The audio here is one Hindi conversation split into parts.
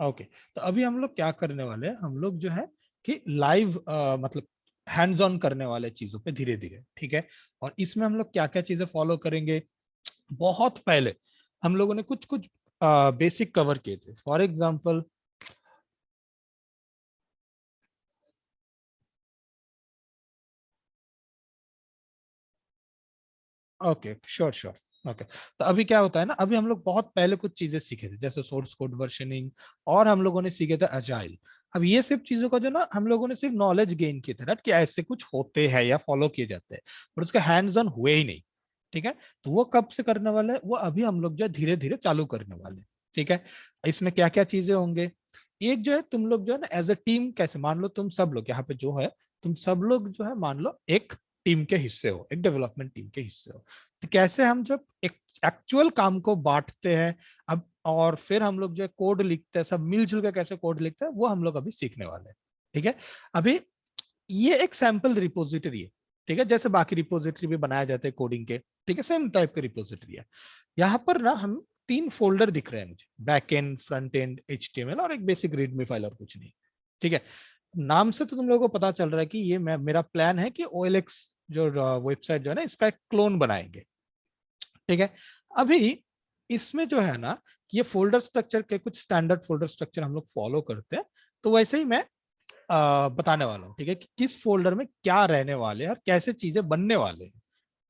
ओके, तो अभी हम लोग क्या करने वाले हैं, हम लोग जो है कि लाइव मतलब हैंड्स ऑन करने वाले चीजों पे धीरे धीरे, ठीक है। और इसमें हम लोग क्या क्या चीजें फॉलो करेंगे, बहुत पहले हम लोगों ने कुछ कुछ बेसिक कवर किए थे। For example, okay sure sure, okay. तो अभी क्या होता है ना, अभी हम लोग बहुत पहले कुछ चीजें सीखे थे, जैसे सोर्स कोड वर्जनिंग, और हम लोगों ने सीखे थे अजाइल। अब ये सब चीजों का जो ना हम लोगों ने सिर्फ नॉलेज गेन किए थे ना, कि ऐसे कुछ होते हैं या फॉलो किए जाते हैं, पर उसके हैंड्स ऑन हुए ही नहीं, ठीक है। तो वो कब से करने वाले हैं, वो अभी हम लोग जो है धीरे धीरे चालू करने वाले हैं, ठीक है। इसमें क्या क्या चीजें होंगे, एक जो है तुम लोग जो है ना एज अ टीम, कैसे मान लो तुम सब लोग यहाँ पे जो है, तुम सब लोग जो है मान लो एक टीम के हिस्से हो, एक डेवलपमेंट टीम के हिस्से हो। तो कैसे हम जब एक एक्चुअल काम को बांटते हैं अब, और फिर हम लोग जो कोड लिखते हैं, सब मिलजुल के कैसे कोड लिखते हैं, वो हम लोग अभी सीखने वाले हैं, ठीक है। अभी ये एक सैंपल रिपोजिटरी है, ठीक है, जैसे बाकी रिपोजिटरी भी बनाए जाते हैं कोडिंग के, ठीक है, सेम टाइप के रिपोजिटरी है। यहाँ पर ना हम तीन फोल्डर दिख रहे हैं मुझे, back and, front end, HTML, और एक बेसिक रीडमी फाइल, और कुछ नहीं, ठीक है। नाम से तो तुम लोगों को पता चल रहा है कि ये मेरा प्लान है कि OLX जो वेबसाइट जो है ना, इसका एक क्लोन बनाएंगे, ठीक है। अभी इसमें जो है ना, ये फोल्डर स्ट्रक्चर के कुछ स्टैंडर्ड फोल्डर स्ट्रक्चर हम लोग फॉलो करते हैं, तो वैसे ही मैं बताने वाला हूँ, ठीक है, कि किस फोल्डर में क्या रहने वाले हैं और कैसे चीजें बनने वाले हैं,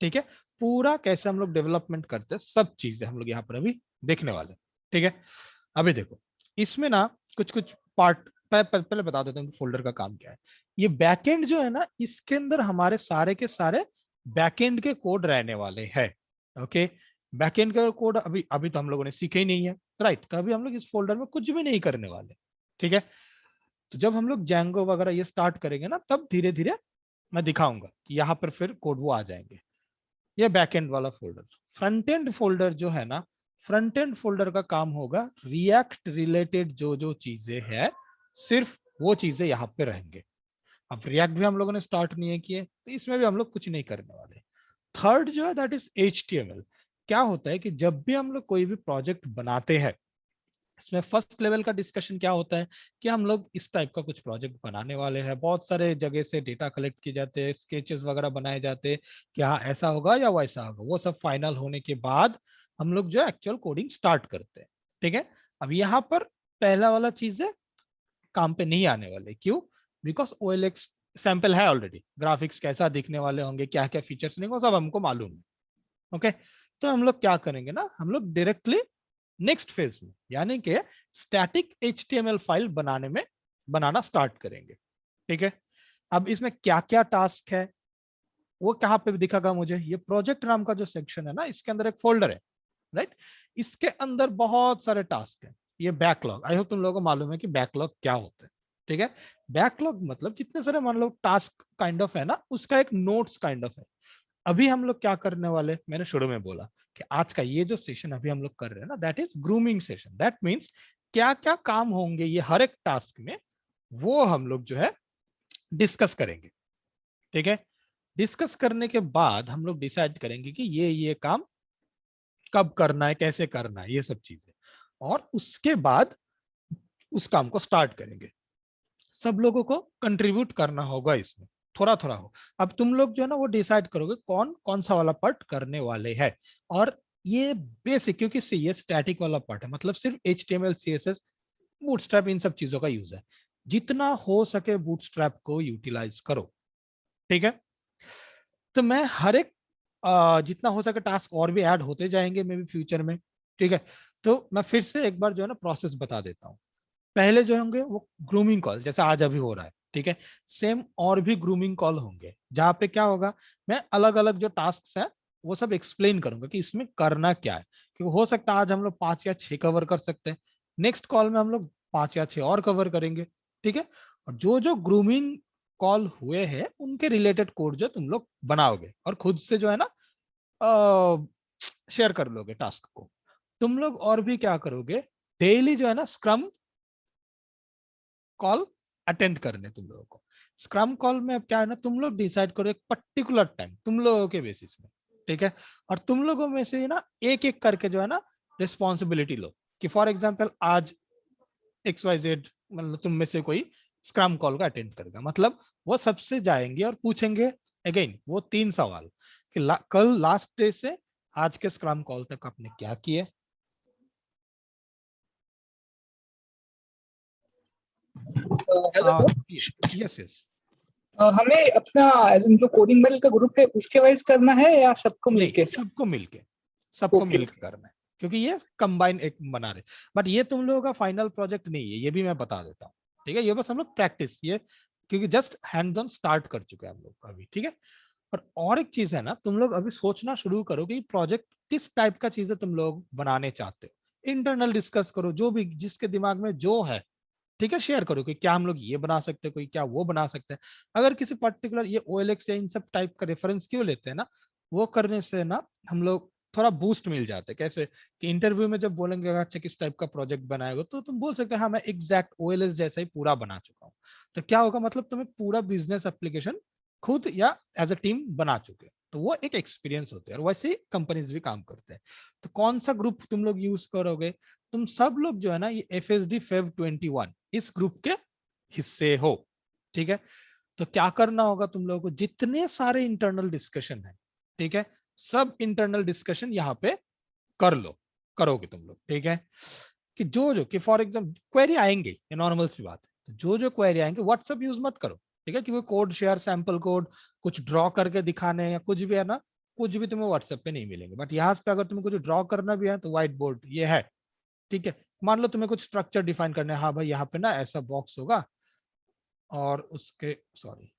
ठीक है। पूरा कैसे हम लोग डेवलपमेंट करते हैं, सब चीजें हम लोग यहाँ पर अभी देखने वाले हैं, ठीक है। अभी देखो, इसमें ना कुछ कुछ पार्ट पहले बता देता हूँ कि फोल्डर का काम क्या है। ये बैकएंड जो है ना, इसके अंदर हमारे सारे के सारे बैकएंड के कोड रहने वाले हैं, ओके। बैकएंड का कोड अभी अभी तो हम लोगों ने सीखे ही नहीं है, राइट। तो अभी हम लोग इस फोल्डर में कुछ भी नहीं करने वाले, ठीक है। तो जब हम लोग जैंगो वगैरह ये स्टार्ट करेंगे ना, तब धीरे धीरे मैं दिखाऊंगा कि यहाँ पर फिर कोड वो आ जाएंगे। ये बैकएंड वाला फोल्डर। फ्रंट एंड फोल्डर जो है ना, फ्रंट एंड फोल्डर का काम होगा रिएक्ट रिलेटेड जो जो चीजें हैं, सिर्फ वो चीजें यहाँ पे रहेंगे। अब रिएक्ट भी हम लोगों ने स्टार्ट नहीं किए, तो इसमें भी हम लोग कुछ नहीं करने वाले। थर्ड जो है दैट इज HTML। क्या होता है कि जब भी हम लोग कोई भी प्रोजेक्ट बनाते हैं, इसमें फर्स्ट लेवल का डिस्कशन क्या होता है कि हम लोग इस टाइप का कुछ प्रोजेक्ट बनाने वाले हैं, बहुत सारे जगह से डेटा कलेक्ट किए जाते हैं, स्केचेस वगैरह बनाए जाते हैं कि हाँ ऐसा होगा या वैसा होगा, वो सब फाइनल होने के बाद हम लोग जो एक्चुअल कोडिंग स्टार्ट करते हैं, ठीक है। अब यहाँ पर पहला वाला चीज है, काम पे नहीं आने वाले, क्यों? बिकॉज OLX सैंपल है ऑलरेडी, ग्राफिक्स कैसा दिखने वाले होंगे, क्या क्या फीचर्स नहीं, वो सब हमको मालूम है, ओके। तो हम लोग क्या करेंगे ना, हम लोग डायरेक्टली नेक्स्ट फेज में, यानी कि स्टैटिक HTML फाइल बनाना स्टार्ट करेंगे, ठीक है। अब इसमें क्या क्या टास्क है, वो कहाँ पे दिखेगा मुझे, ये प्रोजेक्ट नाम का जो सेक्शन है ना, इसके अंदर एक फोल्डर है, राइट। इसके अंदर बहुत सारे टास्क है। ये बैकलॉग, आई होप तुम लोगों को मालूम है कि बैकलॉग क्या होता है, ठीक है। बैकलॉग मतलब जितने सारे मान लो टास्क काइंड ऑफ है ना, उसका एक नोट्स काइंड ऑफ है। अभी हम लोग क्या करने वाले, मैंने शुरू में बोला कि आज का ये जो सेशन अभी हम लोग कर रहे हैं ना, that is grooming session. That means क्या क्या काम होंगे ये हर एक टास्क में, वो हम लोग जो है डिस्कस करेंगे, ठीक है। डिस्कस करने के बाद हम लोग डिसाइड करेंगे कि ये काम कब करना है, कैसे करना है, ये सब चीजें, और उसके बाद उस काम को स्टार्ट करेंगे। सब लोगों को कंट्रीब्यूट करना होगा इसमें, थोड़ा थोड़ा हो। अब तुम लोग जो है ना वो डिसाइड करोगे कौन कौन सा वाला पार्ट करने वाले हैं। और ये बेसिक, क्योंकि ये स्टैटिक वाला पार्ट है, मतलब सिर्फ HTML CSS बूटस्ट्रैप इन सब चीजों का यूज है। जितना हो सके बूटस्ट्रैप को यूटिलाइज करो, ठीक है। तो मैं हर एक जितना हो सके टास्क और भी ऐड होते जाएंगे मे भी फ्यूचर में, ठीक है। तो मैं फिर से एक बार जो है ना प्रोसेस बता देता हूँ। पहले जो होंगे वो ग्रूमिंग कॉल, जैसे आज अभी हो रहा है, ठीक है। सेम और भी ग्रूमिंग कॉल होंगे, जहां पे क्या होगा, मैं अलग अलग जो टास्क है वो सब एक्सप्लेन करूंगा कि इसमें करना क्या है। क्योंकि हो सकता है आज हम लोग 5 या 6 कवर कर सकते हैं, नेक्स्ट कॉल में हम लोग 5 या 6 और कवर करेंगे, ठीक है। और जो जो ग्रूमिंग कॉल हुए हैं उनके रिलेटेड कोड जो तुम लोग बनाओगे और खुद से जो है ना शेयर कर लोगे टास्क को। तुम लोग और भी क्या करोगे, डेली जो है ना स्क्रम कॉल अटेंड करने तुम लोगों को। स्क्रम कॉल में अब क्या है ना, तुम लोग डिसाइड करो एक पर्टिकुलर टाइम तुम लोगों के बेसिस में, ठीक है। और तुम लोगों में से ना एक एक करके जो है ना रिस्पॉन्सिबिलिटी लो, कि फॉर एग्जाम्पल आज XYZ, मतलब तुम में से कोई स्क्रम कॉल का अटेंड करेगा, मतलब वो सबसे जाएंगे और पूछेंगे अगेन वो 3 सवाल कि कल लास्ट डे से आज के स्क्रम कॉल तक आपने क्या किया। Hello sir. Yes yes. हमें अपना जो कोडिंग मेल का ग्रुप है उसके वाइज करना है या सबको नहीं, मिलके? सबको ओके। मिलकर करना है, क्योंकि ये कंबाइन एक बना रहे। बट ये तुम लोगों का फाइनल प्रोजेक्ट नहीं है, ये भी मैं बता देता हूँ, ठीक है। ये बस हम लोग प्रैक्टिस, ये क्योंकि जस्ट हैंड्स ऑन स्टार्ट कर चुके हैं हम लोग अभी, ठीक है। और एक चीज है ना, तुम लोग अभी सोचना शुरू करो कि प्रोजेक्ट किस टाइप का चीजें तुम लोग बनाने चाहते हो। इंटरनल डिस्कस करो, जो भी जिसके दिमाग में जो है, ठीक है, शेयर करो कि क्या हम लोग ये बना सकते हैं, कोई क्या वो बना सकते हैं। अगर किसी पर्टिकुलर ये OLX या इन सब टाइप का रेफरेंस क्यों लेते हैं ना, वो करने से ना हम लोग थोड़ा बूस्ट मिल जाते हैं। कैसे कि इंटरव्यू में जब बोलेंगे अच्छा किस टाइप का प्रोजेक्ट बनाएगा, तो तुम बोल सकते हैं हाँ मैं एग्जैक्ट OLS जैसा ही पूरा बना चुका हूँ। तो क्या होगा, मतलब तुम्हें पूरा बिजनेस एप्लीकेशन खुद या एज अ टीम बना चुके हैं, तो वो एक एक्सपीरियंस होता है। और वैसे ही कंपनीज भी काम करते हैं। तो कौन सा ग्रुप तुम लोग यूज करोगे, तुम सब लोग जो है ना ये FSD Fev 21 इस ग्रुप के हिस्से हो, ठीक है। तो क्या करना होगा तुम लोगों को, जितने सारे इंटरनल डिस्कशन है, ठीक है, सब इंटरनल डिस्कशन यहाँ पे कर लो, करोगे तुम लोग, ठीक है। कि जो कि फॉर एग्जाम्पल क्वेरी आएंगे, ये नॉर्मल सी बात है, जो क्वेरी आएंगे व्हाट्सएप यूज मत करो, ठीक है। क्योंकि कोड शेयर, सैंपल कोड कुछ ड्रॉ करके दिखाने या कुछ भी है ना, कुछ भी तुम्हें व्हाट्सएप पे नहीं मिलेंगे। बट यहाँ पे अगर तुम्हें कुछ ड्रॉ करना भी है तो व्हाइट बोर्ड ये है, ठीक है। मान लो तुम्हें कुछ स्ट्रक्चर डिफाइन करना है, हाँ भाई यहाँ पे ना ऐसा बॉक्स होगा और उसके सॉरी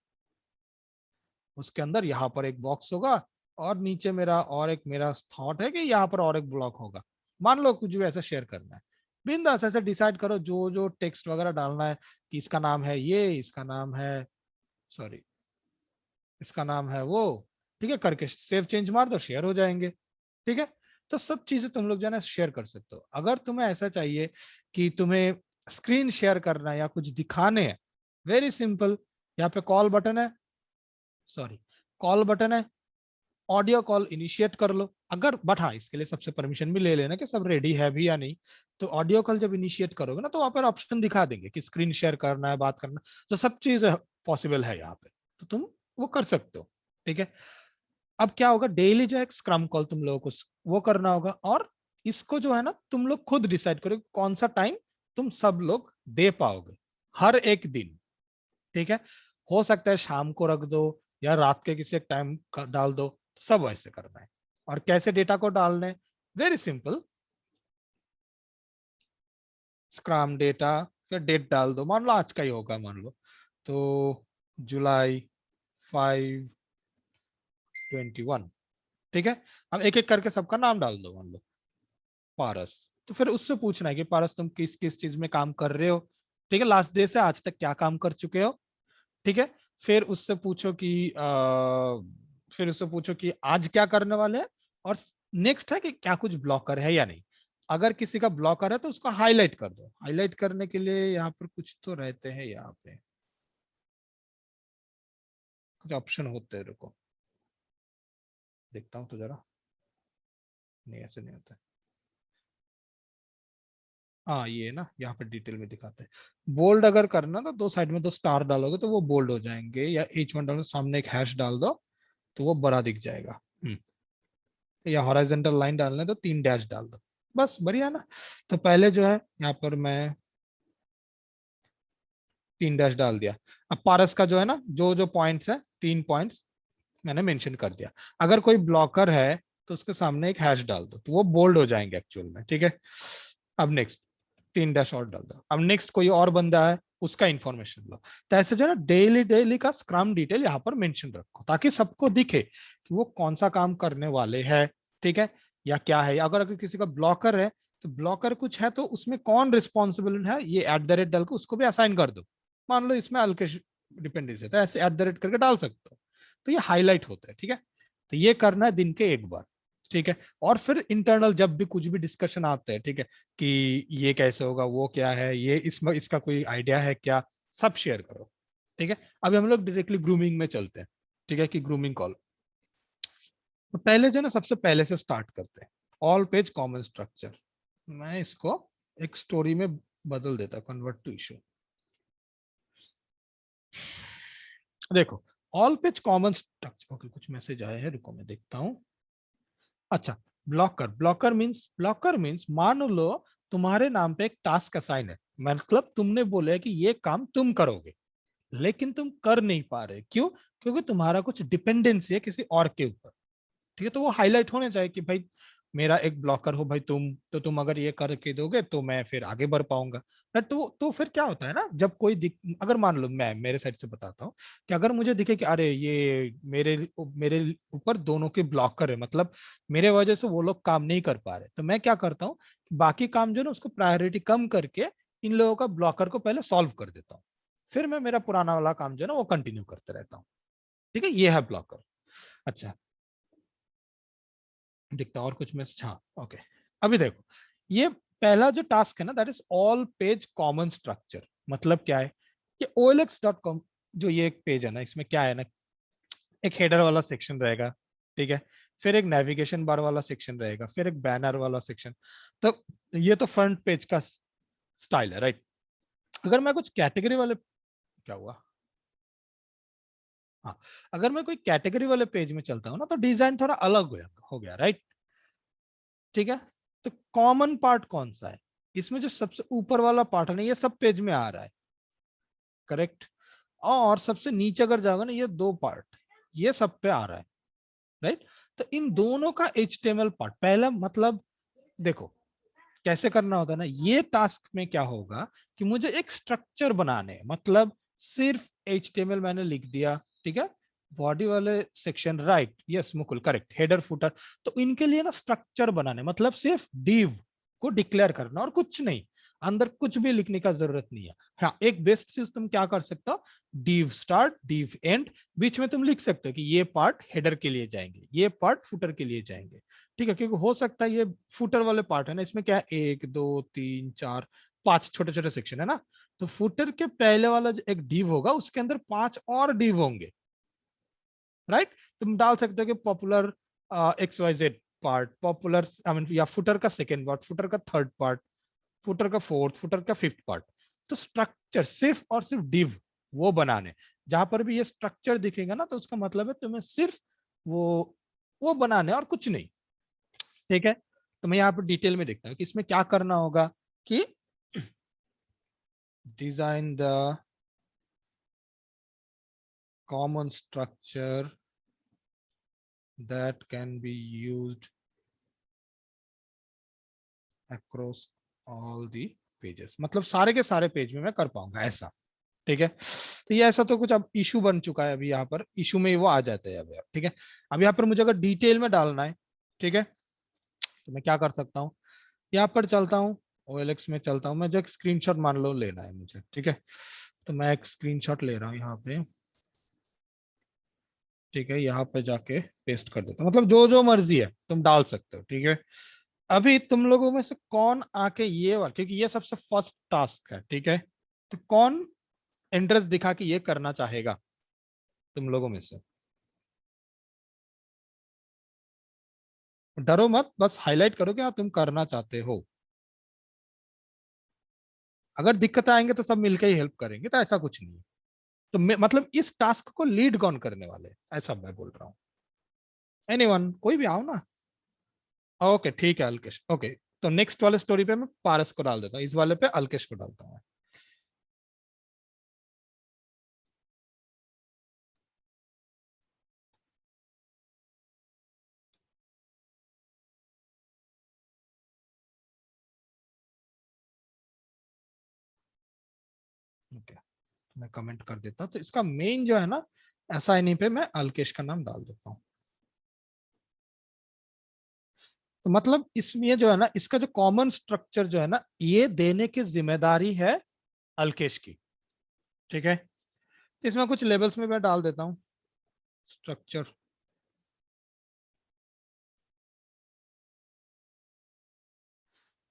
उसके अंदर यहाँ पर एक बॉक्स होगा और नीचे मेरा और एक मेरा थॉट है कि यहाँ पर और एक ब्लॉक होगा। मान लो कुछ भी ऐसा शेयर करना है, बिंदास ऐसे डिसाइड करो जो जो टेक्स्ट वगैरह डालना है कि इसका नाम है ये, इसका नाम है सॉरी इसका नाम है वो, ठीक है, करके सेव चेंज मार दो, शेयर हो जाएंगे, ठीक है। तो सब चीजें तुम लोग जो है ना शेयर कर सकते हो। अगर तुम्हें ऐसा चाहिए कि तुम्हें स्क्रीन शेयर करना है या कुछ दिखाने हैं, वेरी सिंपल, यहाँ पे कॉल बटन है, सॉरी कॉल बटन है, ऑडियो कॉल इनिशिएट कर लो। अगर बट हाँ, इसके लिए सबसे परमिशन भी ले लेना कि सब रेडी है भी या नहीं। तो ऑडियो कॉल जब इनिशिएट करोगे ना, तो वहां पर ऑप्शन दिखा देंगे कि स्क्रीन शेयर करना है, बात करना, तो सब चीज पॉसिबल है यहाँ पे, तो तुम वो कर सकते हो, ठीक है। अब क्या होगा, डेली जो है स्क्रम कॉल तुम लोगों को वो करना होगा। और इसको जो है ना तुम लोग खुद डिसाइड करो कौन सा टाइम तुम सब लोग दे पाओगे हर एक दिन, ठीक है। हो सकता है शाम को रख दो या रात के किसी एक टाइम डाल दो, सब वैसे करना है। और कैसे डेटा को डालने, वेरी सिंपल, स्क्रम डेटा, फिर डेट डाल दो, मान लो आज का ही होगा, मान लो तो July 5, 21, ठीक है। अब एक एक करके सबका नाम डाल दो, मान लो पारस। तो फिर उससे पूछना है कि पारस तुम किस किस चीज में काम कर रहे हो, ठीक है, लास्ट डे से आज तक क्या काम कर चुके हो, ठीक है। फिर उससे पूछो कि आज क्या करने वाले हैं। और नेक्स्ट है कि क्या कुछ ब्लॉकर है या नहीं। अगर किसी का ब्लॉकर है तो उसको हाईलाइट कर दो। हाईलाइट करने के लिए यहाँ पर कुछ तो रहते हैं, यहाँ पे कुछ ऑप्शन होते हैं, रुको देखता हूँ तो जरा, नहीं ऐसे नहीं होता है। हाँ ये ना यहाँ पे डिटेल में दिखाते हैं। बोल्ड अगर करना तो दो साइड में दो स्टार डालोगे तो वो बोल्ड हो जाएंगे, या H1 डालो, सामने एक हैश डाल दो तो वो बड़ा दिख जाएगा। या हॉराइजॉन्टल लाइन डालना है तो 3 डैश डाल दो, बस बढ़िया ना। तो पहले जो है यहाँ पर मैं 3 डैश डाल दिया। अब पारस का जो है ना जो जो पॉइंट्स है, 3 पॉइंट्स मैंने मेंशन कर दिया। अगर कोई ब्लॉकर है तो उसके सामने एक हैश डाल दो तो वो बोल्ड हो जाएंगे एक्चुअल में, ठीक है। अब नेक्स्ट 3 डैश और डाल दो। अब नेक्स्ट कोई और बंदा है, उसका इंफॉर्मेशन लो। तो ऐसे जो है ना डेली डेली का स्क्रम डिटेल यहाँ पर मेंशन रखो, ताकि सबको दिखे कि वो कौन सा काम करने वाले हैं, ठीक है, या क्या है। अगर किसी का ब्लॉकर है तो ब्लॉकर कुछ है तो उसमें कौन रिस्पॉन्सिबल है, ये @ डाल के उसको भी असाइन कर दो। मान लो इसमें अल्केश डिपेंडेंसी है तो ऐसे @ करके डाल सकते हो, तो ये हाईलाइट होता है, ठीक है। तो ये करना है दिन के एक बार, ठीक है। और फिर इंटरनल जब भी कुछ भी डिस्कशन आते हैं, ठीक है, कि ये कैसे होगा, वो क्या है, ये इसमें इसका कोई आइडिया है क्या, सब शेयर करो, ठीक है। अभी हम लोग डायरेक्टली ग्रूमिंग में चलते हैं, ठीक है, कि ग्रूमिंग कॉल। तो पहले जो है ना सबसे पहले से स्टार्ट करते हैं, ऑल पेज कॉमन स्ट्रक्चर। मैं इसको एक स्टोरी में बदल देता, कन्वर्ट टू इशू। देखो all page common structure, okay कुछ मैसेज आए हैं, रुको मैं देखता हूँ। अच्छा, ब्लॉकर मीन्स मान लो तुम्हारे नाम पे एक टास्क असाइन है, मतलब तुमने बोला है कि ये काम तुम करोगे, लेकिन तुम कर नहीं पा रहे, क्यों? क्योंकि तुम्हारा कुछ डिपेंडेंसी है किसी और के ऊपर। ठीक है, तो वो हाईलाइट होने चाहिए कि भाई मेरा एक ब्लॉकर हो भाई तुम, तो तुम अगर ये करके दोगे तो मैं फिर आगे बढ़ पाऊंगा ना। तो फिर क्या होता है ना, जब कोई अगर मान लो मैं मेरे साइड से बताता हूँ कि अगर मुझे दिखे कि अरे ये मेरे मेरे ऊपर दोनों के ब्लॉकर है, मतलब मेरे वजह से वो लोग काम नहीं कर पा रहे, तो मैं क्या करता हूँ, बाकी काम जो है ना उसको प्रायोरिटी कम करके इन लोगों का ब्लॉकर को पहले सॉल्व कर देता हूँ, फिर मैं मेरा पुराना वाला काम जो है ना वो कंटिन्यू करते रहता हूँ। ठीक है, ये है ब्लॉकर। अच्छा, दिखता और कुछ मैसेज, हाँ ओके। अभी देखो ये पहला जो टास्क है ना, that is all page common structure. मतलब क्या है, कि olx.com जो ये एक पेज है ना, इसमें क्या है ना, एक हेडर वाला सेक्शन रहेगा, ठीक है, फिर एक नेविगेशन बार वाला सेक्शन रहेगा, फिर एक बैनर वाला सेक्शन। तो ये तो फ्रंट पेज का स्टाइल है, राइट। अगर मैं कुछ कैटेगरी वाले, क्या हुआ, हाँ, अगर मैं कोई कैटेगरी वाले पेज में चलता हूँ ना, तो डिजाइन थोड़ा अलग हो गया, राइट। ठीक है, तो कॉमन पार्ट कौन सा है, इसमें जो सबसे ऊपर वाला पार्ट है ना, ये सब पेज में आ रहा है, करेक्ट। और सबसे नीचे अगर जाओगे ना, ये दो पार्ट ये सब पे आ रहा है, राइट। तो इन दोनों का HTML पार्ट पहला, मतलब देखो कैसे करना होता है ना, ये टास्क में क्या होगा कि मुझे एक स्ट्रक्चर बनाने हैं, मतलब सिर्फ HTML मैंने लिख दिया, ठीक है, बॉडी वाले section, right, yes Mukul correct, header footer, तो इनके लिए ना स्ट्रक्चर बनाने, मतलब सिर्फ डिव को डिक्लेयर करना और कुछ नहीं, अंदर कुछ भी लिखने का जरूरत नहीं है। हाँ, एक बेस्ट चीज तुम क्या कर सकते हो, डिव स्टार्ट डिव एंड, बीच में तुम लिख सकते हो कि ये पार्ट हेडर के लिए जाएंगे, ये पार्ट फुटर के लिए जाएंगे। ठीक है, क्योंकि हो सकता है ये फुटर वाले पार्ट है ना, इसमें क्या है, 1 2 3 4 5 छोटे छोटे सेक्शन है ना, तो फुटर के पहले वाला जो एक डिव होगा उसके अंदर 5 और डिव होंगे, राइट। तुम डाल सकते हो कि popular XYZ part, popular I mean, या फुटर का सेकेंड पार्ट, फुटर का थर्ड पार्ट, फुटर का फोर्थ, फुटर का फिफ्थ पार्ट। तो स्ट्रक्चर सिर्फ और सिर्फ डिव वो बनाने, जहां पर भी ये स्ट्रक्चर दिखेगा ना, तो उसका मतलब है तुम्हें सिर्फ वो बनाने और कुछ नहीं। ठीक है, तो मैं यहाँ पर डिटेल में देखता हूँ कि इसमें क्या करना होगा, कि design the common structure that can be used across all the pages, मतलब सारे के सारे पेज में मैं कर पाऊंगा ऐसा। ठीक है, तो ये ऐसा तो कुछ अब इशू बन चुका है, अभी यहाँ पर इशू में वो आ जाते हैं अब। ठीक है, अब यहाँ पर मुझे अगर डिटेल में डालना है, ठीक है, तो मैं क्या कर सकता हूँ, यहाँ पर चलता हूँ, OLX में चलता हूँ, मैं जो एक स्क्रीनशॉट मान लो लेना है मुझे, ठीक है, तो मैं एक स्क्रीनशॉट ले रहा हूँ यहाँ पे। ठीक है, यहाँ पे जाके पेस्ट कर देता हूँ, मतलब जो जो मर्जी है तुम डाल सकते हो। ठीक है, अभी तुम लोगों में से कौन आके ये वाला, क्योंकि ये सबसे फर्स्ट टास्क है, ठीक है, तो कौन इंटरेस्ट दिखा कि ये करना चाहेगा तुम लोगों में से? डरो मत, बस हाईलाइट करो कि हाँ तुम करना चाहते हो। अगर दिक्कत आएंगे तो सब मिलकर ही हेल्प करेंगे, तो ऐसा कुछ नहीं है। तो मतलब इस टास्क को लीड कौन करने वाले हैं, ऐसा मैं बोल रहा हूँ। एनीवन, कोई भी आओ ना। ओके ठीक है अल्केश, ओके। तो नेक्स्ट वाले स्टोरी पे मैं पारस को डाल देता हूँ, इस वाले पे अल्केश को डालता हूँ। ओके, मैं कमेंट कर देता हूँ, तो इसका मेन जो है ना, असाइनी पे मैं अल्केश का नाम डाल देता हूँ। तो मतलब इसमें जो है ना, इसका जो कॉमन स्ट्रक्चर जो है ना, ये देने की जिम्मेदारी है अल्केश की। ठीक है, इसमें कुछ लेवल्स में मैं डाल देता हूँ स्ट्रक्चर।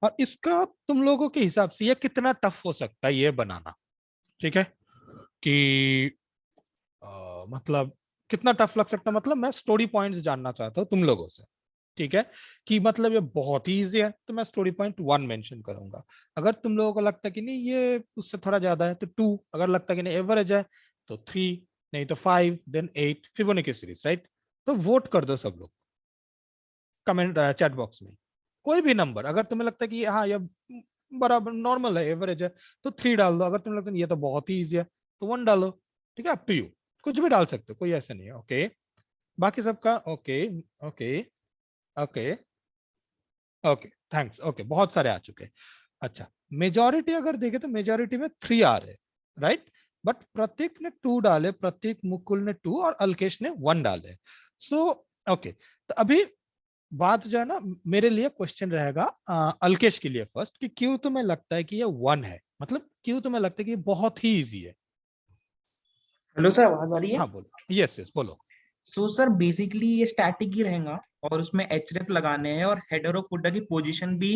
और इसका तुम लोगों के हिसाब से ये कितना टफ हो सकता है ये बनाना? ठीक है, कि मतलब कितना टफ लग सकता है, मतलब मैं स्टोरी पॉइंट्स जानना चाहता हूँ तुम लोगों से। ठीक है, कि मतलब ये बहुत ही इजी है, तो मैं स्टोरी पॉइंट 1 मेंशन करूंगा। अगर तुम लोगों को लगता है कि नहीं ये उससे थोड़ा ज्यादा है तो 2, अगर लगता है कि नहीं एवरेज है तो 3, नहीं तो 5, देन 8, फिबोनाची सीरीज, राइट। तो वोट कर दो सब लोग कमेंट चैट बॉक्स में, कोई भी नंबर। अगर तुम्हें लगता है कि हाँ ये बराबर नॉर्मल है, एवरेज है, तो 3 डाल दो। अगर तुम्हें लगता है ये तो बहुत ही इजी है तो 1 डालो। ठीक है, अप टू यू, कुछ भी डाल सकते हो, कोई ऐसा नहीं है। ओके, बाकी सबका okay. Okay okay okay, thanks. Okay, बहुत सारे आ चुके हैं। अच्छा, मेजोरिटी अगर देखे तो मेजोरिटी में 3 आ रहे, राइट। बट प्रतीक ने 2 डाले, प्रतीक, मुकुल ने 2 और अल्केश ने 1 डाले। सो ओके, तो अभी बात जो है ना, मेरे लिए क्वेश्चन रहेगा अल्केश के लिए फर्स्ट, कि क्यों तुम्हें लगता है कि ये 1 है, मतलब क्यों तुम्हें लगता है कि ये बहुत ही इजी है। हेलो सर, आवाज आ रही है? हाँ बोलो, यस यस बोलो। सो सर बेसिकली ये स्टैटिक ही रहेगा और उसमें एचरेफ लगाने हैं और हेडर ऑफ फुटर की पोजीशन भी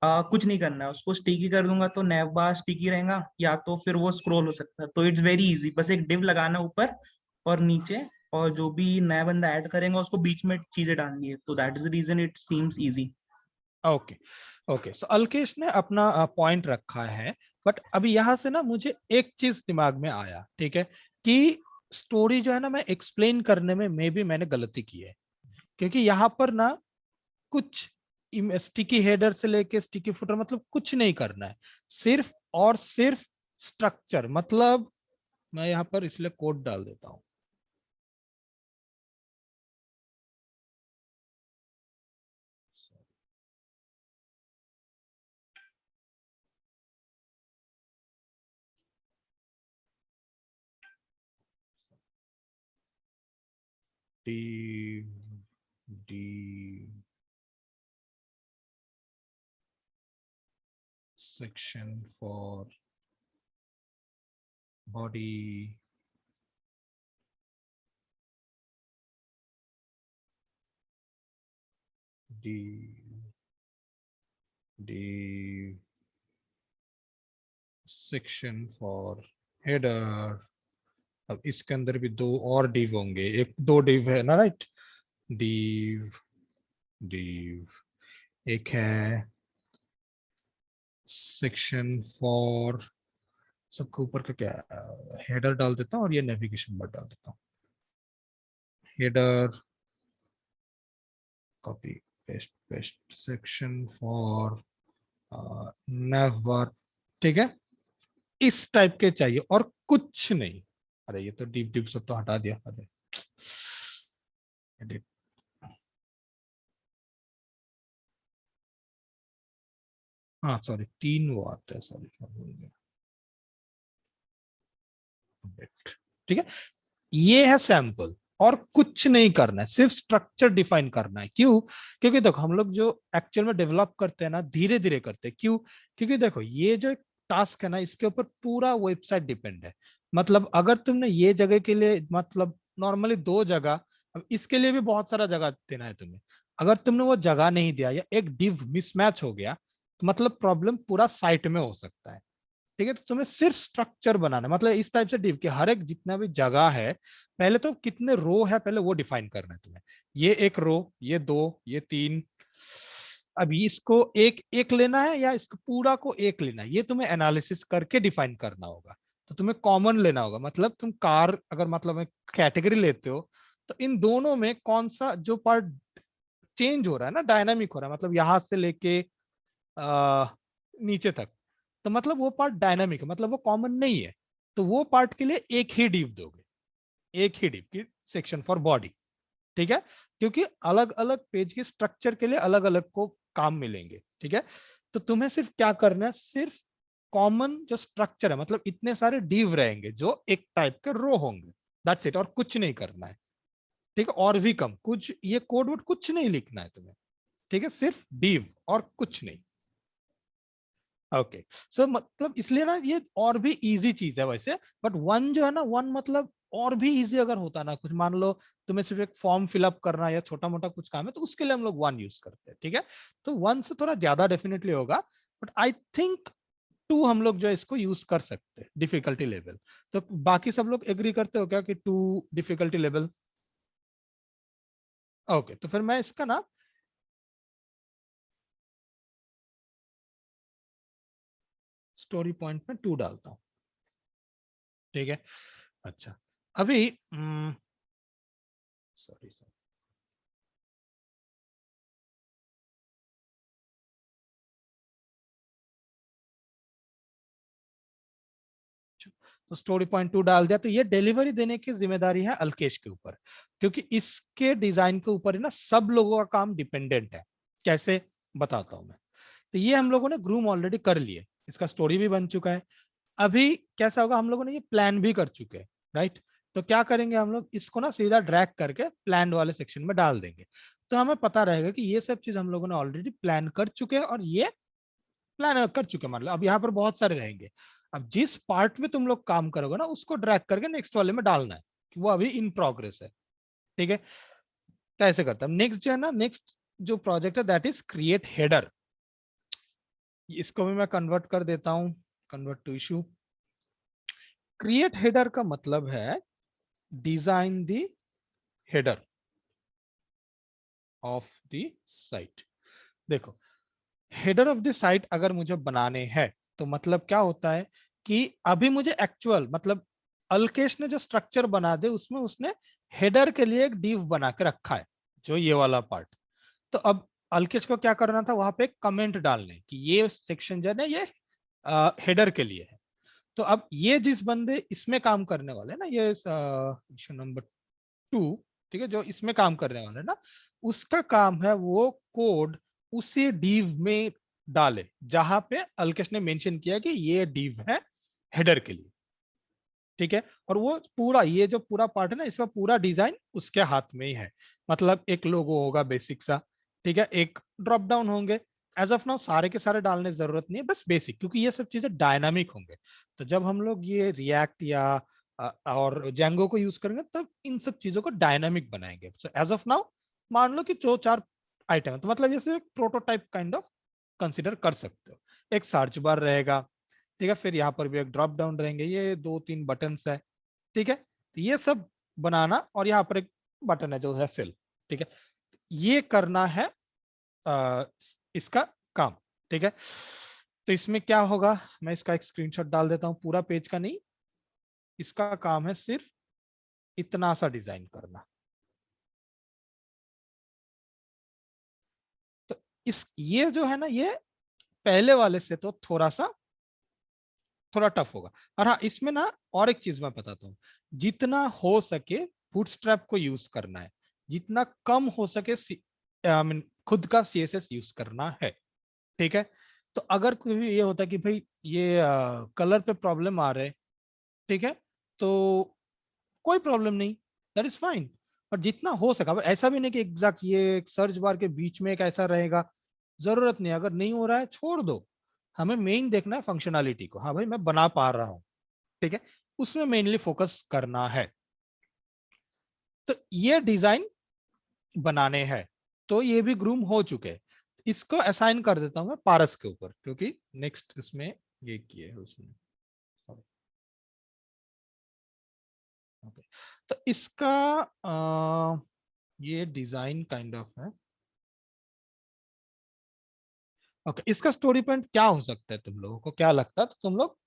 कुछ नहीं करना है, उसको स्टिकी कर दूंगा तो नैव बार स्टिकी रहेगा या तो फिर वो स्क्रॉल हो सकता है। तो इट्स वेरी इजी, बस एक डिव लगाना ऊपर और नीचे, और जो भी नया बंदा ऐड करेगा उसको बीच में चीजें डालनी है। तो that is the reason it seems easy. Okay okay, so Alkesh ने अपना पॉइंट रखा है। बट अभी यहां से ना मुझे एक चीज दिमाग में आया, ठीक है, कि स्टोरी जो है ना मैं एक्सप्लेन करने में मे भी मैंने गलती की है, क्योंकि यहाँ पर ना कुछ स्टिकी हेडर से लेके स्टिकी फुटर मतलब कुछ नहीं करना है, सिर्फ और सिर्फ स्ट्रक्चर। मतलब मैं यहाँ पर इसलिए कोड डाल देता हूँ। D D section for body the section for header। अब इसके अंदर भी 2 और डिव होंगे, एक 2 डिव है ना, राइट। डिव डिव एक है सेक्शन फॉर, सबके ऊपर का क्या, हेडर डाल देता हूँ और ये नेविगेशन बार डाल देता हूँ। Header copy paste paste section for nav बार, ठीक है, इस टाइप के चाहिए और कुछ नहीं। अरे ये तो डीप डीप सब तो हटा दिया। अरे edit। हाँ सॉरी, 3 वो आते हैं, सॉरी मैं भूल गया। Edit, ठीक है, ये है सैंपल और कुछ नहीं करना है, सिर्फ स्ट्रक्चर डिफाइन करना है। क्यों? क्योंकि देखो हम लोग जो एक्चुअल में डेवलप करते हैं ना धीरे धीरे करते हैं। क्यों? क्योंकि देखो ये जो टास्क है ना इसके ऊपर पूरा वेबसाइट डिपेंड है। मतलब अगर तुमने ये जगह के लिए मतलब नॉर्मली 2 जगह, अब इसके लिए भी बहुत सारा जगह देना है तुम्हें। अगर तुमने वो जगह नहीं दिया या एक डिव मिसमैच हो गया तो मतलब प्रॉब्लम पूरा साइट में हो सकता है। ठीक है, तो तुम्हें सिर्फ स्ट्रक्चर बनाना है, मतलब इस टाइप से डिव कि हर एक जितना भी जगह है, पहले तो कितने रो है पहले वो डिफाइन करना है तुम्हें। ये एक रो, ये 2, ये 3। अभी इसको एक एक लेना है या इसको पूरा को एक लेना है, ये तुम्हें एनालिसिस करके डिफाइन करना होगा। तो तुम्हें कॉमन लेना होगा, मतलब तुम कार अगर मतलब कैटेगरी लेते हो तो इन दोनों में कौन सा जो पार्ट चेंज हो रहा है ना, डायनामिक हो रहा है, मतलब यहां से लेके नीचे तक, तो मतलब वो पार्ट डायनामिक है, मतलब वो कॉमन नहीं है। तो वो पार्ट के लिए एक ही डिव दोगे, एक ही डिव की सेक्शन फॉर बॉडी। ठीक है, क्योंकि अलग अलग पेज के स्ट्रक्चर के लिए अलग अलग को काम मिलेंगे। ठीक है, तो तुम्हें सिर्फ क्या करना है, सिर्फ कॉमन जो स्ट्रक्चर है, मतलब इतने सारे डिव रहेंगे जो एक टाइप के रो होंगे, दैट्स इट, और कुछ नहीं करना है। ठीक है, और भी कम कुछ, ये कोड वोड कुछ नहीं लिखना है तुम्हें। ठीक है, सिर्फ डिव और कुछ नहीं। ओके, सो मतलब इसलिए ना ये और भी इजी चीज है वैसे। बट 1 जो है ना, 1 मतलब और भी इजी अगर होता ना, कुछ मान लो तुम्हें सिर्फ एक फॉर्म फिलअप करना है या छोटा मोटा कुछ काम है तो उसके लिए हम लोग 1 यूज करते हैं। ठीक है, तो 1 से थोड़ा ज्यादा डेफिनेटली होगा। बट आई थिंक 2 हम लोग जो है इसको यूज कर सकते हैं डिफिकल्टी लेवल। तो बाकी सब लोग एग्री करते हो क्या कि 2 डिफिकल्टी लेवल? ओके, तो फिर मैं इसका ना स्टोरी पॉइंट में 2 डालता हूँ, ठीक है। अच्छा, अभी सॉरी तो स्टोरी पॉइंट 2 डाल दिया, तो ये डिलीवरी देने की जिम्मेदारी है अल्केश के ऊपर, क्योंकि इसके डिजाइन के ऊपर ही ना सब लोगों का काम डिपेंडेंट है। कैसे बताता हूं मैं। तो ये हम लोगों ने ग्रूम ऑलरेडी कर लिए, इसका स्टोरी भी बन चुका है। अभी कैसा होगा, हम लोगों ने ये प्लान भी कर चुके हैं, राइट। तो क्या करेंगे हम लोग, इसको ना सीधा ड्रैग करके प्लान वाले सेक्शन में डाल देंगे, तो हमें पता रहेगा कि ये सब चीज हम लोगों ने ऑलरेडी प्लान कर चुके हैं और ये प्लान कर चुके हैं। मतलब अब यहाँ पर बहुत सारे रहेंगे, अब जिस पार्ट में तुम लोग काम करोगे ना उसको ड्रैग करके नेक्स्ट वाले में डालना है, वो अभी इन प्रोग्रेस है, ठीक है। तो ऐसे करता हूँ। नेक्स्ट जो है ना, नेक्स्ट जो प्रोजेक्ट है दैट इज क्रिएट हेडर। इसको भी मैं कन्वर्ट कर देता हूँ, convert to issue. Create header का मतलब है design the header of the site. देखो, हेडर ऑफ द साइट अगर मुझे बनाने हैं तो मतलब क्या होता है कि अभी मुझे एक्चुअल मतलब अल्केश ने जो स्ट्रक्चर बना दे उसमें उसने हेडर के लिए एक डिव बना के रखा है, जो ये वाला पार्ट। तो अब अल्केश को क्या करना था, वहां पे एक कमेंट डालने कि ये सेक्शन जो है ना ये हेडर के लिए है। तो अब ये जिस बंदे इसमें काम करने वाले ना, ये इशू नंबर 2, ठीक है, जो इसमें काम करने वाले ना, उसका काम है वो कोड उसी डिव में डाले जहां पे अल्केश ने मेंशन किया कि ये डिव है हेडर के लिए, ठीक है। और वो पूरा ये जो पूरा पार्ट है ना, इसका पूरा डिजाइन उसके हाथ में ही है। मतलब एक लोगो होगा बेसिक सा, ठीक है, एक ड्रॉप डाउन होंगे। एज ऑफ नाउ सारे के सारे डालने की जरूरत नहीं है, बस बेसिक, क्योंकि ये सब चीजें डायनामिक होंगे। तो जब हम लोग ये रिएक्ट या और जेंगो को यूज करेंगे तब इन सब चीजों को डायनामिक बनाएंगे। सो एज ऑफ नाउ मान लो कि जो 4 आइटम है, तो मतलब जैसे एक प्रोटोटाइप काइंड ऑफ कंसिडर कर सकते हो। एक सर्च बार रहेगा, ठीक है, फिर यहाँ पर भी एक ड्रॉप डाउन रहेंगे, ये 2-3 बटन्स है, ठीक है। तो ये सब बनाना, और यहाँ पर एक बटन है जो है सेल, ठीक है। ये करना है इसका काम, ठीक है। तो इसमें क्या होगा, मैं इसका एक स्क्रीनशॉट डाल देता हूँ, पूरा पेज का नहीं, इसका काम है सिर्फ इतना सा डिजाइन करना। तो इस ये जो है ना, ये पहले वाले से तो थोड़ा टफ होगा। और हाँ, इसमें ना और एक चीज मैं बताता हूँ, जितना हो सके बूटस्ट्रैप को यूज करना है, जितना कम हो सके खुद का सीएसएस यूज करना है, ठीक है। तो अगर कोई भी ये होता है कि भाई ये कलर पे प्रॉब्लम आ रहे, ठीक है, तो कोई प्रॉब्लम नहीं, दैट इज फाइन। और जितना हो सका, ऐसा भी नहीं कि एग्जैक्ट ये एक सर्च बार के बीच में एक ऐसा रहेगा, जरूरत नहीं। अगर नहीं हो रहा है छोड़ दो, हमें मेन देखना है फंक्शनैलिटी को। हाँ भाई मैं बना पा रहा हूँ, ठीक है, उसमें मेनली फोकस करना है। तो ये डिजाइन बनाने हैं, तो ये भी ग्रूम हो चुके हैं। इसको असाइन कर देता हूं मैं पारस के ऊपर, क्योंकि नेक्स्ट इसमें ये किए है उसने। ओके, तो इसका ये डिजाइन काइंड ऑफ है। ओके, इसका स्टोरी पॉइंट क्या हो सकता है, तुम लोगों को क्या लगता है, तो तुम लोग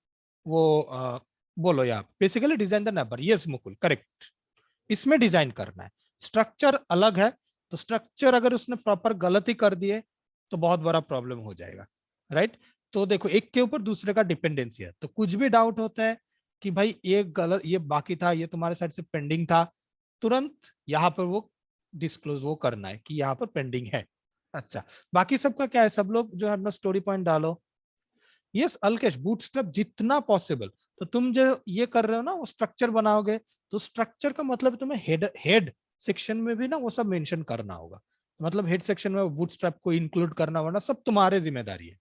वो बोलो। यहाँ basically design the number, yes Mukul correct. इसमें डिजाइन करना है, स्ट्रक्चर अलग है। तो स्ट्रक्चर अगर उसने प्रॉपर गलती कर दिए तो बहुत बड़ा प्रॉब्लम हो जाएगा, राइट। तो देखो, एक के ऊपर दूसरे का डिपेंडेंसी है, तो कुछ भी डाउट होता है कि भाई ये गलत, ये बाकी था, ये तुम्हारे साइड से पेंडिंग था, तुरंत यहाँ पर वो डिस्क्लोज वो करना है कि यहाँ पर पेंडिंग है। अच्छा, बाकी सबका क्या है, सब लोग जो है अपना स्टोरी पॉइंट डालो। यस अल्केश, बूटस्ट्रैप जितना पॉसिबल। तो तुम जो ये कर रहे हो ना, वो स्ट्रक्चर बनाओगे, तो स्ट्रक्चर का मतलब तुम्हें हेड सेक्शन में भी ना वो सब मेंशन करना होगा। मतलब हेड सेक्शन में बूटस्ट्रैप को इंक्लूड करना, वरना सब तुम्हारे जिम्मेदारी है।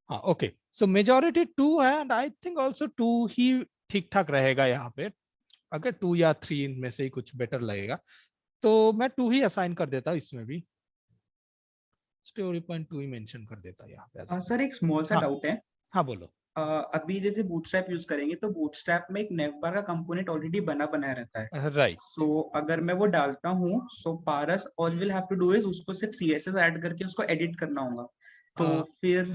हाँ ओके, सो मेजोरिटी 2 है, एंड आई थिंक ऑल्सो 2 ही ठीक ठाक रहेगा यहाँ पे। अगर 2 या 3 इनमें से ही कुछ बेटर लगेगा, तो मैं 2 ही असाइन कर देता हूँ इसमें भी। स्टोरी पॉइंट 2 ही मेंशन कर देता है यहाँ पे। सर एक स्मॉल सा हाँ डाउट है। हाँ बोलो। अभी जैसे बूटस्ट्रैप यूज करेंगे तो बूटस्ट्रैप में एक नेवबार का कंपोनेंट ऑलरेडी बनाया रहता है। राइट, सो अगर मैं वो डालता हूँ, so Paras all will have to do is उसको सिर्फ सीएसएस ऐड करके उसको एडिट करना होगा। तो फिर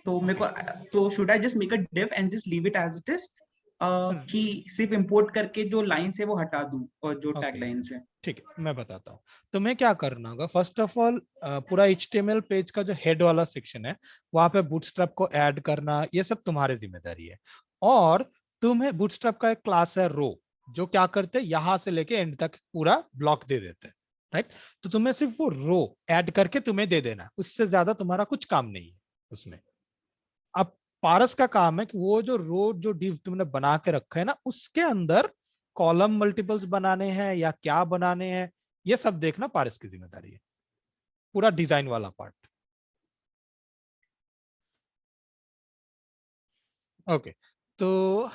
तो मेरे को तो should I just make a div and just leave it as it is, कि सिर्फ इंपोर्ट करके जो लाइन्स है वो हटा दूं और जो टैग लाइन्स है? ठीक है, मैं बताता हूँ। तुम्हें क्या करना होगा, फर्स्ट ऑफ ऑल पूरा HTML पेज का जो हेड वाला सेक्शन है वहां पे बूटस्ट्रैप को ऐड करना, ये सब तुम्हारी जिम्मेदारी है। और तुम्हें बूटस्ट्रैप का एक क्लास है रो, जो क्या करते हैं यहां से लेके एंड तक पूरा ब्लॉक दे देते हैं, राइट। तो तुम्हें सिर्फ वो रो ऐड करके तुम्हें दे देना, उससे ज्यादा तुम्हारा कुछ काम नहीं है उसमें। अब पारस का काम है कि वो जो रो जो डिव तुमने बना के रखा है ना, उसके अंदर कॉलम मल्टीपल्स बनाने हैं या क्या बनाने हैं, ये सब देखना पारस की जिम्मेदारी है, पूरा डिजाइन वाला पार्ट। ओके, तो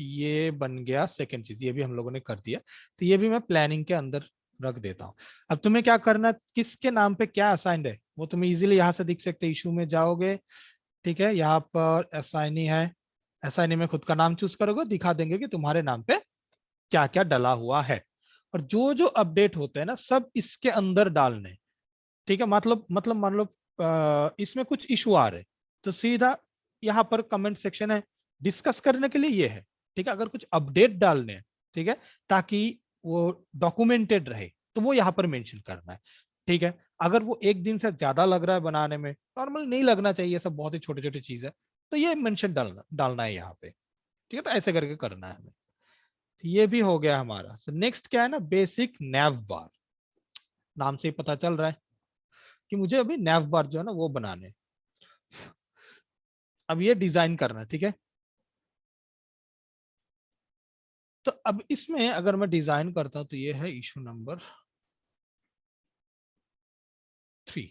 ये बन गया सेकंड चीज, ये भी हम लोगों ने कर दिया। तो ये भी मैं प्लानिंग के अंदर रख देता हूँ। अब तुम्हें क्या करना है, किसके नाम पे क्या असाइंड है वो तुम्हें इजीली यहाँ से दिख सकते, इशू में जाओगे, ठीक है, यहाँ पर असाइनी है, असाइनी में खुद का नाम चूज करोगे, दिखा देंगे कि तुम्हारे नाम पे क्या क्या डला हुआ है। और जो जो अपडेट होते हैं ना सब इसके अंदर डालने, ठीक है। मतलब मान लो इसमें कुछ इशू आ रहे, तो सीधा यहाँ पर कमेंट सेक्शन है, डिस्कस करने के लिए ये है, ठीक है। अगर कुछ अपडेट डालने हैं, ठीक है, ताकि वो डॉक्यूमेंटेड रहे, तो वो यहाँ पर मेंशन करना है, ठीक है। अगर वो एक दिन से ज्यादा लग रहा है बनाने में, नॉर्मल नहीं लगना चाहिए, सब बहुत ही छोटे छोटे चीज है, तो ये मेंशन डालना है यहाँ पे, ठीक है। तो ऐसे करके करना है हमें। तो ये भी हो गया हमारा। नेक्स्ट क्या है ना, बेसिक नैव बार। नाम से ही पता चल रहा है कि मुझे अभी नैव बार जो है ना वो बनाने हैं। अब ये डिजाइन करना है, ठीक है। तो अब इसमें अगर मैं डिजाइन करता हूं तो ये है इशू नंबर 3।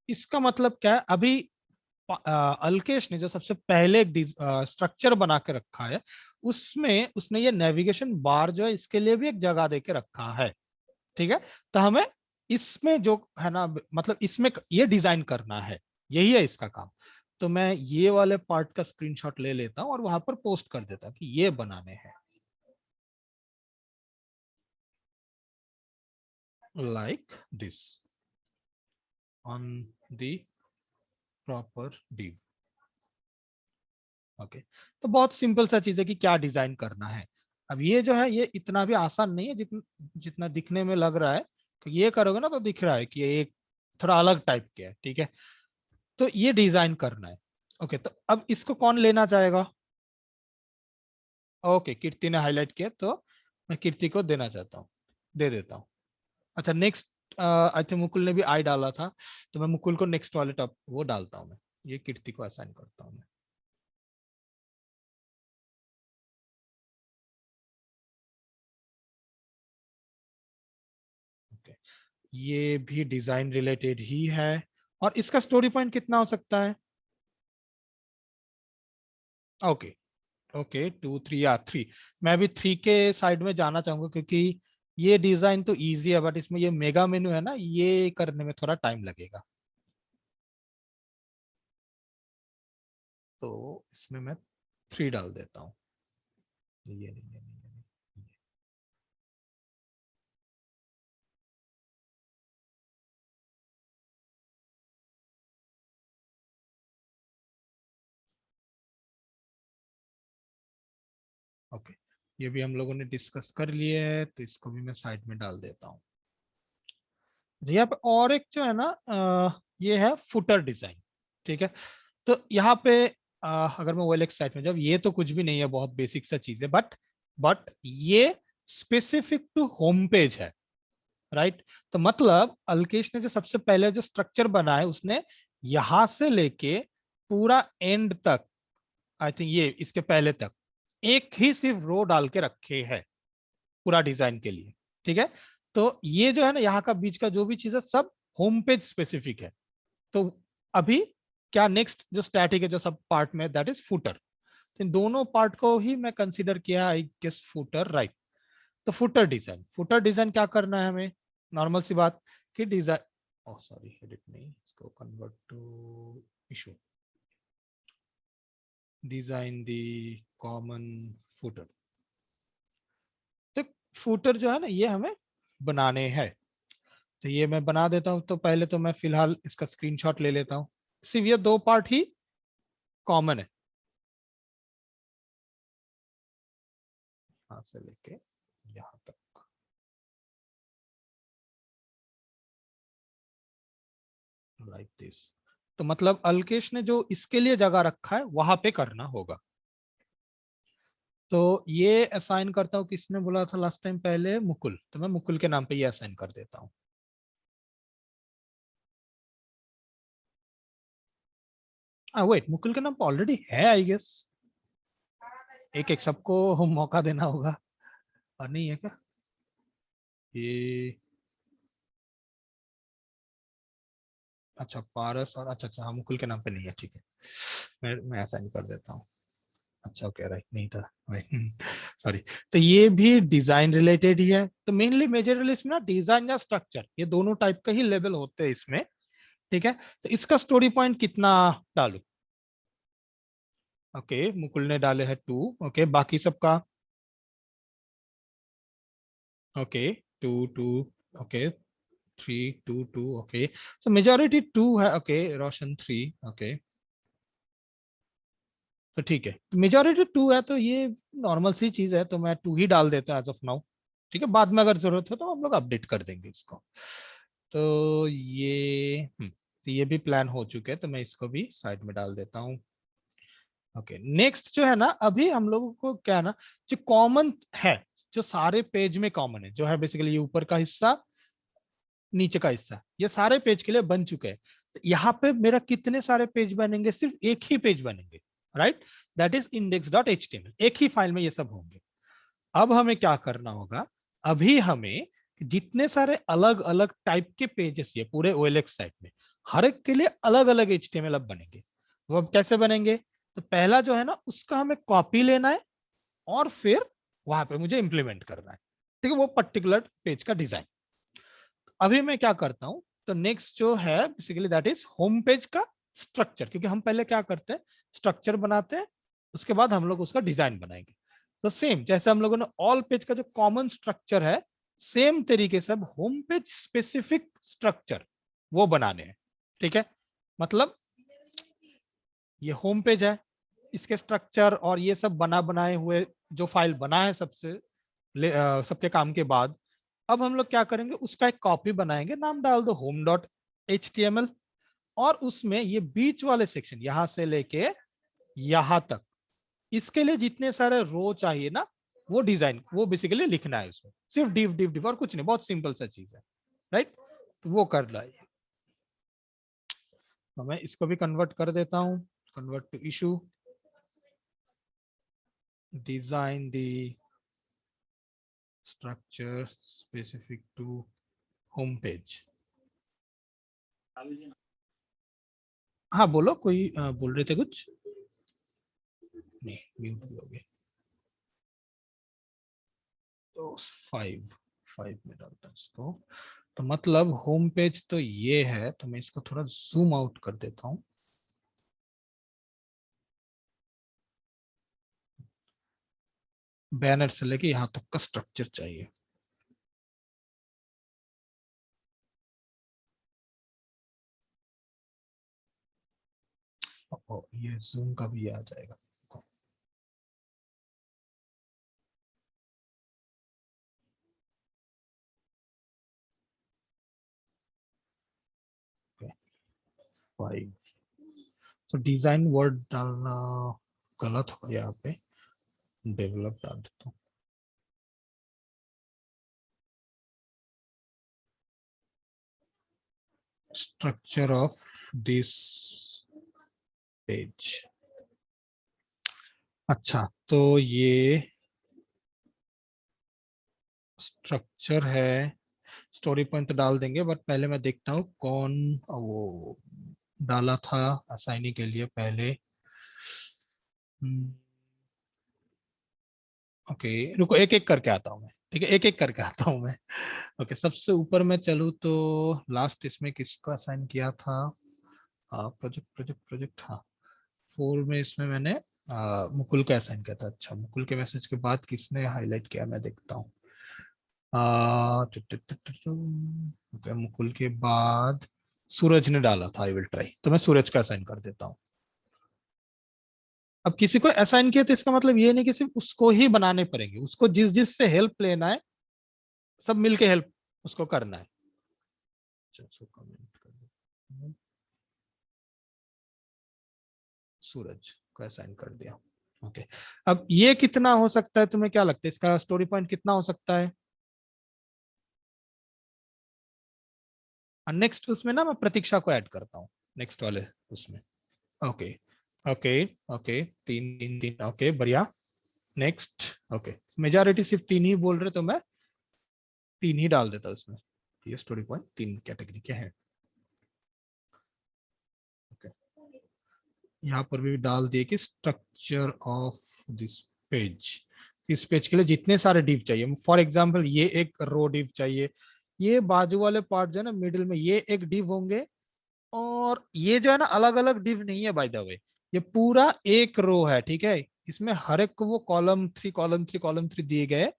इसका मतलब क्या है, अभी अल्केश ने जो सबसे पहले एक स्ट्रक्चर बना के रखा है, उसमें उसने ये नेविगेशन बार जो है इसके लिए भी एक जगह दे के रखा है, ठीक है। तो हमें इसमें जो है ना, मतलब इसमें ये डिजाइन करना है, यही है इसका काम। तो मैं ये वाले पार्ट का स्क्रीनशॉट ले लेता हूं और वहां पर पोस्ट कर देता हूं कि ये बनाने हैं, like this on the proper div। Okay, तो बहुत सिंपल सा चीज है कि क्या डिजाइन करना है। अब ये जो है ये इतना भी आसान नहीं है जितना जितना दिखने में लग रहा है। तो ये करोगे ना तो दिख रहा है कि ये एक थोड़ा अलग टाइप के है, ठीक है। तो ये डिजाइन करना है। ओके, तो अब इसको कौन लेना चाहेगा? ओके, कीर्ति ने हाईलाइट किया, तो मैं कीर्ति को देना चाहता हूँ, दे देता हूँ। अच्छा, नेक्स्ट आई थिंक मुकुल ने भी आई डाला था, तो मैं मुकुल को नेक्स्ट वाले टॉप वो डालता हूँ मैं, ये कीर्ति को असाइन करता हूँ मैं। ओके, ये भी डिजाइन रिलेटेड ही है। और इसका स्टोरी पॉइंट कितना हो सकता है? ओके, ओके 2 3 या 3। मैं भी 3 के साइड में जाना चाहूंगा, क्योंकि ये डिजाइन तो इजी है, बट इसमें ये मेगा मेनू है ना, ये करने में थोड़ा टाइम लगेगा। तो इसमें मैं 3 डाल देता हूँ। ये नहीं, ये नहीं, ये नहीं, ये। ओके, ये भी हम लोगों ने डिस्कस कर लिए है, तो इसको भी मैं साइड में डाल देता हूँ। यहाँ पे और एक जो है ना ये है फुटर डिजाइन, ठीक है। तो यहाँ पे अगर मैं OLX साइट में जब, ये तो कुछ भी नहीं है, बहुत बेसिक सा चीज है, बट ये स्पेसिफिक टू होम पेज है, राइट। तो मतलब अल्केश ने जो सबसे पहले जो स्ट्रक्चर बनाया है, उसने यहां से लेके पूरा एंड तक, आई थिंक ये इसके पहले तक एक ही सिर्फ रो डाल के रखे है पूरा डिजाइन के लिए, ठीक है। तो ये जो है ना यहाँ का बीच का जो भी चीज है सब होम पेज स्पेसिफिक है। तो अभी क्या नेक्स्ट जो स्टैटिक है जो सब पार्ट में, दैट इज फुटर। इन दोनों पार्ट को ही मैं कंसीडर किया, आई गेस फुटर, राइट। तो फुटर डिजाइन क्या करना है हमें? नॉर्मल सी बात कि डिजाइन, ओह सॉरी एडिट नहीं, इसको convert to issue, design the common footer. तो फुटर जो है ना ये हमें बनाने हैं, तो ये मैं बना देता हूँ। तो पहले तो मैं फिलहाल इसका स्क्रीनशॉट ले लेता हूँ, सिर्फ ये 2 पार्ट ही कॉमन है, यहां से लेके यहां तक। Like this. तो मतलब अल्केश ने जो इसके लिए जगह रखा है वहां पे करना होगा। तो ये असाइन करता हूँ, किसने बोला था लास्ट टाइम पहले, मुकुल, तो मैं मुकुल के नाम पे ये असाइन कर देता हूँ। वेट, मुकुल के नाम पे ऑलरेडी है आई गेस। एक एक सबको मौका देना होगा, और नहीं है क्या ये? अच्छा पारस और अच्छा अच्छा, हाँ मुकुल के नाम पे नहीं है, ठीक है, मैं असाइन कर देता हूँ। अच्छा ओके, राइट, नहीं था, सॉरी। तो ये भी डिजाइन रिलेटेड ही है। तो मेनली मेजर इसमें ना डिजाइन या स्ट्रक्चर, ये दोनों टाइप का ही लेवल होते हैं इसमें, ठीक है। तो इसका स्टोरी पॉइंट कितना डालू? ओके, मुकुल ने डाले हैं 2, ओके, बाकी सबका ओके 2 2, ओके 3 2 2, ओके, सो मेजॉरिटी 2 है, ओके, रोशन 3, ओके। तो ठीक है, मेजॉरिटी 2 है, तो ये नॉर्मल सी चीज है, तो मैं 2 ही डाल देता हूँ एज ऑफ नाउ, ठीक है। बाद में अगर जरूरत हो तो हम लोग अपडेट कर देंगे इसको। तो ये भी प्लान हो चुके हैं, तो मैं इसको भी साइड में डाल देता हूँ। ओके, नेक्स्ट जो है ना, अभी हम लोगों को क्या है ना, जो कॉमन है, जो सारे पेज में कॉमन है, जो है बेसिकली ये ऊपर का हिस्सा, नीचे का हिस्सा, ये सारे पेज के लिए बन चुके हैं। तो यहाँ पे मेरा कितने सारे पेज बनेंगे? सिर्फ एक ही पेज बनेंगे, राइट, दैट इज index.html, एक ही फाइल में ये सब होंगे। अब हमें क्या करना होगा, अभी हमें जितने सारे अलग अलग टाइप के पेजेस ये पूरे OLX साइट में, हर एक के लिए अलग अलग HTML अब बनेंगे। वो अब कैसे बनेंगे? तो पहला जो है ना, उसका हमें कॉपी लेना है, और फिर वहां पे मुझे इंप्लीमेंट करना है, ठीक है, वो पर्टिकुलर पेज का डिजाइन। अभी मैं क्या करता हूं, तो नेक्स्ट जो है basically that is home page का स्ट्रक्चर, क्योंकि हम पहले क्या करते हैं, स्ट्रक्चर बनाते हैं, उसके बाद हम लोग उसका डिजाइन बनाएंगे। तो सेम जैसे हम लोगों ने ऑल पेज का जो कॉमन स्ट्रक्चर है, सेम तरीके से होम पेज स्पेसिफिक स्ट्रक्चर वो बनाने हैं, ठीक है। मतलब ये होम पेज है, इसके स्ट्रक्चर और ये सब बना बनाए हुए जो फाइल बना है सबसे सबके काम के बाद, अब हम लोग क्या करेंगे, उसका एक कॉपी बनाएंगे, नाम डाल दो home.html, और उसमें ये बीच वाले सेक्शन यहां से लेके यहां तक, इसके लिए जितने सारे रो चाहिए ना, वो डिजाइन वो बेसिकली लिखना है उसमें, सिर्फ डिव डिव डिव और कुछ नहीं, बहुत सिंपल सा चीज है, राइट। तो वो कर ला, तो मैं इसको भी कन्वर्ट कर देता हूं, convert to issue, design the structure specific to home page। हाँ बोलो, कोई बोल रहे थे कुछ? नहीं, म्यूट भी हो गए। तो 5 में डालता हूँ इसको। तो मतलब होम पेज तो ये है, तो मैं इसको थोड़ा जूम आउट कर देता हूँ। बैनर से लेके यहाँ तक का स्ट्रक्चर चाहिए। ये जूम का भी आ जाएगा। okay, 5। तो डिजाइन वर्ड डालना गलत हो यहाँ पे, डेवलप डाल देता हूँ। Structure of this page. अच्छा, तो ये स्ट्रक्चर है, स्टोरी पॉइंट तो डाल देंगे, बट पहले मैं देखता हूँ कौन वो डाला था असाइनी के लिए पहले। ओके, रुको, एक एक करके आता हूँ मैं, ठीक है, एक एक करके आता हूँ मैं। ओके, सबसे ऊपर मैं चलूँ तो लास्ट इसमें किसको असाइन किया था? प्रोजेक्ट प्रोजेक्ट प्रोजेक्ट, हाँ 4 में इसमें मैंने मुकुल का असाइन किया था। अच्छा, मुकुल के मैसेज के बाद किसने हाईलाइट किया, मैं देखता हूँ। ओके, मुकुल के बाद सूरज ने डाला था आई विल ट्राई, तो मैं सूरज का असाइन कर देता हूं। अब किसी को असाइन किया तो इसका मतलब ये नहीं कि सिर्फ उसको ही बनाने पड़ेंगे, उसको जिस जिस से हेल्प लेना है सब मिलके हेल्प उसको करना है। कमेंट कर देता हूं, सूरज को असाइन कर दिया। ओके, अब ये कितना हो सकता है, तुम्हें क्या लगता है इसका स्टोरी पॉइंट कितना हो सकता है? नेक्स्ट उसमें ना मैं प्रतीक्षा को ऐड करता हूँ नेक्स्ट वाले उसमें। ओके ओके ओके, तीन तीन तीन, ओके बढ़िया। नेक्स्ट, ओके मेजॉरिटी सिर्फ तीन ही बोल रहे तो मैं तीन ही डाल देता उसमें। ये स्टोरी पॉइंट तीन कैटेगरी के हैं। ओके, यहाँ पर भी डाल दिए कि स्ट्रक्चर ऑफ दिस पेज, इस पेज के लिए जितने सारे डिव चाहिए, फॉर एग्जांपल ये एक रो डिव चाहिए, ये बाजू वाले पार्ट जो है ना मिडिल में ये एक डिव होंगे, और ये जो है ना अलग अलग डिव नहीं है बाय द वे, ये पूरा एक रो है, ठीक है। इसमें हर एक को वो कॉलम 3 कॉलम 3 कॉलम 3 दिए गए,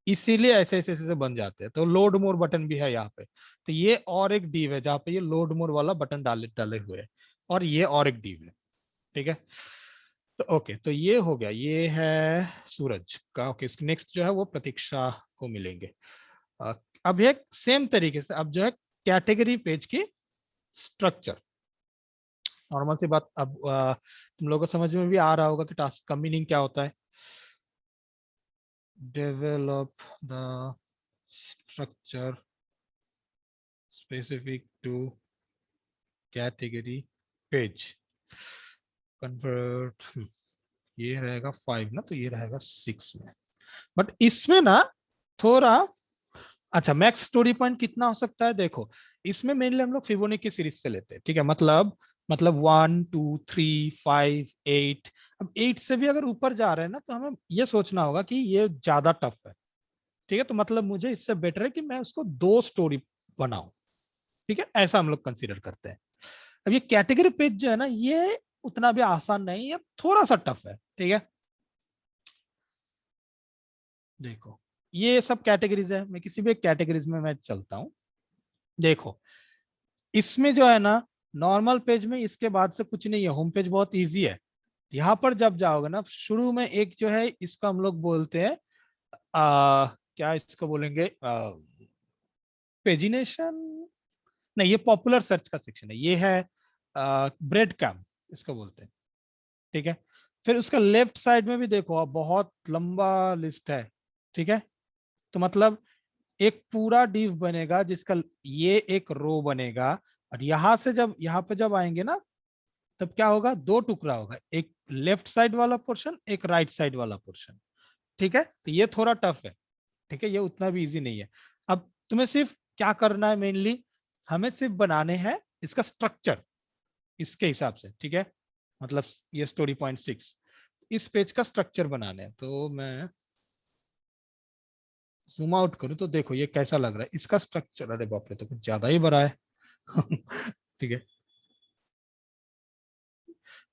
इसीलिए ऐसे ऐसे ऐसे बन जाते हैं। तो लोड मोर बटन भी है यहाँ पे, तो ये और एक डिव है जहाँ पे ये लोड मोर वाला बटन डाले डाले हुए है, और ये और एक डिव है, ठीक है। तो ओके, तो ये हो गया, ये है सूरज का। ओके, नेक्स्ट जो है वो प्रतीक्षा को मिलेंगे। अ, अब एक सेम तरीके से अब जो है कैटेगरी पेज की स्ट्रक्चर, नॉर्मल सी बात। अब तुम लोगों को समझ में भी आ रहा होगा कि टास्क का मीनिंग क्या होता है। Develop the structure specific to category page, convert, ये रहेगा 5 ना, तो ये रहेगा 6 में। बट इसमें ना थोड़ा, अच्छा मैक्स स्टोरी पॉइंट कितना हो सकता है देखो, इसमें मेनली हम लोग फिबोनाची सीरीज से लेते हैं, ठीक है। मतलब 1 2 3 5 8, अब 8 से भी अगर ऊपर जा रहे हैं ना तो हमें ये सोचना होगा कि ये ज्यादा टफ है, ठीक है। तो मतलब मुझे इससे बेटर है कि मैं उसको 2 स्टोरी बनाऊं, ठीक है, ऐसा हम लोग कंसीडर करते हैं। अब ये कैटेगरी पेज जो है ना ये उतना भी आसान नहीं है, थोड़ा सा टफ है, ठीक है। देखो ये सब कैटेगरीज है, मैं किसी भी एक कैटेगरीज में मैं चलता हूं। देखो इसमें जो है ना नॉर्मल पेज में इसके बाद से कुछ नहीं है, होम पेज बहुत इजी है। यहाँ पर जब जाओगे ना शुरू में एक जो है इसको हम लोग बोलते हैं क्या इसको बोलेंगे, पेजिनेशन नहीं, ये पॉपुलर सर्च का सेक्शन है, ये है ब्रेड कैम इसको बोलते हैं, ठीक है। फिर उसका लेफ्ट साइड में भी देखो आप बहुत लंबा लिस्ट है, ठीक है। तो मतलब एक पूरा डिव बनेगा जिसका ये एक रो बनेगा, और यहां से जब यहाँ पे जब आएंगे ना तब क्या होगा, 2 टुकड़ा होगा, एक लेफ्ट साइड वाला पोर्शन एक राइट साइड वाला पोर्शन, ठीक है। तो ये थोड़ा टफ है, ठीक है, ये उतना भी इजी नहीं है। अब तुम्हें सिर्फ क्या करना है, मेनली हमें सिर्फ बनाने हैं इसका स्ट्रक्चर इसके हिसाब से, ठीक है। मतलब ये स्टोरी पॉइंट 6 इस पेज का स्ट्रक्चर बनाने हैं, तो मैं जूम आउट करूं तो देखो ये कैसा लग रहा है इसका स्ट्रक्चर, अरे बाप रे तो कुछ ज्यादा ही बड़ा है ठीक है।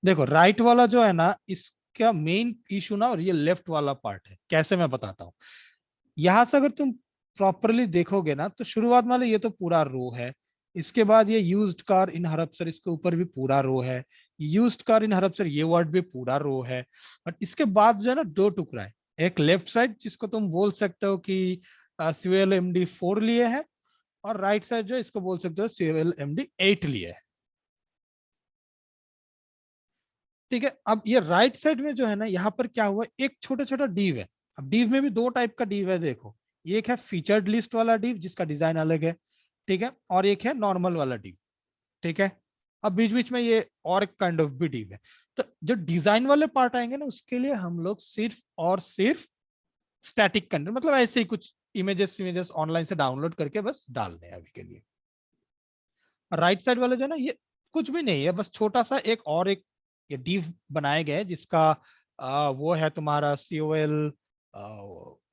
देखो राइट वाला जो है ना इसका मेन इशू ना, और ये लेफ्ट वाला पार्ट है, कैसे मैं बताता हूँ। यहां से अगर तुम प्रॉपरली देखोगे ना तो शुरुआत वाले ये तो पूरा रो है, इसके बाद ये यूज्ड कार इन हड़पसर इसके ऊपर भी पूरा रो है, यूज्ड कार इन हड़पसर ये वर्ड भी पूरा रो है। बट इसके बाद जो है ना 2 टुकड़ा है, एक लेफ्ट साइड जिसको तुम बोल सकते हो कि सीएल एमडी 4 लिए है, और राइट साइड जो इसको बोल सकते हो सीएल एमडी 8 लिए है, ठीक है। अब ये राइट साइड में जो है ना यहाँ पर क्या हुआ, एक छोटा छोटा डीव है। अब डीव में भी 2 टाइप का डीव है देखो, एक है फीचर्ड लिस्ट वाला डीव जिसका डिजाइन अलग है, ठीक है, और एक है नॉर्मल वाला डीव, ठीक है। अब बीच बीच में ये और एक काइंड ऑफ भी डीव है। तो जो डिजाइन वाले पार्ट आएंगे ना उसके लिए हम लोग सिर्फ और सिर्फ स्टैटिक कंटेंट, मतलब ऐसे ही कुछ इमेजेस इमेजेस ऑनलाइन से डाउनलोड करके बस डालने हैं अभी के लिए। राइट साइड वाले जो है ना ये कुछ भी नहीं है, बस छोटा सा एक और एक ये डिव बनाए गए जिसका वो है तुम्हारा COL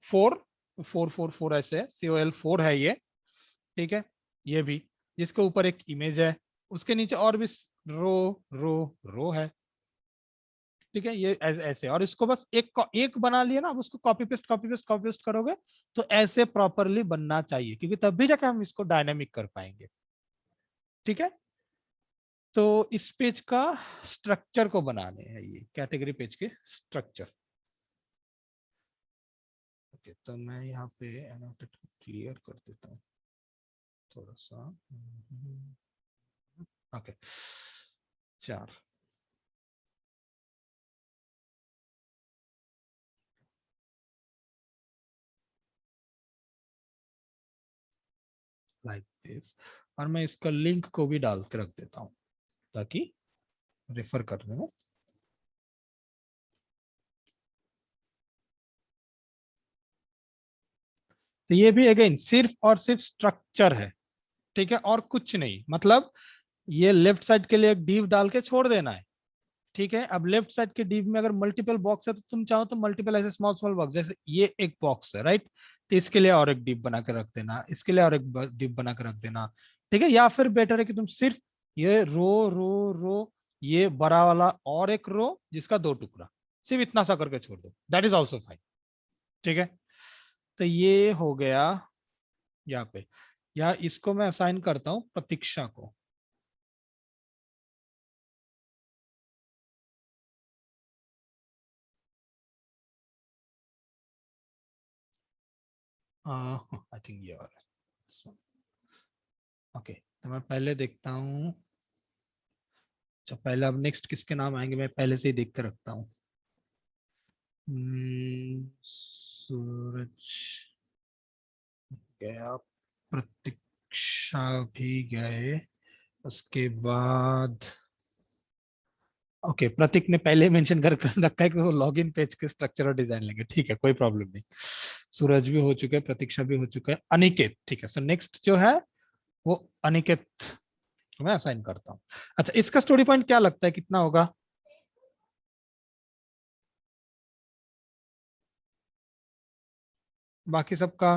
4 ऐसे COL 4 है ये, ठीक है। ये भी जिसके ऊपर एक इमेज है, उसके नीचे और भी रो रो रो है, ठीक है। ये ऐसे, और इसको बस एक बना लिया ना, अब उसको कॉपी पेस्ट करोगे तो ऐसे प्रॉपरली बनना चाहिए, क्योंकि तब भी जाके हम इसको डायनेमिक कर पाएंगे, ठीक है। तो इस पेज का स्ट्रक्चर को बनाने हैं, ये कैटेगरी पेज के स्ट्रक्चर। ओके, तो मैं यहाँ पे एनोटेट क्लियर कर देता हूँ थोड़ा सा। ओके, 4 लाइक दिस, और मैं इसका लिंक को भी डाल के रख देता हूँ ताकि रेफर करने में। तो ये भी अगेन सिर्फ और सिर्फ स्ट्रक्चर है, ठीक है, और कुछ नहीं। मतलब ये लेफ्ट साइड के लिए एक डिव डाल के छोड़ देना है, ठीक है। अब लेफ्ट साइड के डिव में अगर मल्टीपल बॉक्स है तो तुम चाहो तो मल्टीपल ऐसे स्मॉल स्मॉल बॉक्स, जैसे ये एक बॉक्स है राइट, तो इसके लिए और एक डिव बना के रख देना, इसके लिए और एक डिव बना के रख देना, ठीक है। या फिर बेटर है कि तुम सिर्फ ये रो रो रो, ये बड़ा वाला और एक रो जिसका 2 टुकड़ा, सिर्फ इतना सा करके छोड़ दो, दैट इज ऑल्सो फाइन, ठीक है। तो ये हो गया यहाँ पे। या इसको मैं असाइन करता हूँ प्रतीक्षा को। आई थिंक ये वाला। ओके, तो मैं पहले देखता हूँ। अच्छा, पहले अब नेक्स्ट किसके नाम आएंगे मैं पहले से ही देख कर रखता हूँ। सूरज गया, प्रतीक्षा भी गए, उसके बाद ओके प्रतीक ने पहले मेंशन कर रखा है कि वो लॉगिन पेज के स्ट्रक्चर और डिजाइन लेंगे, ठीक है, कोई प्रॉब्लम नहीं। सूरज भी हो चुका है, प्रतीक्षा भी हो चुका है, अनिकेत, ठीक है। सो नेक्स्ट जो है वो अनिकेत मैं असाइन करता हूँ। अच्छा, इसका स्टोरी पॉइंट क्या लगता है कितना होगा? बाकी सबका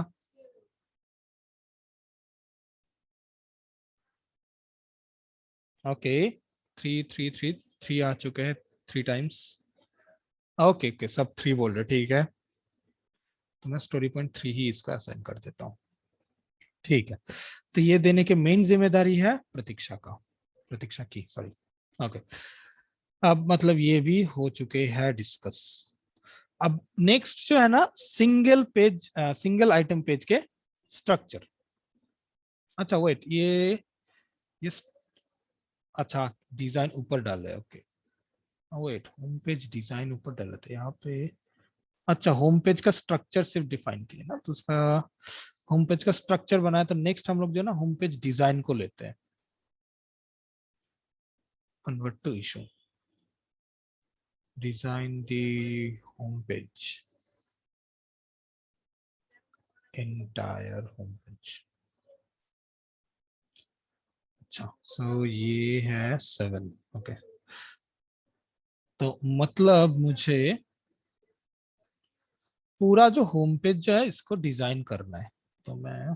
ओके, 3 आ चुके हैं 3 टाइम्स। ओके ओके, सब 3 बोल रहे, ठीक है। तो मैं स्टोरी पॉइंट 3 ही इसका असाइन कर देता हूँ, ठीक है। तो ये देने के मेन जिम्मेदारी है प्रतीक्षा का, प्रतीक्षा की, सॉरी। ओके, अब मतलब ये भी हो चुके हैं डिस्कस। अब नेक्स्ट जो है ना, single page single item page के स्ट्रक्चर। अच्छा वेट, ये अच्छा डिजाइन ऊपर डाल है, okay. Wait, home page design ऊपर डाला था यहाँ पे। अच्छा, होम पेज का स्ट्रक्चर सिर्फ डिफाइन किया ना, तो उसका होम पेज का स्ट्रक्चर बनाया। तो नेक्स्ट हम लोग जो है ना होम पेज डिजाइन को लेते हैं, convert to issue, design the home page, entire home page. अच्छा, सो ये है 7, ओके। तो मतलब मुझे पूरा जो होम पेज जो है इसको डिजाइन करना है। तो मैं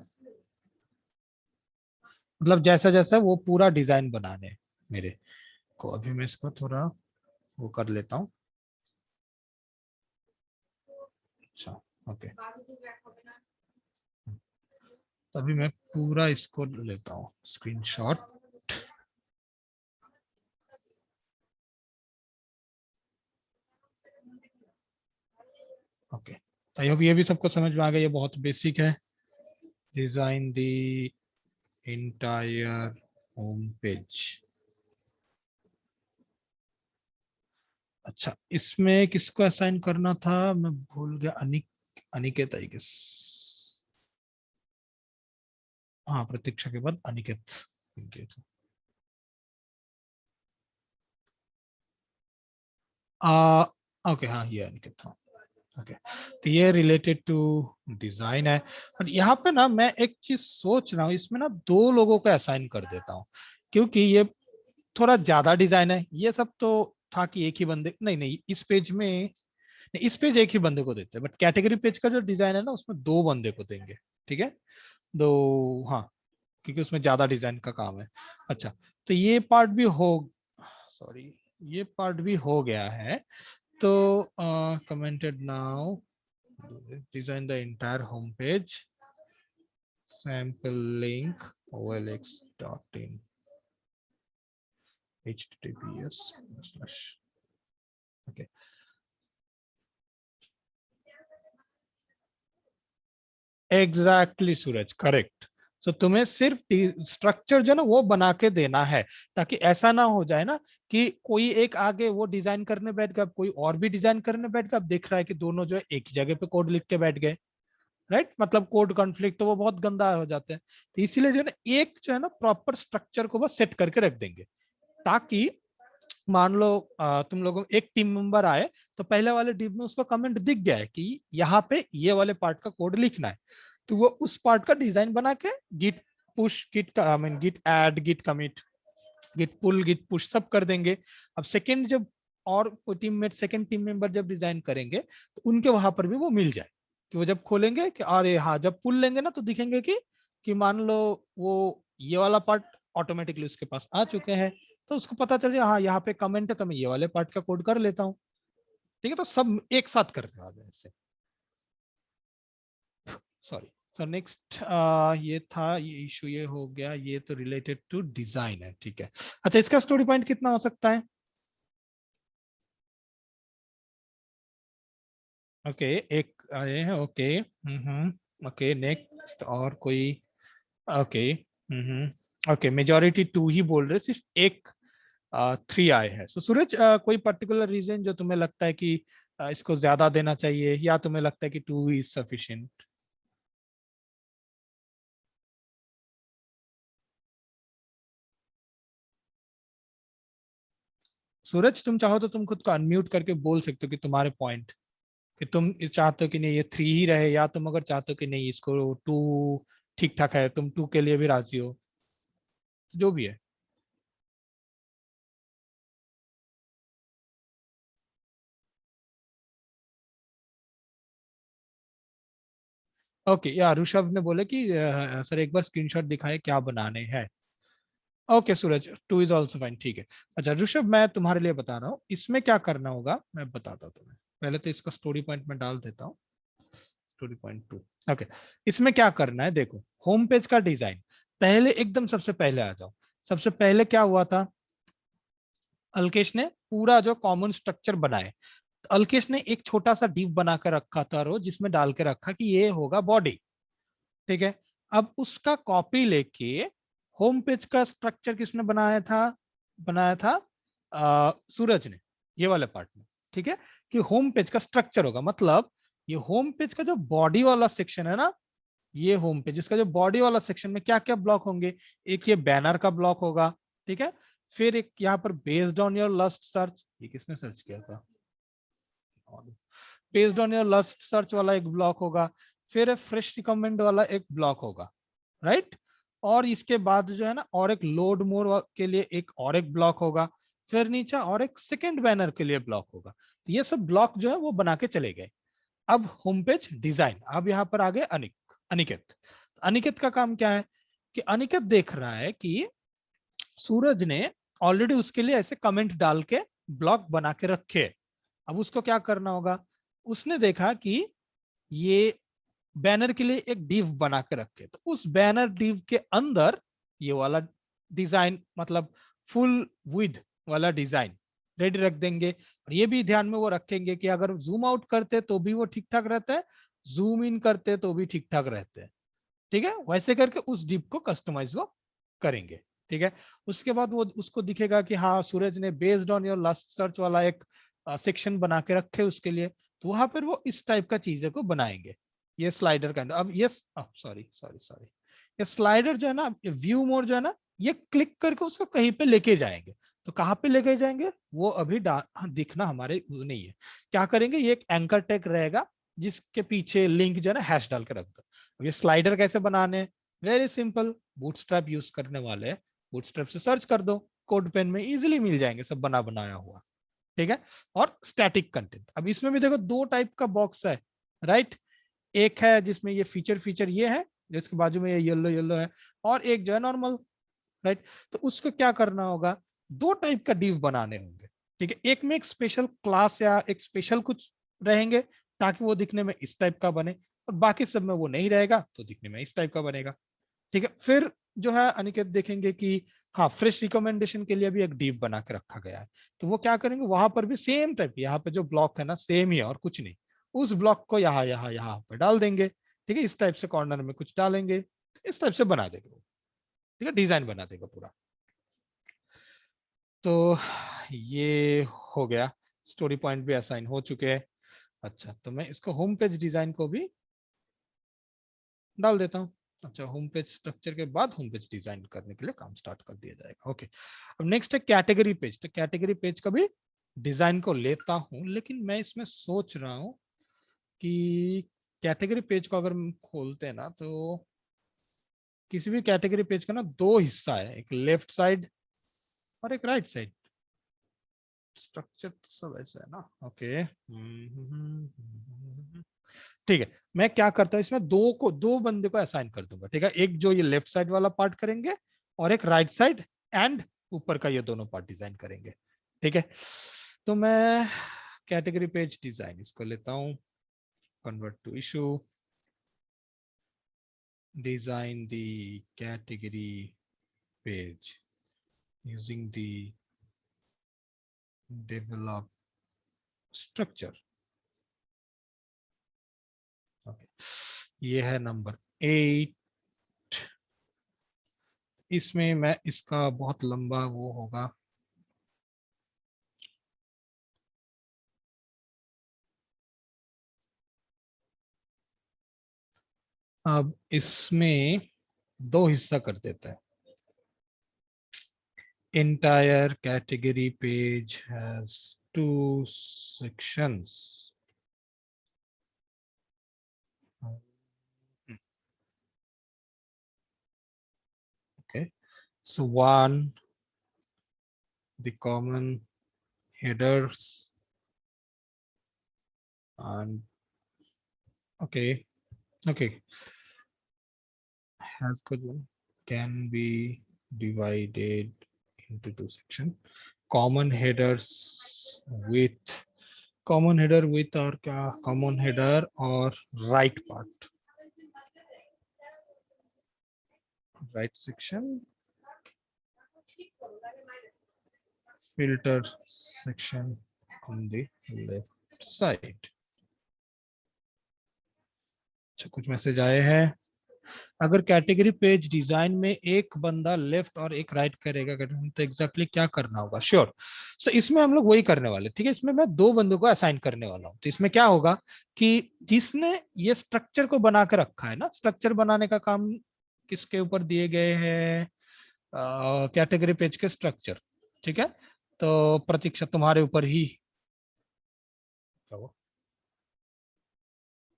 मतलब जैसा जैसा वो पूरा डिजाइन बनाने हैं मेरे को। अभी मैं इसको थोड़ा वो कर लेता हूँ। अच्छा, ओके, तभी मैं पूरा इसको लेता हूँ स्क्रीनशॉट। ओके, तो आई होप ये भी सबको समझ में आ गया, ये बहुत बेसिक है। Design the entire home page. अच्छा, इसमें किसको असाइन करना था मैं भूल गया, अनिकेत आई गेस। हाँ, प्रतीक्षा के बाद अनिकेत, अनिकेत। ओके, हाँ ये अनिकेत था। ओके, तो ये रिलेटेड टू डिजाइन है। और यहाँ पे ना मैं एक चीज सोच रहा हूँ, इसमें ना 2 लोगों को असाइन कर देता हूँ, क्योंकि ये थोड़ा ज्यादा डिजाइन है। ये सब तो था कि एक ही बंदे, नहीं नहीं, इस पेज में नहीं, इस पेज एक ही बंदे को देते हैं, बट कैटेगरी पेज का जो डिजाइन है ना उसमें 2 बंदे को देंगे, ठीक है, 2, हाँ, क्योंकि उसमें ज्यादा डिजाइन का काम है। अच्छा, तो ये पार्ट भी हो, सॉरी, ये पार्ट भी हो गया है। तो commented now, design the entire homepage, sample link olx.in। https okay exactly Suraj, correct. So तुम्हें सिर्फ स्ट्रक्चर जो ना वो बना के देना है, ताकि ऐसा ना हो जाए ना कि कोई एक आगे वो डिजाइन करने बैठ गया, कोई और भी डिजाइन करने बैठ गया, अब देख रहा है कि दोनों जो है एक ही जगह पे कोड लिख के बैठ गए, राइट? मतलब कोड कॉन्फ्लिक्ट, तो वो बहुत गंदा हो जाते हैं। तो इसीलिए जो है ना एक जो है ना प्रॉपर स्ट्रक्चर को बस सेट करके रख देंगे, ताकि मान लो तुम लोगों एक टीम मेंबर आए, तो पहले वाले टीम में उसको कमेंट दिख गया है कि यहाँ पे ये वाले पार्ट का कोड लिखना है, तो वो उस पार्ट का डिजाइन बना के git push, git I mean git add, git commit, git pull, git push सब कर देंगे। अब सेकंड जब और कोई टीममेट, सेकंड टीम मेंबर जब डिजाइन करेंगे, तो उनके वहां पर भी वो मिल जाए, कि वो जब खोलेंगे कि अरे हाँ, जब पुल लेंगे ना, तो दिखेंगे कि मान लो वो ये वाला पार्ट ऑटोमेटिकली उसके पास आ चुके हैं, तो उसको पता चल जाए हाँ यहाँ पे कमेंट है, तो मैं ये वाले पार्ट का कोड कर लेता हूँ। ठीक है, तो सब एक साथ करने वाले हैं ऐसे। सॉरी, सो नेक्स्ट ये था, ये इशू ये हो गया, ये तो रिलेटेड टू डिजाइन है, ठीक है। अच्छा, इसका स्टोरी पॉइंट कितना हो सकता है? ओके, एक आए हैं, ओके। ओके, नेक्स्ट और कोई? ओके, ओके, मेजॉरिटी 2 ही बोल रहे, सिर्फ एक 3 आए हैं। सो सूरज, कोई पर्टिकुलर रीजन जो तुम्हें लगता है कि इसको ज्यादा देना चाहिए, या तुम्हें लगता है कि 2 इज सफिशिएंट? सूरज, तुम चाहो तो तुम खुद को अनम्यूट करके बोल सकते हो कि तुम्हारे पॉइंट, कि तुम चाहते हो कि नहीं ये 3 ही रहे, या तुम अगर चाहते हो कि नहीं इसको 2 ठीक ठाक है, तुम 2 के लिए भी राजी हो, जो भी है। ओके, या ऋषभ ने बोले कि सर एक बार स्क्रीनशॉट दिखाए क्या बनाने हैं। Okay Suraj, 2 is also fine, ठीक है। अच्छा ऋषभ, मैं तुम्हारे लिए बता रहा हूँ, इसमें क्या करना होगा मैं बताता हूँ तुम्हें। पहले तो इसका स्टोरी पॉइंट में डाल देता हूँ, स्टोरी पॉइंट 2। ओके, इसमें क्या करना है, देखो होम पेज का डिजाइन, पहले एकदम सबसे पहले आ जाओ। सबसे पहले क्या हुआ था, अल्केश ने पूरा जो कॉमन स्ट्रक्चर बनाए, तो अल्केश ने एक छोटा सा डिव बना कर रखा था रो, जिसमें डाल के रखा कि ये होगा बॉडी, ठीक है। अब उसका कॉपी लेके होम पेज का स्ट्रक्चर किसने बनाया था? बनाया था सूरज ने, ये वाले पार्ट में, ठीक है। कि होम पेज का स्ट्रक्चर होगा, मतलब ये होम पेज का जो बॉडी वाला सेक्शन है ना, ये होम पेज, इसका जो बॉडी वाला सेक्शन में क्या क्या ब्लॉक होंगे, एक ये बैनर का ब्लॉक होगा, ठीक है। फिर एक यहाँ पर based on your last search, ये किसने सर्च किया था, based on your last search वाला एक ब्लॉक होगा। फिर फ्रेश रिकमेंड वाला एक ब्लॉक होगा, राइट। और इसके बाद जो है ना, और एक लोड मोर के लिए एक और एक ब्लॉक होगा। फिर नीचे और एक सेकेंड बैनर के लिए ब्लॉक होगा। तो ये सब ब्लॉक जो है वो बना के चले गए। अब होम पेज डिजाइन, अब यहाँ पर आ गए अनिकेत। अनिकेत का काम क्या है, कि अनिकेत देख रहा है कि सूरज ने ऑलरेडी उसके लिए ऐसे कमेंट डाल के ब्लॉक बना के रखे। अब उसको क्या करना होगा, उसने देखा कि ये बैनर के लिए एक डिव बना के रखे, तो उस बैनर डिव के अंदर ये वाला डिजाइन, मतलब फुल विड वाला डिजाइन रेडी रख देंगे। और ये भी ध्यान में वो रखेंगे कि अगर जूम आउट करते तो भी वो ठीक ठाक रहता है, जूम इन करते तो भी ठीक ठाक रहते हैं, ठीक है। वैसे करके उस डिव को कस्टमाइज वो करेंगे, ठीक है। उसके बाद वो उसको दिखेगा कि हाँ, सूरज ने based on your last search वाला एक सेक्शन बना के रखे उसके लिए, तो वहां पर वो इस टाइप का चीजें को बनाएंगे। ये स्लाइडर काइंड, अब ये सॉरी सॉरी सॉरी, ये स्लाइडर जो है ना, व्यू मोर जो है ना, ये क्लिक करके उसको कहीं पे लेके जाएंगे। तो कहाँ पे लेके जाएंगे वो अभी दिखना हमारे नहीं है। क्या करेंगे, ये एक एंकर टैग रहेगा, जिसके पीछे लिंक जो है ना हैश डाल के रख दो। ये स्लाइडर कैसे बनाने, वेरी सिंपल, बूटस्ट्रैप यूज करने वाले हैं, बूटस्ट्रैप से सर्च कर दो, कोड पेन में इजीली मिल जाएंगे सब बना बनाया हुआ, ठीक है। और स्टैटिक कंटेंट, अब इसमें भी देखो 2 टाइप का बॉक्स है, राइट। एक है जिसमें ये फीचर फीचर ये है, जिसके बाजू में ये येलो येलो है, और एक जो है नॉर्मल, राइट। तो उसको क्या करना होगा, 2 टाइप का डिव बनाने होंगे, ठीक है। एक में एक स्पेशल क्लास या एक स्पेशल कुछ रहेंगे, ताकि वो दिखने में इस टाइप का बने, और बाकी सब में वो नहीं रहेगा तो दिखने में इस टाइप का बनेगा, ठीक है। फिर जो है अनिकेत देखेंगे कि हाँ, फ्रेश रिकमेंडेशन के लिए भी एक डिव बना के रखा गया है। तो वो क्या करेंगे, वहां पर भी सेम टाइप, यहाँ पे जो ब्लॉक है ना सेम ही है और कुछ नहीं, उस ब्लॉक को यहाँ यहाँ यहाँ पे डाल देंगे। ठीक है, इस टाइप से कॉर्नर में कुछ डालेंगे, इस टाइप से बना देंगे वो। ठीक है, डिजाइन बना देगा पूरा। तो ये हो गया, स्टोरी पॉइंट भी असाइन हो चुके हैं। अच्छा, तो मैं इसको होम पेज डिजाइन को भी डाल देता हूँ। अच्छा, होम पेज स्ट्रक्चर के बाद होम पेज डिजाइन करने के लिए काम स्टार्ट कर दिया जाएगा। ओके, अब नेक्स्ट है कैटेगरी पेज। तो कैटेगरी पेज का भी डिजाइन को लेता हूँ, लेकिन मैं इसमें सोच रहा हूँ कि कैटेगरी पेज को अगर हम खोलते हैं ना, तो किसी भी कैटेगरी पेज का ना दो हिस्सा है, एक लेफ्ट साइड और एक राइट साइड। स्ट्रक्चर तो सब ऐसा है ना। ओके, ठीक है, मैं क्या करता हूँ इसमें दो बंदे को असाइन कर दूंगा। ठीक है, एक जो ये लेफ्ट साइड वाला पार्ट करेंगे और एक राइट साइड एंड ऊपर का ये दोनों पार्ट डिजाइन करेंगे। ठीक है, तो मैं कैटेगरी पेज डिजाइन इसको लेता हूँ, convert to issue, design the category page using the develop structure. ये है नंबर 8। इसमें मैं इसका बहुत लंबा वो होगा, अब इसमें दो हिस्सा कर देता है। Entire category page has 2 sections. Okay, so one, the common headers, and okay, has can be divided into 2 sections. Common headers with or क्या common header or right part, right section, filter section on the left side. अच्छा, कुछ मैसेज आए हैं। अगर कैटेगरी पेज डिजाइन में एक बंदा लेफ्ट और एक राइट करेगा तो एग्जैक्टली क्या करना होगा? श्योर, सो इसमें हम लोग वही करने वाले। ठीक है, इसमें मैं दो बंदों को असाइन करने वाला हूँ। तो इसमें क्या होगा कि जिसने ये स्ट्रक्चर को बना के रखा है ना, स्ट्रक्चर बनाने का काम किसके ऊपर दिए गए हैं? कैटेगरी पेज के स्ट्रक्चर। ठीक है, तो प्रतीक्षा तुम्हारे ऊपर ही,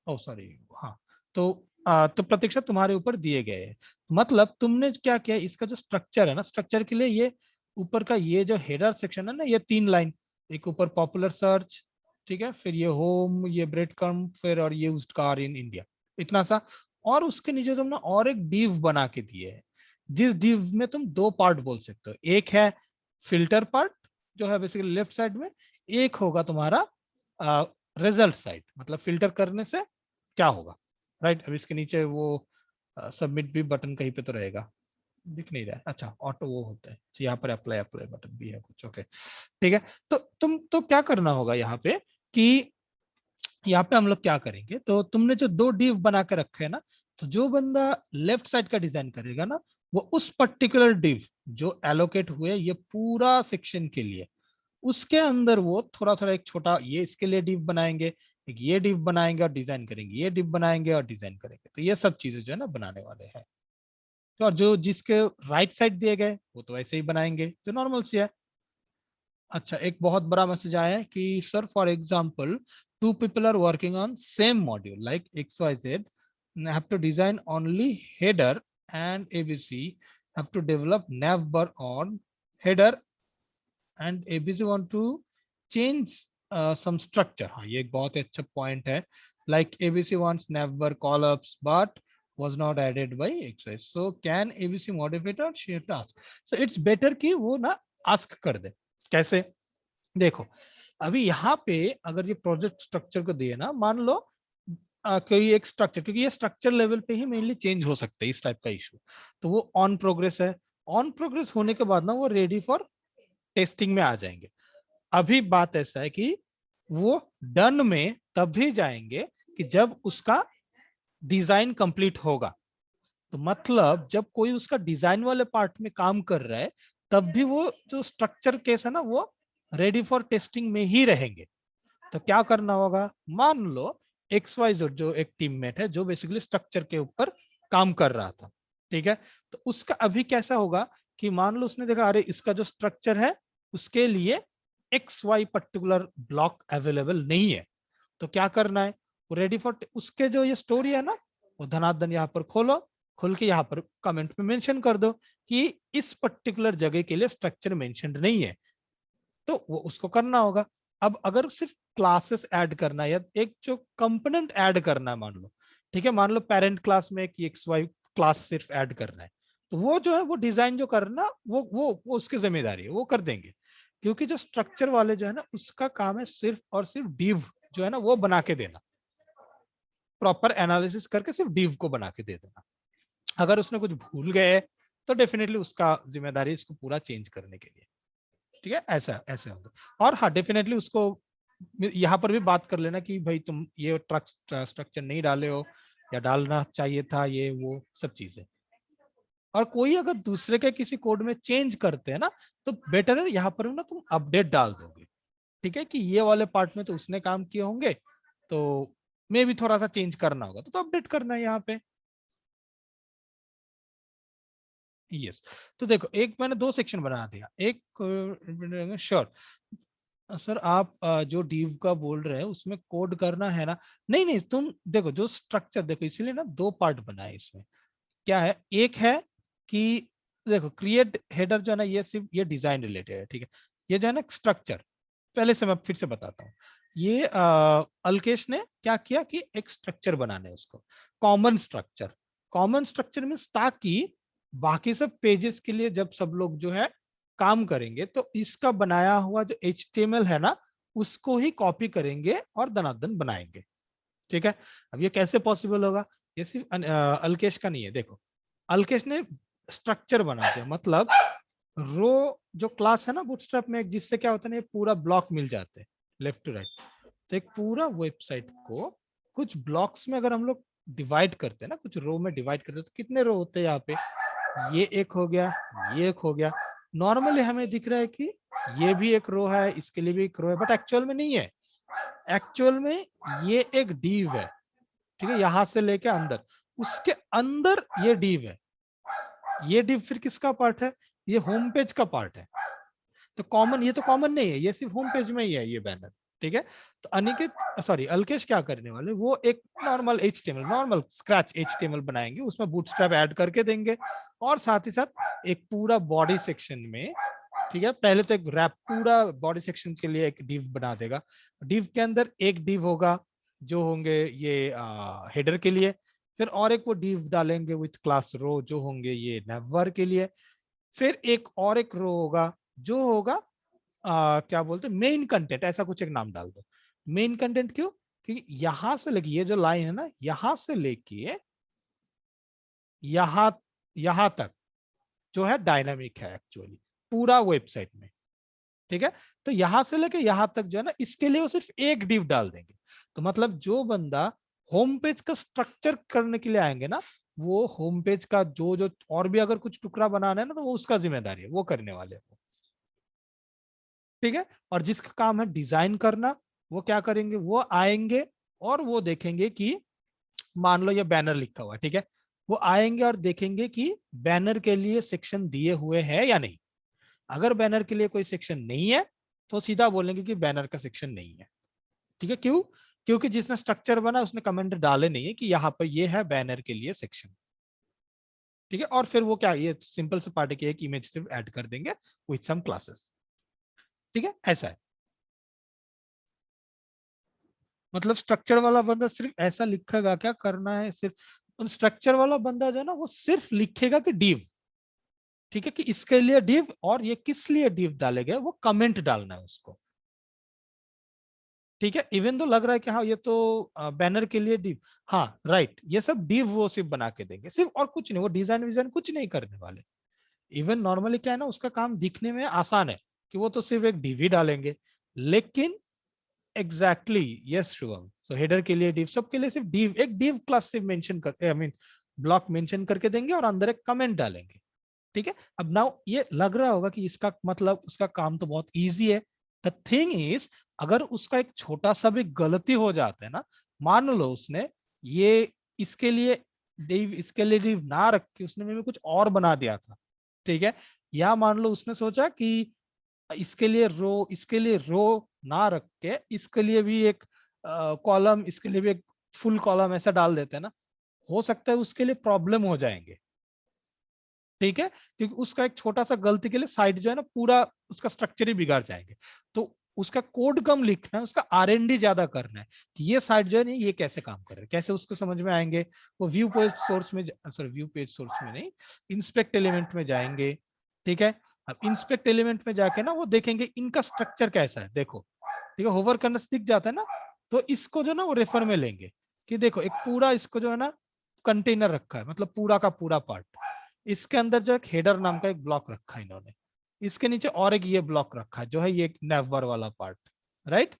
ओ सॉरी, हाँ, तो प्रतीक्षा तुम्हारे ऊपर दिए गए हैं। मतलब तुमने क्या किया, इसका जो स्ट्रक्चर है ना, स्ट्रक्चर के लिए ये ऊपर का ये जो हेडर सेक्शन है ना, ये 3 लाइन, एक ऊपर पॉपुलर सर्च, ठीक है, फिर ये होम, ये ब्रेड क्रम, फिर और ये यूज्ड कार इन इंडिया, इतना सा। और उसके नीचे तुमने और एक डिव बना के दिए है, जिस डिव में तुम दो पार्ट बोल सकते हो। एक है फिल्टर पार्ट जो है बेसिकली लेफ्ट साइड में, एक होगा तुम्हारा रिजल्ट साइड, मतलब फिल्टर करने से क्या होगा, राइट। अब इसके नीचे वो सबमिट भी बटन कहीं पे तो रहेगा, दिख नहीं रहा है। अच्छा, ऑटो वो होता है, तो यहाँ पर अप्लाई अप्लाई बटन भी है कुछ। ओके, ठीक है, तो तुम तो क्या करना होगा यहाँ पे कि यहाँ पे हम लोग क्या करेंगे, तो तुमने जो दो डिव बना के रखे हैं ना, तो जो बंदा लेफ्ट साइड का डिजाइन करेगा ना, वो उस पर्टिकुलर डिव जो एलोकेट हुए ये पूरा सेक्शन के लिए, उसके अंदर वो थोड़ा थोड़ा एक छोटा ये इसके लिए डिव बनाएंगे, एक ये डिव बनाएंगे और डिजाइन करेंगे, ये डिव बनाएंगे और डिजाइन करेंगे। तो ये सब चीजें जो है ना बनाने वाले हैं। तो और जो जिसके राइट साइड दिए गए वो तो वैसे ही बनाएंगे, जो नॉर्मल सी है। अच्छा, एक बहुत बड़ा मैसेज आया है कि sir for example 2 people are working on same module like XYZ have to design only header and ABC have to develop navbar on header and ABC want to change some structure. हाँ, ये एक बहुत ही अच्छा पॉइंट है। Like ABC wants navbar columns but was not added by XYZ. So can ABC modify it or share task? So it's better कि वो ना ask कर दे। कैसे? देखो, अभी यहाँ पे अगर ये प्रोजेक्ट स्ट्रक्चर को दिए ना, मान लो कोई एक स्ट्रक्चर, क्योंकि ये स्ट्रक्चर लेवल पे ही मेनली चेंज हो सकते हैं इस टाइप का इशू, तो वो ऑन प्रोग्रेस है, ऑन प्रोग्रेस होने के बाद ना वो रेडी फॉर टेस्टिंग में आ जाएंगे। अभी बात ऐसा है कि वो डन में तब भी जाएंगे कि जब उसका डिजाइन कंप्लीट होगा। तो मतलब जब कोई उसका डिजाइन वाले पार्ट में काम कर रहा है तब भी वो जो स्ट्रक्चर केस है ना वो रेडी फॉर टेस्टिंग में ही रहेंगे। तो क्या करना होगा, मान लो XYZ जो एक टीममेट है जो बेसिकली स्ट्रक्चर के ऊपर काम कर रहा था, ठीक है, तो उसका अभी कैसा होगा कि मान लो उसने देखा अरे इसका जो स्ट्रक्चर है उसके लिए XY पर्टिकुलर ब्लॉक अवेलेबल नहीं है। तो क्या करना है, वो रेडी फॉर उसके जो ये स्टोरी है ना वो धनाधन यहाँ पर खोलो, खोल के यहाँ पर कमेंट में मेंशन कर दो कि इस पर्टिकुलर जगह के लिए स्ट्रक्चर मेंशन्ड नहीं है। तो वो उसको करना होगा। अब अगर सिर्फ क्लासेस ऐड करना है या एक जो कंपोनेंट ऐड करना है, मान लो ठीक है, मान लो पेरेंट क्लास में एक XY क्लास सिर्फ ऐड करना है, तो वो जो है वो डिजाइन जो करना वो उसकी जिम्मेदारी है, वो कर देंगे। क्योंकि जो स्ट्रक्चर वाले जो है ना उसका काम है सिर्फ और सिर्फ डिव जो है ना वो बना के देना, प्रॉपर एनालिसिस करके सिर्फ डिव को बना के दे देना। अगर उसने कुछ भूल गए तो डेफिनेटली उसका जिम्मेदारी इसको पूरा चेंज करने के लिए, ठीक है, ऐसा ऐसे होगा। और हाँ डेफिनेटली उसको यहाँ पर भी बात कर लेना कि भाई तुम ये स्ट्रक्चर नहीं डाले हो या डालना चाहिए था, ये वो सब चीजें। और कोई अगर दूसरे के किसी कोड में चेंज करते हैं ना तो बेटर है यहाँ पर ना तुम अपडेट डाल दोगे, ठीक है, कि ये वाले पार्ट में तो उसने काम किए होंगे तो मे भी थोड़ा सा चेंज करना होगा तो अपडेट करना है यहाँ पे। यस, तो देखो एक मैंने दो सेक्शन बना दिया, एक श्योर सर आप जो डिव का बोल रहे हैं उसमें कोड करना है ना, नहीं नहीं तुम देखो जो स्ट्रक्चर देखो इसीलिए ना दो पार्ट बनाए इसमें। क्या है, एक है कि देखो क्रिएट हेडर जो है ना ये सिर्फ ये डिजाइन रिलेटेड है, ठीक है, ये जो है ना स्ट्रक्चर पहले से मैं फिर से बताता हूँ। ये अल्केश ने क्या किया कि एक स्ट्रक्चर बनाने उसको common structure, common structure means ताकि बाकी सब पेजेस के लिए जब सब लोग जो है काम करेंगे तो इसका बनाया हुआ जो HTML है ना उसको ही कॉपी करेंगे और दनादन बनाएंगे, ठीक है। अब ये कैसे पॉसिबल होगा, ये सिर्फ अल्केश का नहीं है। देखो अल्केश ने स्ट्रक्चर बना दिया, मतलब रो जो क्लास है ना बूटस्ट्रैप में जिससे क्या होता है ना ये पूरा ब्लॉक मिल जाते हैं लेफ्ट टू राइट। तो एक पूरा वेबसाइट को कुछ ब्लॉक्स में अगर हम लोग डिवाइड करते हैं ना, कुछ रो में डिवाइड करते हैं तो कितने रो होते हैं यहाँ पे, ये एक हो गया, ये एक हो गया। नॉर्मली हमें दिख रहा है कि ये भी एक रो है, इसके लिए भी एक रो है, बट एक्चुअल में नहीं है। एक्चुअल में ये एक डिव है, ठीक है, यहां से लेके अंदर, उसके अंदर ये डिव है। ये डिव फिर किसका पार्ट है, ये होम पेज का पार्ट है। तो कॉमन, ये तो कॉमन नहीं है, ये सिर्फ होम पेज में ही है ये बैनर, ठीक है। तो अनिकेत सॉरी अल्केश क्या करने वाले, वो एक normal HTML normal scratch HTML बनाएंगे, उसमें बूटस्ट्रैप ऐड करके देंगे और साथ ही साथ एक पूरा बॉडी सेक्शन में, ठीक है, पहले तो एक रैप पूरा बॉडी सेक्शन के लिए एक डिव बना देगा। डिव के अंदर एक डिव होगा जो होंगे ये हेडर के लिए, फिर और एक वो डिव डालेंगे विथ क्लास रो जो होंगे ये नैवबार के लिए, फिर एक और एक रो होगा जो होगा क्या बोलते हैं मेन कंटेंट, ऐसा कुछ एक नाम डाल दो। मेन कंटेंट क्यों, क्योंकि यहां से लेके ये जो लाइन है ना यहां से लेके यहां यहां तक जो है डायनामिक है एक्चुअली पूरा वेबसाइट में, ठीक है। तो यहां से लेके यहां तक जो है ना इसके लिए वो सिर्फ एक डिव डाल देंगे। तो मतलब जो बंदा होम पेज का स्ट्रक्चर करने के लिए आएंगे ना वो होम पेज का जो जो और भी अगर कुछ टुकड़ा बनाना है ना तो वो उसका जिम्मेदारी है, वो करने वाले हैं, ठीक है। और जिसका काम है डिजाइन करना वो क्या करेंगे, वो आएंगे और वो देखेंगे कि मान लो ये बैनर लिखा हुआ है, ठीक है, वो आएंगे और देखेंगे कि बैनर के लिए सेक्शन दिए हुए हैं या नहीं। अगर बैनर के लिए कोई सेक्शन नहीं है तो सीधा बोलेंगे कि बैनर का सेक्शन नहीं है, ठीक है। क्यों, क्योंकि जिसने स्ट्रक्चर बना उसने कमेंट डाले नहीं है कि यहाँ पर ये है बैनर के लिए सेक्शन, ठीक है। और फिर वो क्या, ये सिंपल से पार्ट की एक इमेज सिर्फ ऐड कर देंगे विथ सम क्लासेस, ठीक है, ऐसा है। मतलब स्ट्रक्चर वाला बंदा सिर्फ ऐसा लिखेगा, क्या करना है सिर्फ स्ट्रक्चर वाला बंदा जो है ना वो सिर्फ लिखेगा कि डिव, ठीक है, कि इसके लिए डिव और ये किस लिए डिव डाले गए वो कमेंट डालना है उसको, ठीक है। इवन तो लग रहा है कि हाँ ये तो बैनर के लिए डिव, हाँ राइट, ये सब डिव वो सिर्फ बना के देंगे सिर्फ, और कुछ नहीं, वो डिजाइन विजाइन कुछ नहीं करने वाले, इवन नॉर्मली क्या है ना, उसका काम दिखने में आसान है कि वो तो सिर्फ एक डिव ही डालेंगे, लेकिन एग्जैक्टली यस शुभम, सो हेडर के लिए डिव, सबके लिए सिर्फ डिव, एक डिव क्लास से मेंशन कर, आई मीन ब्लॉक मेंशन करके देंगे और अंदर एक कमेंट डालेंगे। ठीक है, अब नाउ ये लग रहा होगा कि इसका मतलब उसका काम तो बहुत इजी है। द थिंग इज, अगर उसका एक छोटा सा भी गलती हो जाता है ना, मान लो उसने ये इसके लिए डिव, इसके लिए डिव ना रख के उसने में कुछ और बना दिया था, ठीक है, या मान लो उसने सोचा कि इसके लिए रो, इसके लिए रो ना रख के इसके लिए भी एक कॉलम, इसके लिए भी एक फुल कॉलम ऐसा डाल देते हैं ना, हो सकता है उसके लिए प्रॉब्लम हो जाएंगे। ठीक है, क्योंकि उसका एक छोटा सा गलती के लिए साइड जो है ना पूरा उसका स्ट्रक्चर ही बिगाड़ जाएंगे। तो उसका कोड कम लिखना है, उसका R&D ज्यादा करना है कि ये साइड जो है ना ये कैसे काम कर रहे हैं, कैसे उसको समझ में आएंगे। वो व्यू पेज सोर्स में, सॉरी व्यू पेज सोर्स में नहीं, इंस्पेक्ट एलिमेंट में जाएंगे। ठीक है, अब इंस्पेक्ट एलिमेंट में जाके ना वो देखेंगे इनका स्ट्रक्चर कैसा है, देखो ठीक है, होवर करने से दिख जाता है ना, तो इसको जो ना वो रेफर में लेंगे कि देखो एक पूरा इसको जो है ना कंटेनर रखा है, मतलब पूरा का पूरा पार्ट, इसके अंदर जो एक हेडर नाम का एक ब्लॉक रखा है इन्होंने, इसके नीचे और एक ये ब्लॉक रखा है जो है ये नेवबार वाला पार्ट, राइट।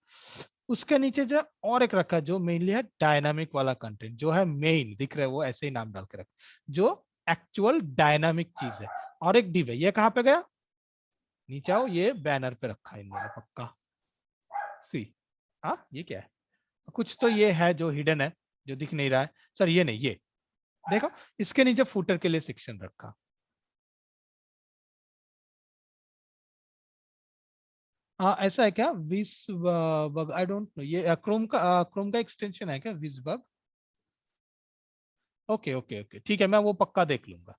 उसके नीचे जो और एक रखा है जो मेनली है डायनामिक वाला कंटेंट, जो है मेन दिख रहा है वो ऐसे ही नाम डाल के रखा, जो एक्चुअल डायनामिक चीज है। और एक डिव है, ये कहाँ पे गया, नीचे आओ, ये बैनर पे रखा है इन्होंने पक्का। सी, हाँ ये क्या है, कुछ तो ये है जो हिडन है, जो दिख नहीं रहा है। सर ये नहीं, ये देखो इसके नीचे फुटर के लिए सेक्शन रखा। ऐसा है क्या, विस बग, आई डोंट नो, ये क्रोम का एक्सटेंशन है क्या विस बग? ओके ओके ओके, ठीक है, मैं वो पक्का देख लूंगा।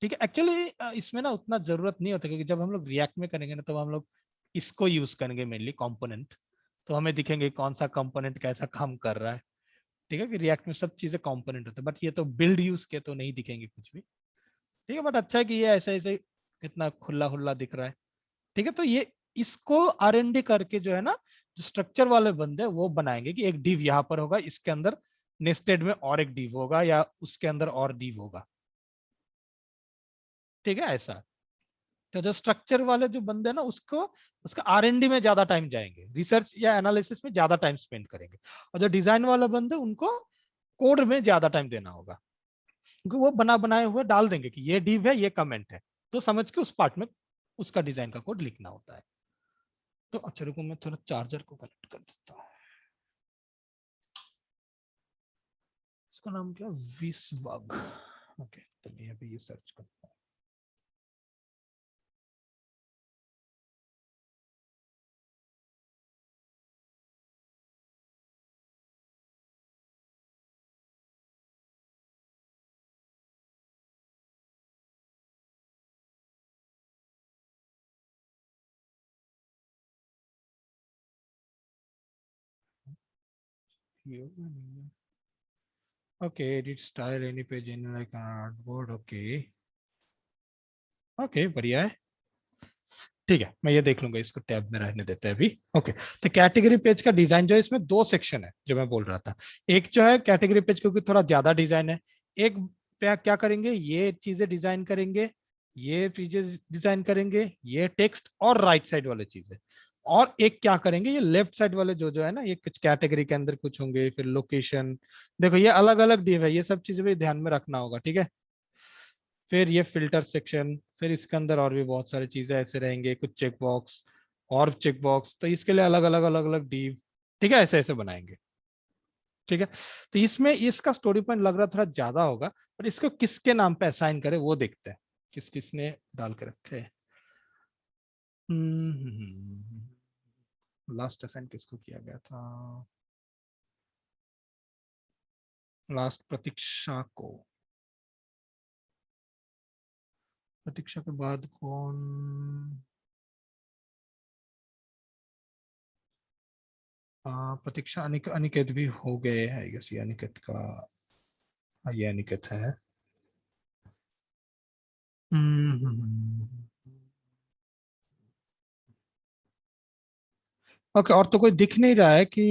ठीक है, एक्चुअली इसमें ना उतना जरूरत नहीं होता, क्योंकि जब हम लोग रिएक्ट में करेंगे ना, तब हम लोग इसको यूज करेंगे मेनली कंपोनेंट, तो हमें दिखेंगे कौन सा कंपोनेंट कैसा काम कर रहा है। ठीक है, कि रिएक्ट में सब चीजें कंपोनेंट होते हैं, बट ये तो बिल्ड यूज के तो नहीं दिखेंगे कुछ भी। ठीक है, बट अच्छा है कि ये ऐसे ऐसे इतना खुला खुला दिख रहा है। ठीक है, तो ये इसको R&D करके जो है ना, जो स्ट्रक्चर वाले बंदे वो बनाएंगे कि एक डिव यहाँ पर होगा, इसके अंदर नेस्टेड में और एक डिव होगा, या उसके अंदर और डिव होगा। ठीक है, ऐसा। तो जो स्ट्रक्चर वाले जो बंदे हैं ना, उसको उसका R&D में ज्यादा टाइम जाएंगे, रिसर्च या एनालिसिस में ज्यादा टाइम स्पेंड करेंगे। और जो डिजाइन वाले बंदे, उनको कोड में ज्यादा टाइम देना होगा, क्योंकि वो बना बनाए हुए डाल देंगे कि ये डिव है, ये कमेंट है, तो समझ के उस पार्ट में उसका डिजाइन का कोड लिखना होता है। तो अच्छा रुको, मैं थोड़ा चार्जर को कनेक्ट कर देता हूँ। इसका नाम क्या, विसबग। ओके, तो मैं अभी ये सर्च करता हूँ। Okay, edit style any page in like artboard, okay okay, बढ़िया है। ठीक है, मैं ये देख लूंगा, इसको टैब में रहने देते हैं अभी। ओके, तो कैटेगरी पेज का डिजाइन जो है, इसमें दो सेक्शन है जो मैं बोल रहा था। एक जो है कैटेगरी पेज, क्योंकि थोड़ा ज्यादा डिजाइन है, एक पे क्या करेंगे, ये चीजें डिजाइन करेंगे, ये चीजें डिजाइन करेंगे, ये टेक्स्ट और राइट साइड वाले चीजें। और एक क्या करेंगे, ये लेफ्ट साइड वाले जो जो है ना, ये कुछ कैटेगरी के अंदर कुछ होंगे, फिर लोकेशन, देखो ये अलग अलग डिव है, ये सब चीजें भी ध्यान में रखना होगा। ठीक है, फिर ये फिल्टर सेक्शन, फिर इसके अंदर और भी बहुत सारी चीजें ऐसे रहेंगे, कुछ चेक बॉक्स और चेक बॉक्स, तो इसके लिए अलग अलग अलग अलग डीव। ठीक है, ऐसे ऐसे बनाएंगे। ठीक है, तो इसमें इसका स्टोरी पॉइंट लग रहा थोड़ा ज्यादा होगा, पर इसको किसके नाम पे असाइन करें वो देखते हैं, किस किसने डाल के रखे हैं। लास्ट असाइन किसको किया गया था, लास्ट प्रतीक्षा को, प्रतीक्षा के बाद कौन, प्रतीक्षा, अनिकेत भी हो गए है, ये अनिकेत का, हाँ, ये अनिकेत है। ओके, और तो कोई दिख नहीं रहा है कि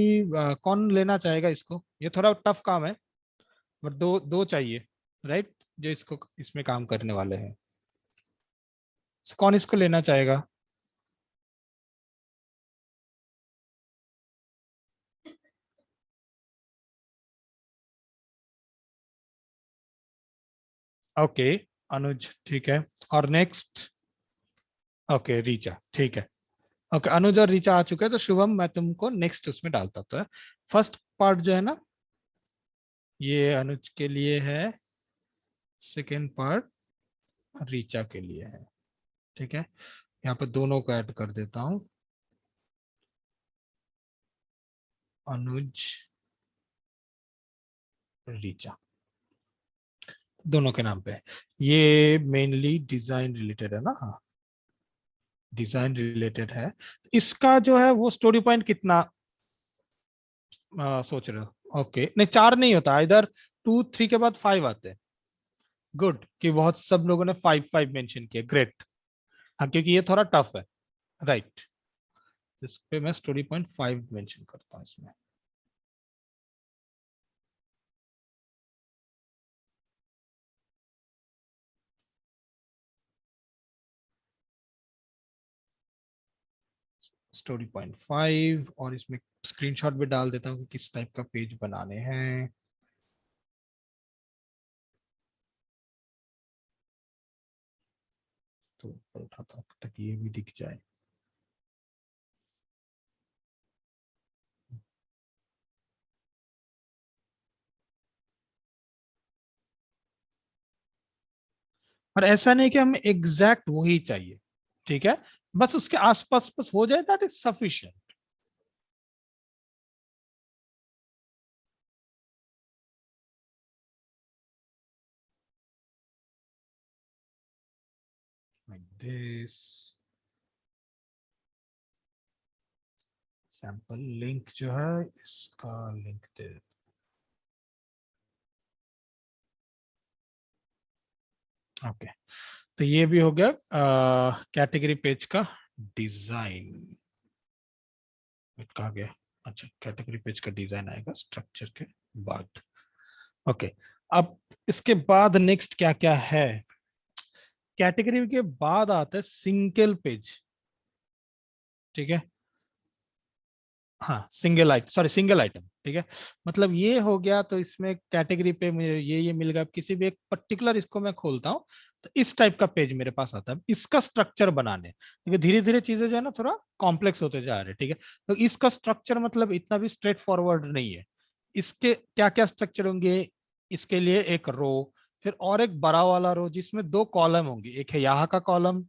कौन लेना चाहेगा इसको, ये थोड़ा टफ काम है, बट दो दो चाहिए, राइट, जो इसको इसमें काम करने वाले हैं। कौन इसको लेना चाहेगा? ओके अनुज, ठीक है। और नेक्स्ट? ओके रीचा, ठीक है। ओके अनुज और रीचा आ चुके हैं, तो शुभम मैं तुमको नेक्स्ट उसमें डालता हूं। तो फर्स्ट पार्ट जो है ना, ये अनुज के लिए है, सेकेंड पार्ट रीचा के लिए है, ठीक है। यहाँ पे दोनों को ऐड कर देता हूं, अनुज रीचा, दोनों के नाम पे। ये मेनली डिजाइन रिलेटेड है ना? हाँ डिजाइन रिलेटेड है। इसका जो है वो स्टोरी पॉइंट कितना सोच रहे हो? ओके नहीं, 4 नहीं होता इधर, 2 3 के बाद 5 आते हैं। गुड कि बहुत सब लोगों ने 5 5 मेंशन किया, ग्रेट। हाँ क्योंकि ये थोड़ा टफ है, राइट। इस पे मैं स्टोरी पॉइंट 5 मेंशन करता हूँ इसमें। स्टोरी पॉइंट 5, और इसमें स्क्रीनशॉट भी डाल देता हूँ कि किस टाइप का पेज बनाने हैं। तो उठाता हूँ ताकि ये भी दिख जाए। और ऐसा नहीं कि हमें एग्जैक्ट वही चाहिए, ठीक है, बस उसके आसपास बस हो जाए, that is sufficient. Like this. Sample link जो है इसका लिंक दे। ओके तो ये भी हो गया कैटेगरी पेज का डिजाइन। कहा गया? अच्छा कैटेगरी पेज का डिजाइन आएगा स्ट्रक्चर के बाद। ओके अब इसके बाद नेक्स्ट क्या क्या है? कैटेगरी के बाद आता है सिंगल पेज, ठीक है। हाँ सिंगल आइटम, ठीक है। मतलब ये हो गया, तो इसमें कैटेगरी पे मुझे ये मिल गया। किसी भी एक पर्टिकुलर इसको मैं खोलता हूँ तो इस टाइप का पेज मेरे पास आता है। इसका स्ट्रक्चर बनाने, ठीक है, धीरे धीरे चीजें जो है ना थोड़ा कॉम्प्लेक्स होते जा रहे हैं, ठीक है। तो इसका स्ट्रक्चर मतलब इतना भी स्ट्रेट फॉरवर्ड नहीं है। इसके क्या क्या स्ट्रक्चर होंगे? इसके लिए एक रो, फिर और एक बड़ा वाला रो जिसमें 2 कॉलम होंगे, एक है यहाँ का कॉलम,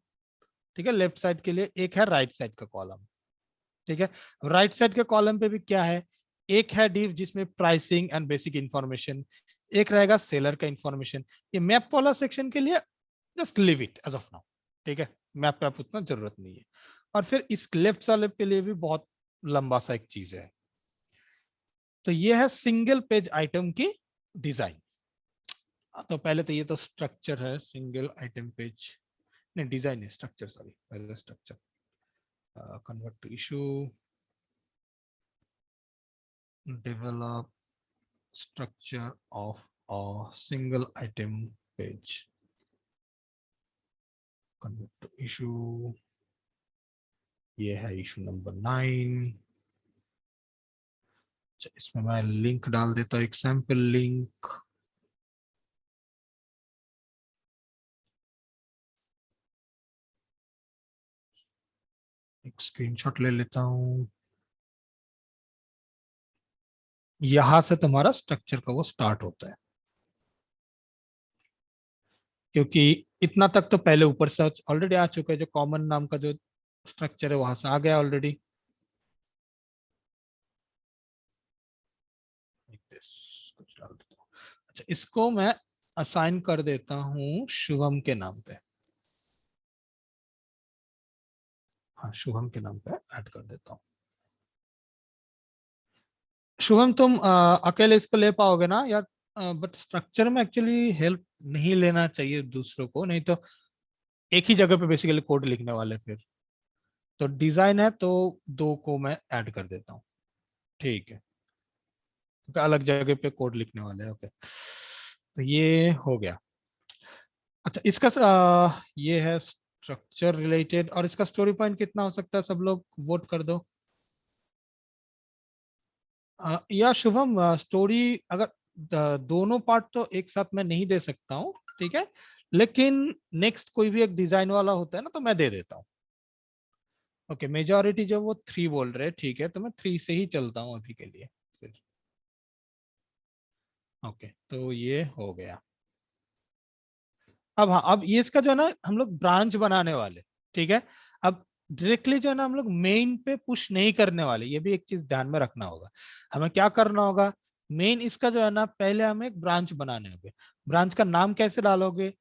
ठीक है, लेफ्ट साइड के लिए, एक है राइट साइड का कॉलम, ठीक है। राइट साइड के कॉलम पे भी क्या है? एक है डिव जिसमें प्राइसिंग एंड बेसिक इंफॉर्मेशन, एक रहेगा सेलर का इंफॉर्मेशन। ये मैप वाला सेक्शन के लिए just leave it as of now, ठीक है, मैप पे आप उतना जरूरत नहीं है। और फिर इस लेफ्ट वाले के लिए भी बहुत लंबा सा एक चीज है। तो ये है सिंगल पेज आइटम की डिजाइन। तो पहले तो ये तो स्ट्रक्चर है, सिंगल आइटम पेज नहीं डिजाइन है, स्ट्रक्चर सॉरी, पहले structure. Convert to issue, develop structure of a single item page, convert to issue। ये है इशू नंबर 9। इसमें मैं लिंक डाल देता हूँ, एक सैंपल लिंक। एक स्क्रीनशॉट ले लेता हूँ। यहां से तुम्हारा स्ट्रक्चर का वो स्टार्ट होता है, क्योंकि इतना तक तो पहले ऊपर से ऑलरेडी आ चुका है। जो कॉमन नाम का जो स्ट्रक्चर है वहां से आ गया ऑलरेडी। कुछ डाल देता हूँ। अच्छा इसको मैं असाइन कर देता हूँ शुभम के नाम पे। हाँ शुभम के नाम पे ऐड कर देता हूँ। शुभम तुम अकेले इसको ले पाओगे ना? या बट स्ट्रक्चर में एक्चुअली हेल्प नहीं लेना चाहिए दूसरों को, नहीं तो एक ही जगह पे बेसिकली कोड लिखने वाले फिर। तो डिजाइन है तो 2 को मैं ऐड कर देता हूँ, ठीक है, क्योंकि अलग जगह पे कोड लिखने वाले हैं। ओके तो ये हो गया। अच्छा इसका ये है स्ट्रक्चर रिलेटेड, और इसका स्टोरी पॉइंट कितना हो सकता है, सब लोग वोट कर दो। या शुभम, स्टोरी अगर दोनों पार्ट तो एक साथ मैं नहीं दे सकता हूँ, ठीक है, लेकिन नेक्स्ट कोई भी एक डिजाइन वाला होता है ना, तो मैं दे देता हूँ। ओके, मेजॉरिटी जो वो 3 बोल रहे हैं, ठीक है, तो मैं 3 से ही चलता हूँ अभी के लिए फिर। ओके, तो ये हो गया। अब हाँ, अब ये इसका जो है ना हम लोग ब्रांच बनाने वाले, ठीक है। अब डायरेक्टली जो है ना हम लोग मेन पे पुश नहीं करने वाले, ये भी एक चीज ध्यान में रखना होगा। हमें क्या करना होगा, मेन इसका जो है ना पहले हमें एक ब्रांच बनाने होंगे। ब्रांच का नाम कैसे डालोगे,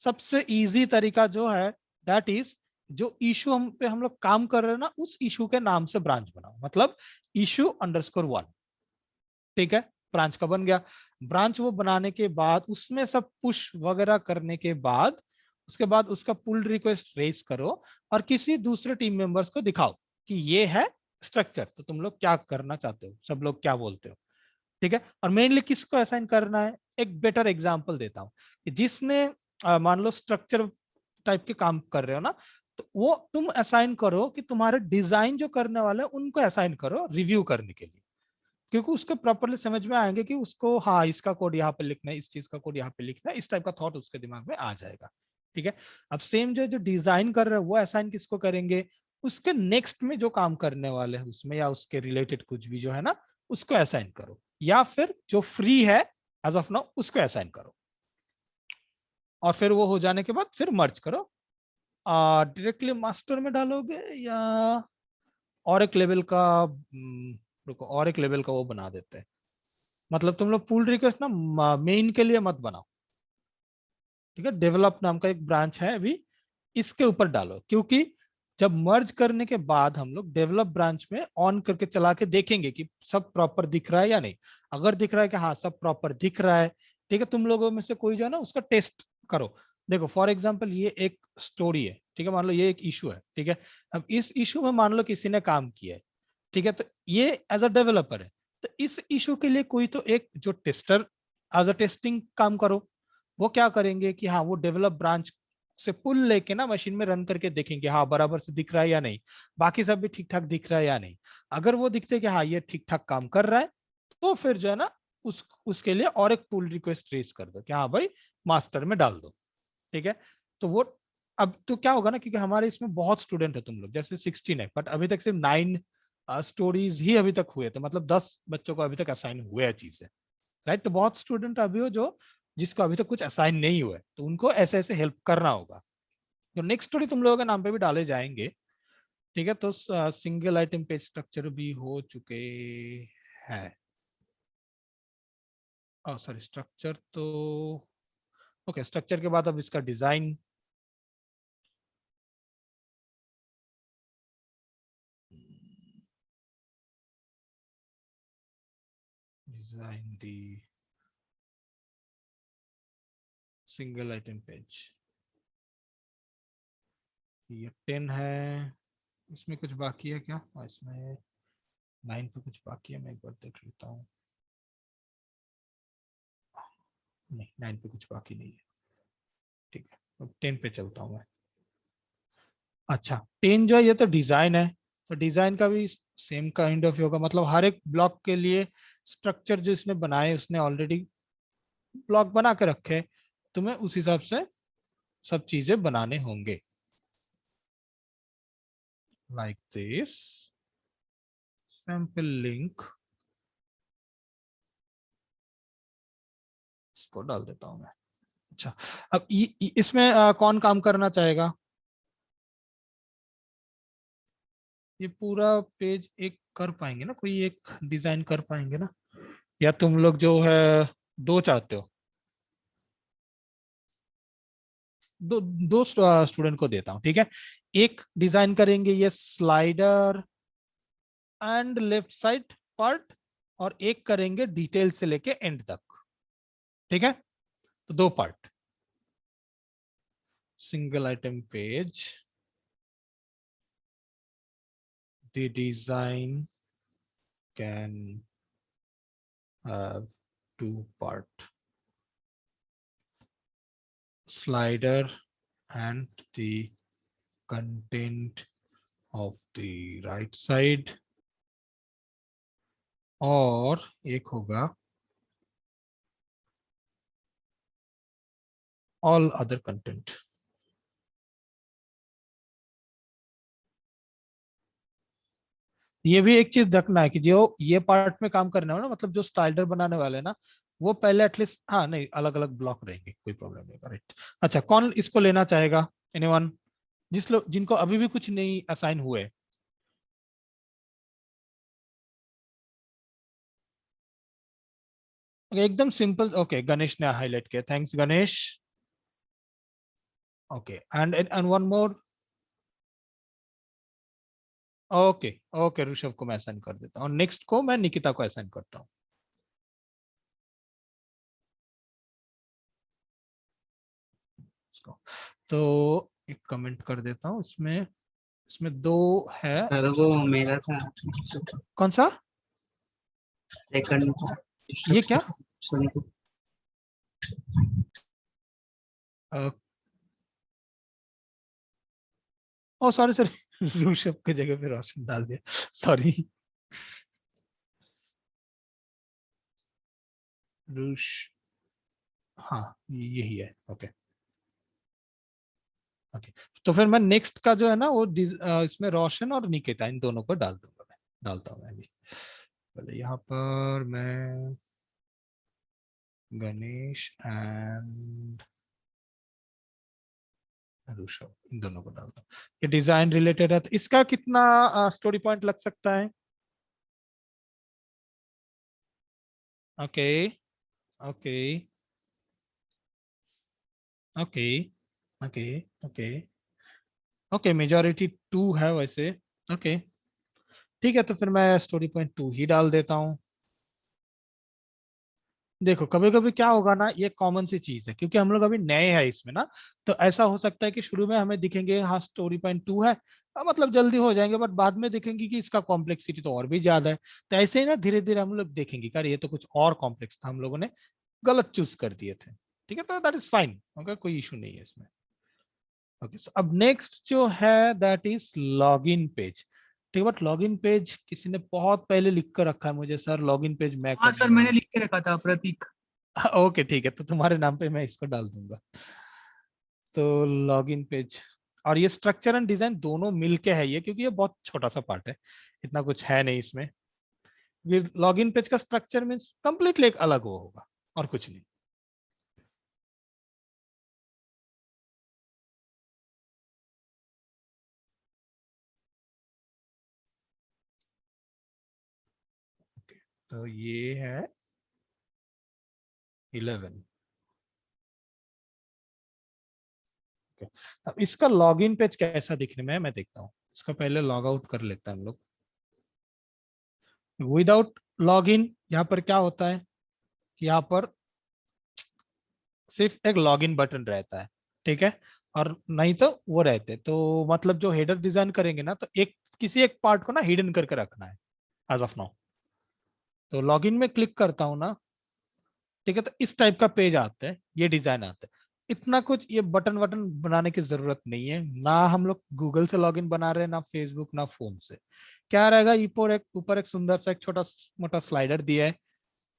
सबसे इजी तरीका जो है दैट इज, जो इशू हम पे हम लोग काम कर रहे हैं ना, उस इशू के नाम से ब्रांच बनाओ, मतलब issue_1, ठीक है। ब्रांच का बन गया। ब्रांच वो बनाने के बाद उसमें सब पुश वगैरह करने के बाद, उसके बाद उसका पुल रिक्वेस्ट रेज करो और किसी दूसरे टीम मेंबर्स को दिखाओ कि ये है स्ट्रक्चर, तो तुम लोग क्या करना चाहते हो, सब लोग क्या बोलते हो, ठीक है। और मेनली किसको असाइन करना है, एक बेटर एग्जांपल देता हूं कि जिसने मान लो स्ट्रक्चर टाइप के काम कर रहे हो ना, तो वो तुम असाइन करो कि तुम्हारे डिजाइन जो करने वाले हैं उनको असाइन करो रिव्यू करने के लिए, क्योंकि उसको प्रॉपरली समझ में आएंगे कि उसको हाँ इसका कोड यहाँ पे लिखना है, इस चीज का कोड यहाँ पे लिखना है, इस टाइप का थॉट उसके दिमाग में आ जाएगा, ठीक है। अब सेम जो जो डिजाइन कर रहे हैं वो असाइन किसको करेंगे, उसके नेक्स्ट में जो काम करने वाले हैं उसमें, या उसके रिलेटेड कुछ भी जो है ना उसको असाइन करो, या फिर जो फ्री है एज ऑफ नाउ उसको असाइन करो। और फिर वो हो जाने के बाद फिर मर्ज करो। डायरेक्टली मास्टर में डालोगे या और एक लेवल का रुको, और एक लेवल का वो बना देते हैं, मतलब तुम लोग पुल रिक्वेस्ट ना मेन के लिए मत बनाओ, ठीक है। डेवलप नाम का एक ब्रांच है अभी, इसके ऊपर डालो, क्योंकि जब मर्ज करने के बाद हम लोग डेवलप ब्रांच में ऑन करके चला के देखेंगे कि सब प्रॉपर दिख रहा है या नहीं। अगर दिख रहा है कि हाँ सब प्रॉपर दिख रहा है, ठीक है, तुम लोगों में से कोई जो है ना उसका टेस्ट करो। देखो फॉर एग्जाम्पल ये एक स्टोरी है, ठीक है, मान लो ये एक इशू है, ठीक है। अब इस इशू में मान लो किसी ने काम किया है, ठीक है, तो ये एज अ डेवलपर है, तो इस इशू के लिए कोई तो एक जो टेस्टर एज अ टेस्टिंग काम करो। वो क्या करेंगे कि हाँ वो डेवलप ब्रांच से पुल लेके ना मशीन में रन करके देखेंगे हाँ बराबर से दिख रहा है या नहीं, बाकी सब भी ठीक ठाक दिख रहा है या नहीं। अगर वो दिखते हैं कि हाँ ये ठीक ठाक काम कर रहा है, तो फिर जो है ना उसके लिए और एक पुल रिक्वेस्ट रेज कर दो कि हाँ भाई मास्टर में डाल दो, ठीक है। तो वो अब तो क्या होगा ना, क्योंकि हमारे इसमें बहुत स्टूडेंट है, तुम लोग जैसे 16 है, बट अभी तक सिर्फ 9 स्टोरीज ही अभी तक हुए थे, मतलब 10 बच्चों को अभी तक असाइन हुए हैं चीजें, राइट। तो बहुत स्टूडेंट अभी हो जो जिसको अभी तक कुछ असाइन नहीं हुआ है, तो उनको ऐसे ऐसे हेल्प करना होगा। तो नेक्स्ट स्टोरी तुम लोगों के नाम पे भी डाले जाएंगे, ठीक है। तो सिंगल आइटम पेज स्ट्रक्चर भी हो चुके हैं, सॉरी स्ट्रक्चर तो ओके, स्ट्रक्चर के बाद अब इसका डिजाइन। डिजाइन दी सिंगल आइटम पेज, ये 10 है, इसमें कुछ बाकी है क्या, इसमें 9 पे कुछ बाकी है, मैं एक बार देख लेता हूँ। नहीं 9 पे कुछ बाकी नहीं है, ठीक है, अब 10 पे चलता हूँ मैं। अच्छा 10 जो है ये तो डिजाइन है, तो डिजाइन का भी सेम काइंड ऑफ होगा, मतलब हर एक ब्लॉक के लिए स्ट्रक्चर जो इसने बनाए उसने ऑलरेडी ब्लॉक बना के रखे, तुम्हें उस हिसाब से सब चीजें बनाने होंगे, लाइक दिस सैंपल लिंक, इसको डाल देता हूं मैं। अच्छा अब इसमें कौन काम करना चाहेगा, ये पूरा पेज एक कर पाएंगे ना, कोई एक डिजाइन कर पाएंगे ना, या तुम लोग जो है दो चाहते हो, दो स्टूडेंट को देता हूं, ठीक है। एक डिजाइन करेंगे ये slider and left side part, और एक करेंगे डिटेल से लेके एंड तक, ठीक है। तो दो part, single item page, the design can have two part, slider and the content of the right side और एक होगा all other content. ये भी एक चीज देखना है कि जो ये पार्ट में काम करने वाला ना, मतलब जो स्लाइडर बनाने वाले हैं ना, वो पहले एटलीस्ट, हाँ नहीं, अलग अलग ब्लॉक रहेंगे, कोई प्रॉब्लम नहीं, करेक्ट। अच्छा, कौन इसको लेना चाहेगा? एनीवन? जिस लोग जिनको अभी भी कुछ नहीं असाइन हुए। एकदम सिंपल। ओके, गणेश ने हाईलाइट किया, thanks Ganesh. Okay, and one more. Okay okay, Rishabh को मैं असाइन कर देता हूँ, नेक्स्ट को मैं निकिता को असाइन करता हूँ। तो एक कमेंट कर देता हूँ इसमें, इसमें दो है। सर वो मेरा था कौन सा? सेकंड था। ये क्या? सुनको ओ सॉरी सॉरी, ऋषभ की जगह पे रोशन डाल दिया, सॉरी। ऋष, हाँ यही है। ओके ओके, तो फिर मैं नेक्स्ट का जो है ना वो इसमें रोशन और निकिता, इन दोनों को डाल दूंगा, मैं डालता हूँ मैं भी। पहले यहाँ पर मैं गणेश एंड ऋषभ, इन दोनों को डालता हूँ। ये डिजाइन रिलेटेड है, तो इसका कितना स्टोरी पॉइंट लग सकता है? Okay okay okay okay okay okay, majority 2 है वैसे। ओके ठीक है, तो फिर मैं स्टोरी पॉइंट 2 ही डाल देता हूँ। देखो कभी कभी क्या होगा ना, ये कॉमन सी चीज है, क्योंकि हम लोग अभी नए हैं इसमें ना, तो ऐसा हो सकता है कि शुरू में हमें दिखेंगे हाँ स्टोरी पॉइंट 2 है, मतलब जल्दी हो जाएंगे, बट बाद में देखेंगे कि इसका कॉम्प्लेक्सिटी तो और भी ज्यादा है। तो ऐसे ही ना धीरे धीरे हम लोग देखेंगे कि अरे ये तो कुछ और कॉम्प्लेक्स था, हम लोगों ने गलत चूज कर दिए थे। ठीक है, तो दैट इज फाइन, ओके, कोई इशू नहीं है इसमें। ओके, सो अब नेक्स्ट जो है दैट इज लॉगिन पेज। ठीक है, बट लॉगिन पेज किसी ने बहुत पहले लिख कर रखा है मुझे, सर लॉगिन पेज मैं हाँ करने सर, मैंने वाला लिख के रखा था, प्रतीक। हूँ। ओके ठीक है, तो तुम्हारे नाम पे मैं इसको डाल दूंगा। तो लॉगिन पेज और ये स्ट्रक्चर एंड डिजाइन दोनों मिलके है ये, क्योंकि ये बहुत छोटा सा पार्ट है, इतना कुछ है नहीं इसमें। ये लॉगिन पेज का स्ट्रक्चर मीन्स कंप्लीटली एक अलग वो होगा, और कुछ नहीं। तो ये है 11। अब इसका लॉगिन पेज कैसा दिखने में है मैं देखता हूँ, इसका पहले लॉग आउट कर लेते हैं हम लोग। विदाउट लॉगिन यहाँ पर क्या होता है, यहाँ पर सिर्फ एक लॉगिन बटन रहता है, ठीक है, और नहीं तो वो रहते, तो मतलब जो हेडर डिजाइन करेंगे ना, तो एक किसी एक पार्ट को ना हिडन करके रखना है एज ऑफ नाउ। तो लॉगिन में क्लिक करता हूँ ना, ठीक है, तो इस टाइप का पेज आता है, ये डिजाइन आता है। इतना कुछ ये बटन वटन बनाने की जरूरत नहीं है ना, हम लोग गूगल से लॉगिन बना रहे हैं ना फेसबुक ना फोन से। क्या रहेगा, ऊपर एक सुंदर सा एक छोटा मोटा स्लाइडर दिया है,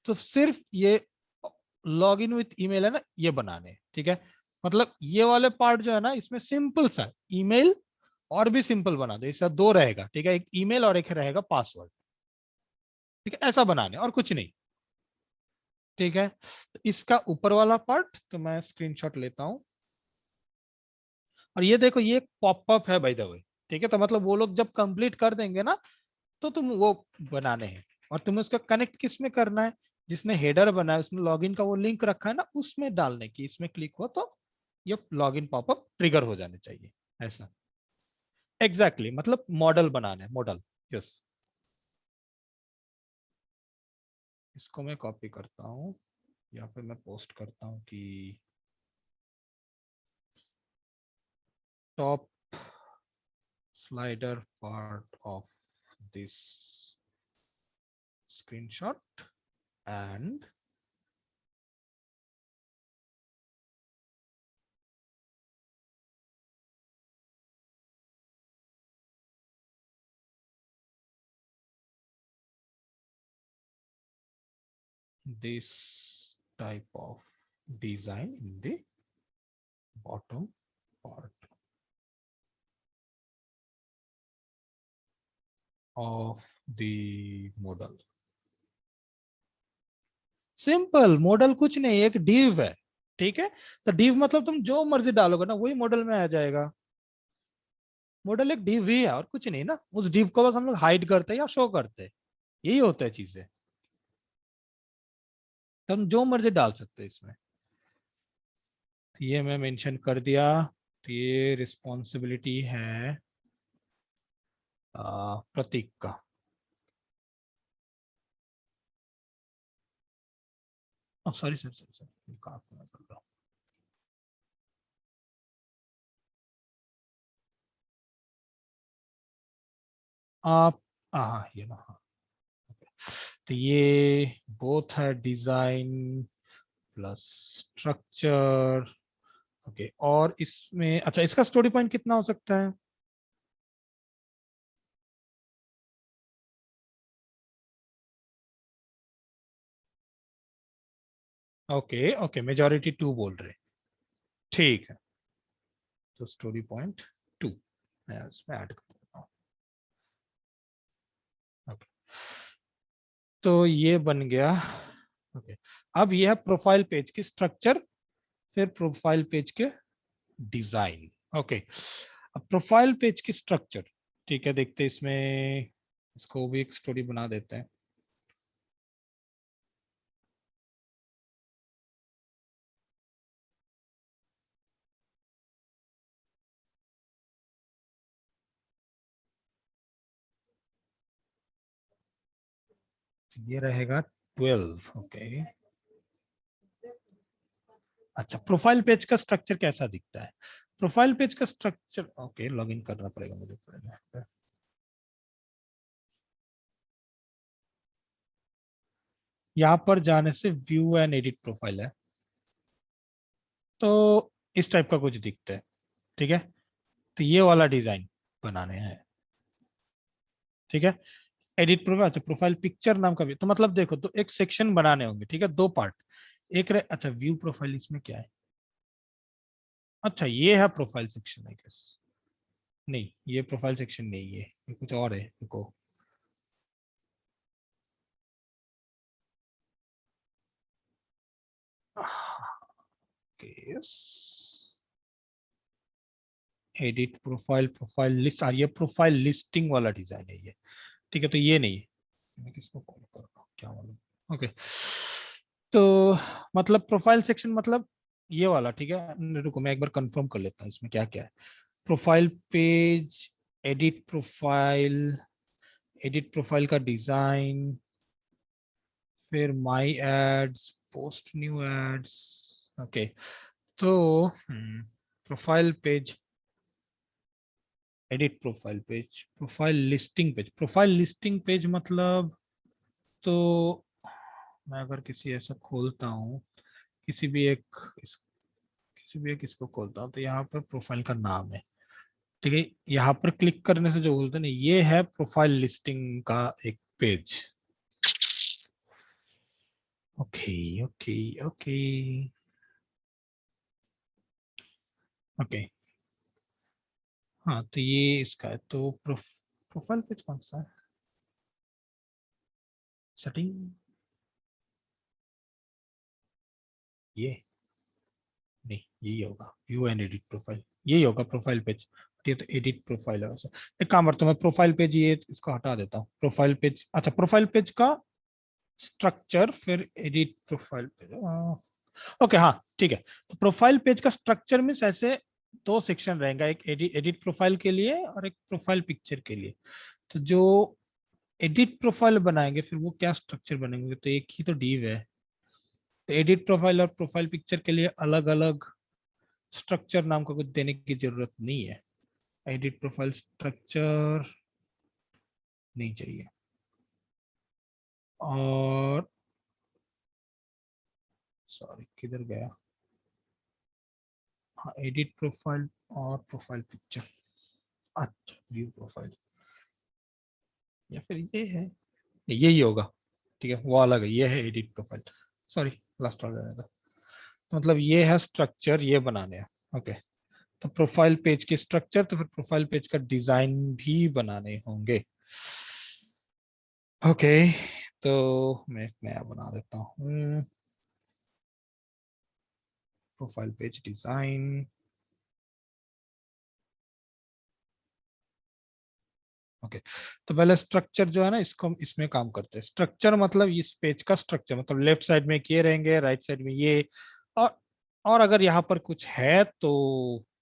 तो सिर्फ ये लॉग इन विथ ईमेल है ना, ये बनाने हैं, ठीक है। मतलब ये वाले पार्ट जो है ना, इसमें सिंपल सा ईमेल और भी सिंपल बना दो, इसका दो रहेगा, ठीक है, एक ईमेल और एक रहेगा पासवर्ड, ठीक है, ऐसा बनाने और कुछ नहीं। ठीक है, तो इसका ऊपर वाला पार्ट तो मैं स्क्रीनशॉट लेता हूं, और ये देखो ये पॉपअप है बाय द वे, ठीक है, तो मतलब वो लोग जब कंप्लीट कर देंगे ना, तो तुम वो बनाने हैं, और तुम्हें उसका कनेक्ट किस में करना है, जिसने हेडर बनाया उसने लॉगिन का वो लिंक रखा है ना, उसमें डालने की, इसमें क्लिक हो तो ये लॉगिन पॉपअप ट्रिगर हो जाने चाहिए, ऐसा। एग्जैक्टली मतलब मॉडल बनाना है, मॉडल। यस, इसको मैं कॉपी करता हूँ, यहाँ पे मैं पोस्ट करता हूँ कि top slider part of this screenshot and this type of design in the bottom part of the model. Simple, model कुछ नहीं, एक div है, ठीक है। तो div मतलब तुम जो मर्जी डालोगे ना वही मॉडल में आ जाएगा। मॉडल एक div ही है और कुछ नहीं ना, उस div को बस हम लोग हाइड करते हैं या शो करते हैं, यही होता है चीजें। तुम जो मर्जी डाल सकते हो इसमें। ये मैं मेंशन कर दिया। तो ये रिस्पॉन्सिबिलिटी है प्रतीक का। सॉरी सर, सॉरी सर, कहाँ पे मैं कर रहा हूँ। आप हाँ ये ना, हाँ। तो ये बोथ है डिजाइन प्लस स्ट्रक्चर। ओके, और इसमें अच्छा, इसका स्टोरी पॉइंट कितना हो सकता है? ओके ओके, मेजॉरिटी 2 बोल रहे, ठीक है। तो स्टोरी पॉइंट 2 मैं उसमें ऐड कर देता हूँ। ओके, तो ये बन गया। ओके, अब ये है प्रोफाइल पेज की स्ट्रक्चर, फिर प्रोफाइल पेज के डिजाइन। ओके, अब प्रोफाइल पेज की स्ट्रक्चर, ठीक है, देखते हैं इसमें। इसको भी एक स्टोरी बना देते हैं। ये रहेगा 12। ओके, अच्छा, प्रोफाइल पेज का स्ट्रक्चर कैसा दिखता है? प्रोफाइल पेज का स्ट्रक्चर, ओके, लॉगिन करना पड़ेगा मुझे पहले। यहाँ पर जाने से व्यू एंड एडिट प्रोफाइल है, तो इस टाइप का कुछ दिखता है, ठीक है। तो ये वाला डिजाइन बनाने हैं, ठीक है। एडिट प्रोफाइल, अच्छा प्रोफाइल पिक्चर नाम का भी, तो मतलब देखो, तो एक सेक्शन बनाने होंगे, ठीक है, दो पार्ट। एक अच्छा व्यू प्रोफाइल, इसमें क्या है? अच्छा, ये है प्रोफाइल सेक्शन, आई गेस। नहीं, ये प्रोफाइल सेक्शन नहीं है, ये कुछ और है, रुको। एडिट प्रोफाइल, प्रोफाइल लिस्ट, ये प्रोफाइल लिस्टिंग वाला डिजाइन है ये, ठीक है। तो ये नहीं है, मैं किसको कॉल कर रहा हूँ क्या मालूम। ओके, तो मतलब प्रोफाइल सेक्शन मतलब ये वाला, ठीक है। रुको मैं एक बार कंफर्म कर लेता हूँ इसमें क्या क्या है। Profile page, edit profile, edit profile का डिजाइन, फिर my ads, post new ads. Okay, तो profile page, edit profile page, profile listing page. Profile listing page मतलब, तो मैं अगर किसी ऐसा खोलता हूँ, किसी भी एक किसी भी एक इसको खोलता हूँ, तो यहाँ पर प्रोफाइल का नाम है, ठीक है। यहाँ पर क्लिक करने से जो बोलते हैं ना, ये है प्रोफाइल लिस्टिंग का एक page. Okay okay okay okay, हाँ, तो ये इसका है। तो प्रोफाइल पेज कौन सा है? सेटिंग, ये नहीं, यही होगा व्यू एंड एडिट प्रोफाइल, यही होगा प्रोफाइल पेज। ये तो एडिट प्रोफाइल है वैसे। एक काम करता हूँ, मैं प्रोफाइल पेज ये इसको हटा देता हूँ। प्रोफाइल पेज, अच्छा प्रोफाइल पेज का स्ट्रक्चर, फिर एडिट प्रोफाइल पेज। ओके, हाँ ठीक है। तो प्रोफाइल पेज का स्ट्रक्चर में ऐसे दो सेक्शन रहेगा, एक एडिट प्रोफाइल के लिए और एक प्रोफाइल पिक्चर के लिए। तो जो एडिट प्रोफाइल बनाएंगे फिर वो क्या स्ट्रक्चर बनेंगे, तो एक ही तो डिव है। तो एडिट प्रोफाइल और प्रोफाइल पिक्चर के लिए अलग अलग स्ट्रक्चर नाम का कुछ देने की जरूरत नहीं है। एडिट प्रोफाइल स्ट्रक्चर नहीं चाहिए। और सॉरी, किधर गया? हाँ, एडिट प्रोफाइल और प्रोफाइल पिक्चर, अच्छा व्यू प्रोफाइल, या फिर ये है, यही होगा। ठीक है, वो अलग है, ये है एडिट प्रोफाइल, सॉरी लास्ट वाला रहने दो। तो मतलब ये है स्ट्रक्चर, ये बनाने हैं। ओके, तो प्रोफाइल पेज की स्ट्रक्चर, तो फिर प्रोफाइल पेज का डिजाइन भी बनाने होंगे। ओके, तो मैं एक नया बना देता हूँ, प्रोफाइल पेज डिजाइन। ओके, तो पहले स्ट्रक्चर जो है ना, इसको हम इसमें काम करते हैं। स्ट्रक्चर मतलब इस पेज का स्ट्रक्चर, मतलब लेफ्ट साइड में ये रहेंगे, राइट साइड में ये, और और अगर यहाँ पर कुछ है तो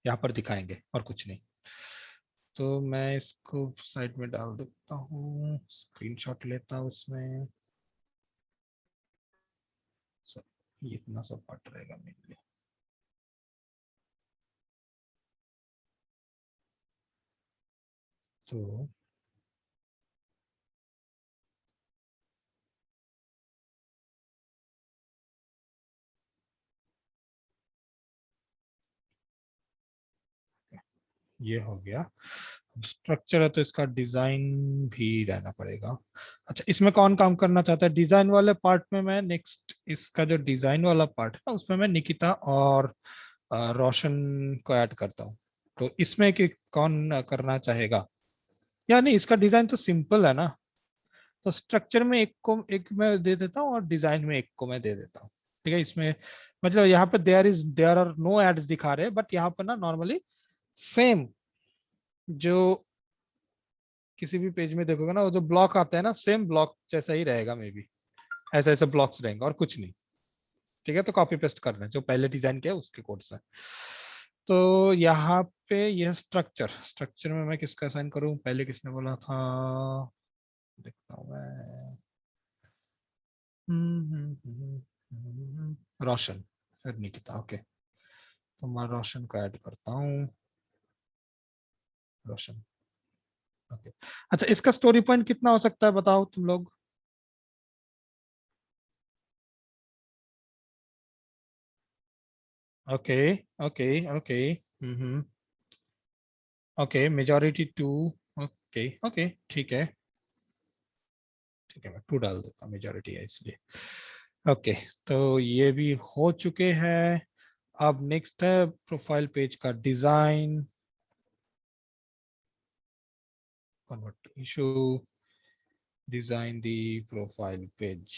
यहाँ पर दिखाएंगे, और कुछ नहीं। तो मैं इसको साइड में डाल देता हूँ, स्क्रीनशॉट लेता हूँ इसमें। ये इतना सब पार्ट रहेगा मेरे लिए। तो ये हो गया। स्ट्रक्चर है तो इसका डिजाइन भी रहना पड़ेगा। अच्छा, इसमें कौन काम करना चाहता है? डिजाइन वाले पार्ट में मैं नेक्स्ट, इसका जो डिजाइन वाला पार्ट है ना, उसमें मैं निकिता और रोशन को ऐड करता हूँ। तो इसमें कि कौन करना चाहेगा? या नहीं, इसका डिजाइन तो सिंपल है ना। तो स्ट्रक्चर में एक को एक मैं दे देता हूँ, और डिजाइन में एक को मैं दे देता हूँ। ठीक है, इसमें मतलब यहाँ पे देयर आर नो एड्स दिखा रहे हैं, बट यहाँ पर ना नॉर्मली सेम जो किसी भी पेज में देखोगे ना, वो जो ब्लॉक आता है ना, सेम ब्लॉक जैसा ही रहेगा, मे बी ऐसे ऐसे ब्लॉक्स रहेंगे और कुछ नहीं। ठीक है, तो कॉपी पेस्ट करना है जो पहले डिजाइन किया उसके कोड से। तो यहाँ पे यह स्ट्रक्चर, स्ट्रक्चर में मैं किसका असाइन करूं? पहले किसने बोला था, देखता हूँ मैं। रोशन, फिर निकिता। ओके, तो मैं रोशन को ऐड करता हूँ, रोशन। ओके, अच्छा, इसका स्टोरी पॉइंट कितना हो सकता है, बताओ तुम लोग। Okay okay okay, hmm, okay, majority two. Okay okay, ठीक है, ठीक है, मैं टू डाल देता हूँ, मेजॉरिटी है इसलिए। ओके, तो ये भी हो चुके हैं। अब नेक्स्ट है प्रोफाइल पेज का डिजाइन, कन्वर्ट इशू, डिजाइन दी प्रोफाइल पेज।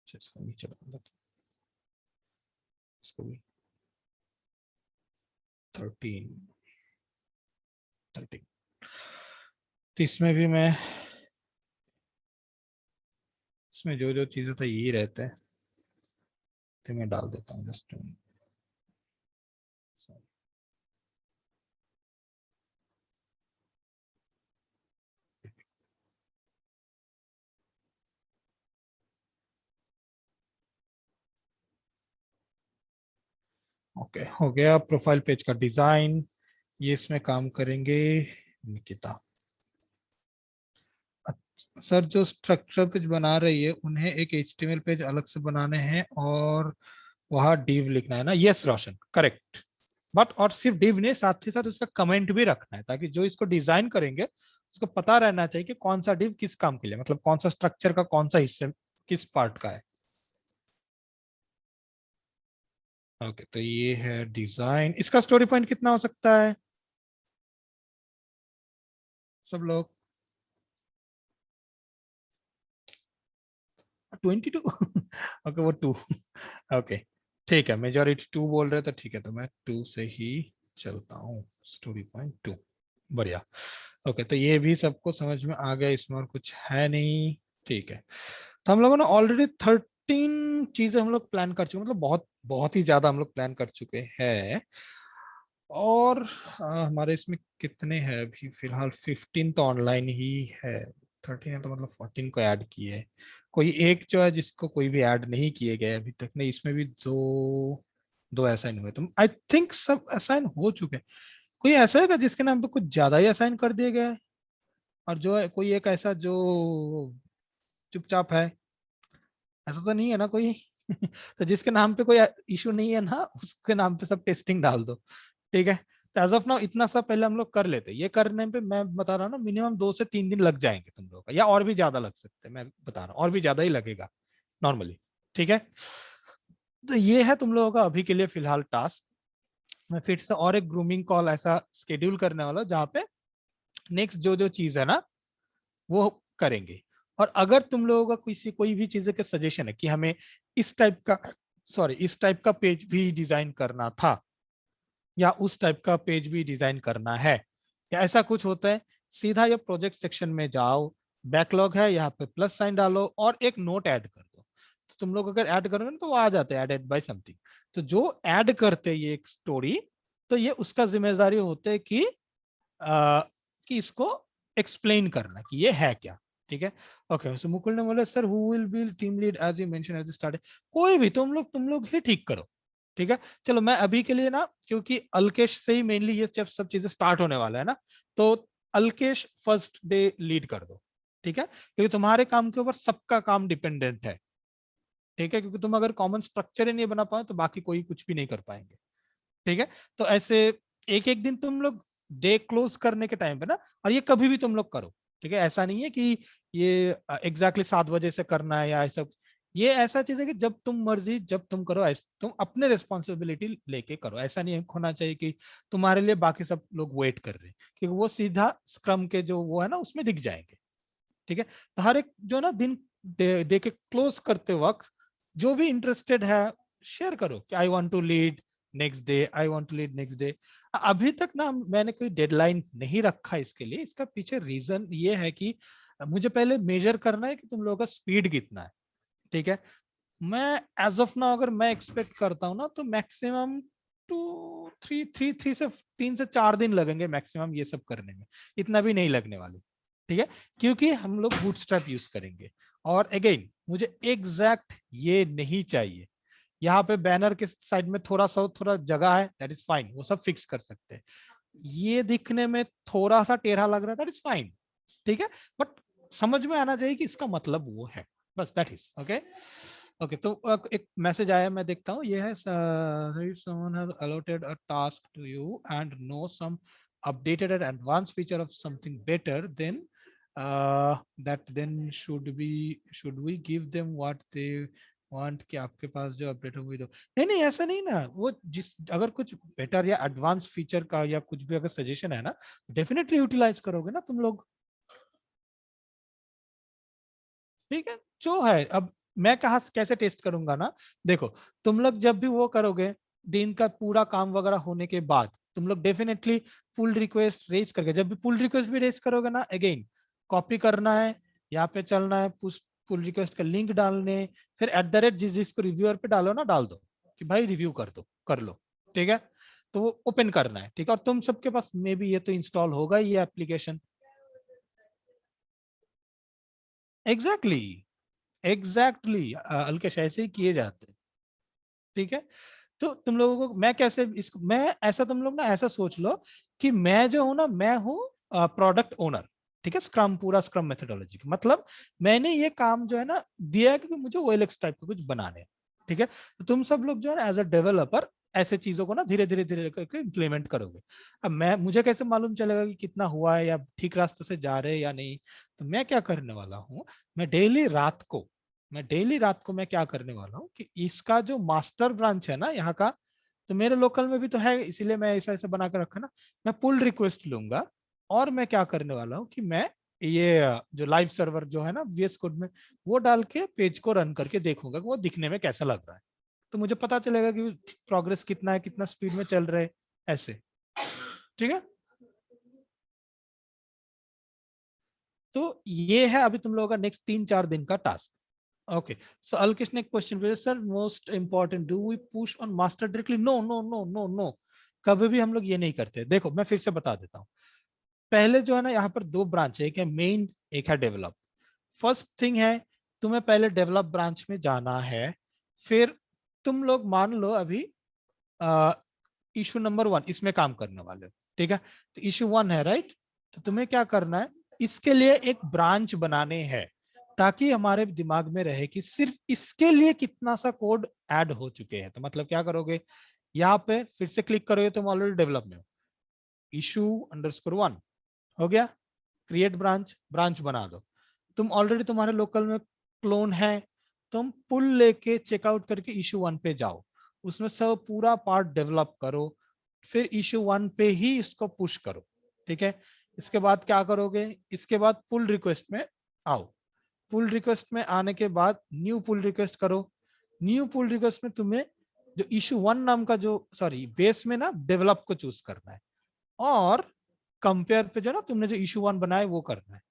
इसको नीचे डाल देता हूँ, इसको भी 13 13। तो इसमें भी मैं, इसमें जो जो चीजें तो यही रहते हैं, तो मैं डाल देता हूँ जस्ट। ओके, हो गया प्रोफाइल पेज का डिजाइन। ये इसमें काम करेंगे निकिता। सर, जो स्ट्रक्चर पेज बना रही है उन्हें एक HTML पेज अलग से बनाने हैं, और वहाँ डिव लिखना है ना? Yes Roshan, correct. बट और सिर्फ डिव नहीं, साथ ही साथ उसका कमेंट भी रखना है, ताकि जो इसको डिजाइन करेंगे उसको पता रहना चाहिए कि कौन सा डिव किस काम के लिए, मतलब कौन सा स्ट्रक्चर का कौन सा हिस्से किस पार्ट का है। ओके, तो ये है डिजाइन। इसका स्टोरी पॉइंट कितना हो सकता है सब लोग? 22। ओके, वो 2। ओके, ठीक है, मेजोरिटी 2 बोल रहे, तो ठीक है, तो मैं 2 से ही चलता हूँ। स्टोरी पॉइंट 2, बढ़िया। ओके, तो ये भी सबको समझ में आ गया, इसमें और कुछ है नहीं। ठीक है, तो हम लोगों ने ऑलरेडी 13 चीजें हम लोग प्लान कर चुके, मतलब बहुत बहुत ही ज्यादा हम लोग प्लान कर चुके हैं। और हमारे इसमें कितने हैं अभी फिलहाल? 15 तो ऑनलाइन ही है, 13 है, तो मतलब 14 को ऐड किए। कोई एक जो है जिसको कोई भी ऐड नहीं किए गए अभी तक, नहीं, इसमें भी दो दो असाइन हुए, तो आई थिंक सब असाइन हो चुके हैं। कोई ऐसा है क्या जिसके नाम पे कुछ ज्यादा ही असाइन कर दिए गए हैं? और जो है कोई एक ऐसा जो चुपचाप है, ऐसा तो नहीं है ना कोई? तो जिसके नाम पे कोई इशू नहीं है ना, उसके नाम पे सब टेस्टिंग डाल दो। ठीक है, तो एज ऑफ नाउ इतना सा पहले हम लोग कर लेते, ये करने पे मैं बता रहा हूँ ना मिनिमम 2 से 3 दिन लग जाएंगे तुम लोगों का, या और भी ज्यादा लग सकते हैं, मैं बता रहा हूँ और भी ज्यादा ही लगेगा नॉर्मली। ठीक है, तो ये है तुम लोगों का अभी के लिए फिलहाल टास्क। मैं फिर से और एक ग्रूमिंग कॉल ऐसा शेड्यूल करने वाला हूँ जहाँ पे नेक्स्ट जो जो चीज है ना वो करेंगे। और अगर तुम लोगों का किसी कोई भी चीज के सजेशन है कि हमें इस टाइप का इस टाइप का पेज भी डिजाइन करना था, या उस टाइप का पेज भी डिजाइन करना है, या ऐसा कुछ होता है, सीधा ये प्रोजेक्ट सेक्शन में जाओ, बैकलॉग है यहाँ पे प्लस साइन डालो और एक नोट ऐड कर दो। तो तुम लोग अगर ऐड करोगे ना तो वो आ जाते हैं एडेड बाय समथिंग। तो जो ऐड करते ये एक स्टोरी, तो ये उसका जिम्मेदारी होते है कि इसको एक्सप्लेन करना कि ये है क्या। ठीक है, ओके। सो मुकुल ने बोला sir who will be team lead as you mention at the start, कोई भी तुम लोग ही ठीक करो। ठीक है, चलो मैं अभी के लिए ना, क्योंकि अल्केश से ही मेनली ये सब चीजें स्टार्ट होने वाला है ना, तो अल्केश फर्स्ट डे लीड कर दो। ठीक है, क्योंकि तुम्हारे काम के ऊपर सबका काम डिपेंडेंट है। ठीक है, क्योंकि तुम अगर कॉमन स्ट्रक्चर ही नहीं बना पाओ तो बाकी कोई कुछ भी नहीं कर पाएंगे। ठीक है, तो ऐसे एक एक दिन तुम लोग डे क्लोज करने के टाइम पे ना, और ये कभी भी तुम लोग करो। ठीक है, ऐसा नहीं है कि ये एग्जैक्टली 7 बजे से करना है या ऐसा, ये ऐसा चीज है कि जब तुम मर्जी जब तुम करो, तुम अपने रिस्पॉन्सिबिलिटी लेके करो। ऐसा नहीं होना चाहिए कि तुम्हारे लिए बाकी सब लोग वेट कर रहे हैं, क्योंकि वो सीधा स्क्रम के जो वो है ना उसमें दिख जाएंगे। ठीक है, तो हर एक जो ना दिन डे के क्लोज करते वक्त जो भी इंटरेस्टेड है शेयर करो कि I want to lead next day, I want to lead next day. अभी तक ना मैंने कोई डेडलाइन नहीं रखा इसके लिए। इसका पीछे रीजन ये है कि मुझे पहले मेजर करना है कि तुम लोगों का स्पीड कितना है। ठीक है, मैं एज ऑफ नाउ अगर मैं एक्सपेक्ट करता हूँ ना तो मैक्सिमम 3 से 4 दिन लगेंगे मैक्सिमम ये सब करने में, इतना भी नहीं लगने वाले। ठीक है, क्योंकि हम लोग बूटस्ट्रैप यूज करेंगे। और अगेन मुझे एग्जैक्ट ये नहीं चाहिए, यहाँ पे बैनर के साइड में थोड़ा जगह है, दैट इज फाइन, वो सब फिक्स कर सकते हैं। ये दिखने में थोड़ा सा टेढ़ा लग रहा है, दैट इज फाइन। ठीक है, बट समझ में आना चाहिए कि इसका मतलब वो है, बस दैट इज ओके। ओके, तो एक मैसेज आया, मैं देखता हूँ। ये है if someone has allotted a task to you and know some updated and advanced feature of something better, then then should we give them what they want, कि आपके पास जो अपडेट हो वही दो। नहीं नहीं, ऐसा नहीं ना, वो जिस अगर कुछ बेटर या एडवांस फीचर का या कुछ भी अगर सजेशन है ना, डेफिनेटली यूटिलाइज करोगे ना तुम लोग। ठीक है, जो है अब मैं कहा कैसे टेस्ट करूंगा ना, देखो तुम लोग जब भी वो करोगे दिन का पूरा काम वगैरह होने के बाद, तुम लोग डेफिनेटली पुल रिक्वेस्ट रेज करके, जब भी पुल रिक्वेस्ट भी रेज करोगे ना, अगेन कॉपी करना है, यहाँ पे चलना है, पुल रिक्वेस्ट का लिंक डालने, फिर एट द रेट जिसको रिव्यूअर पे डालो ना डाल दो कि भाई रिव्यू कर दो, कर लो। ठीक है, तो वो ओपन करना है। ठीक है, और तुम सबके पास मे भी ये तो इंस्टॉल होगा ये एप्लीकेशन। एग्जैक्टली एग्जैक्टली अल्केश ऐसे ही किए जाते हैं। ठीक है, तो तुम लोगों को मैं कैसे इसको, मैं ऐसा तुम लोग ना ऐसा सोच लो कि मैं जो हूं ना, मैं हूँ प्रोडक्ट ओनर। ठीक है, स्क्रम पूरा स्क्रम मेथोडोलॉजी का मतलब मैंने ये काम जो है ना दिया है कि मुझे ओएलएक्स टाइप का कुछ बनाने हैं। ठीक है, तो तुम सब लोग जो है ना एज अ डेवलपर ऐसे चीजों को ना धीरे धीरे धीरे करके इम्प्लीमेंट करोगे। अब मुझे कैसे मालूम चलेगा कि कितना हुआ है या ठीक रास्ते से जा रहे हैं या नहीं। तो मैं क्या करने वाला हूँ, मैं डेली रात को मैं क्या करने वाला हूँ कि इसका जो मास्टर ब्रांच है ना यहाँ का, तो मेरे लोकल में भी तो है, इसीलिए मैं ऐसा ऐसा बना कर रखा ना, मैं पुल रिक्वेस्ट लूंगा। और मैं क्या करने वाला हूँ कि मैं ये जो लाइव सर्वर जो है ना VS कोड में, वो डाल के पेज को रन करके देखूंगा कि वो दिखने में कैसा लग रहा है। तो मुझे पता चलेगा कि प्रोग्रेस कितना है, कितना स्पीड में चल रहे हैं ऐसे। ठीक है, तो ये है अभी तुम लोगों का नेक्स्ट 3-4 दिन का टास्क। ओके, सो अल्केश ने क्वेश्चन पूछा, sir most important do we push on master directly? No no no no no, कभी भी हम लोग ये नहीं करते। देखो मैं फिर से बता देता हूँ, पहले जो है ना यहाँ पर 2 ब्रांच है, एक है मेन एक है डेवलप। फर्स्ट थिंग है, तुम्हें पहले डेवलप ब्रांच में जाना है। फिर तुम लोग मान लो अभी इशू नंबर 1 इसमें काम करने वाले हो। ठीक है, तो इशू 1 है राइट, तो तुम्हें क्या करना है, इसके लिए एक ब्रांच बनाने हैं ताकि हमारे दिमाग में रहे कि सिर्फ इसके लिए कितना सा कोड ऐड हो चुके हैं। तो मतलब क्या करोगे, यहाँ पे फिर से क्लिक करोगे, तुम ऑलरेडी डेवलप में हो, issue_1 हो गया। क्रिएट ब्रांच बना दो। तुम ऑलरेडी तुम्हारे लोकल में क्लोन है, तुम पुल लेके चेकआउट करके issue_1 पे जाओ, उसमें सब पूरा पार्ट डेवलप करो, फिर issue_1 पे ही इसको पुश करो। ठीक है, इसके बाद क्या करोगे, इसके बाद पुल रिक्वेस्ट में आओ। पुल रिक्वेस्ट में आने के बाद न्यू पुल रिक्वेस्ट करो। न्यू पुल रिक्वेस्ट में तुम्हें जो issue_1 नाम का जो बेस में ना डेवलप को चूज करना है, और कंपेयर पे जो ना तुमने जो issue_1 बनाया वो करना है,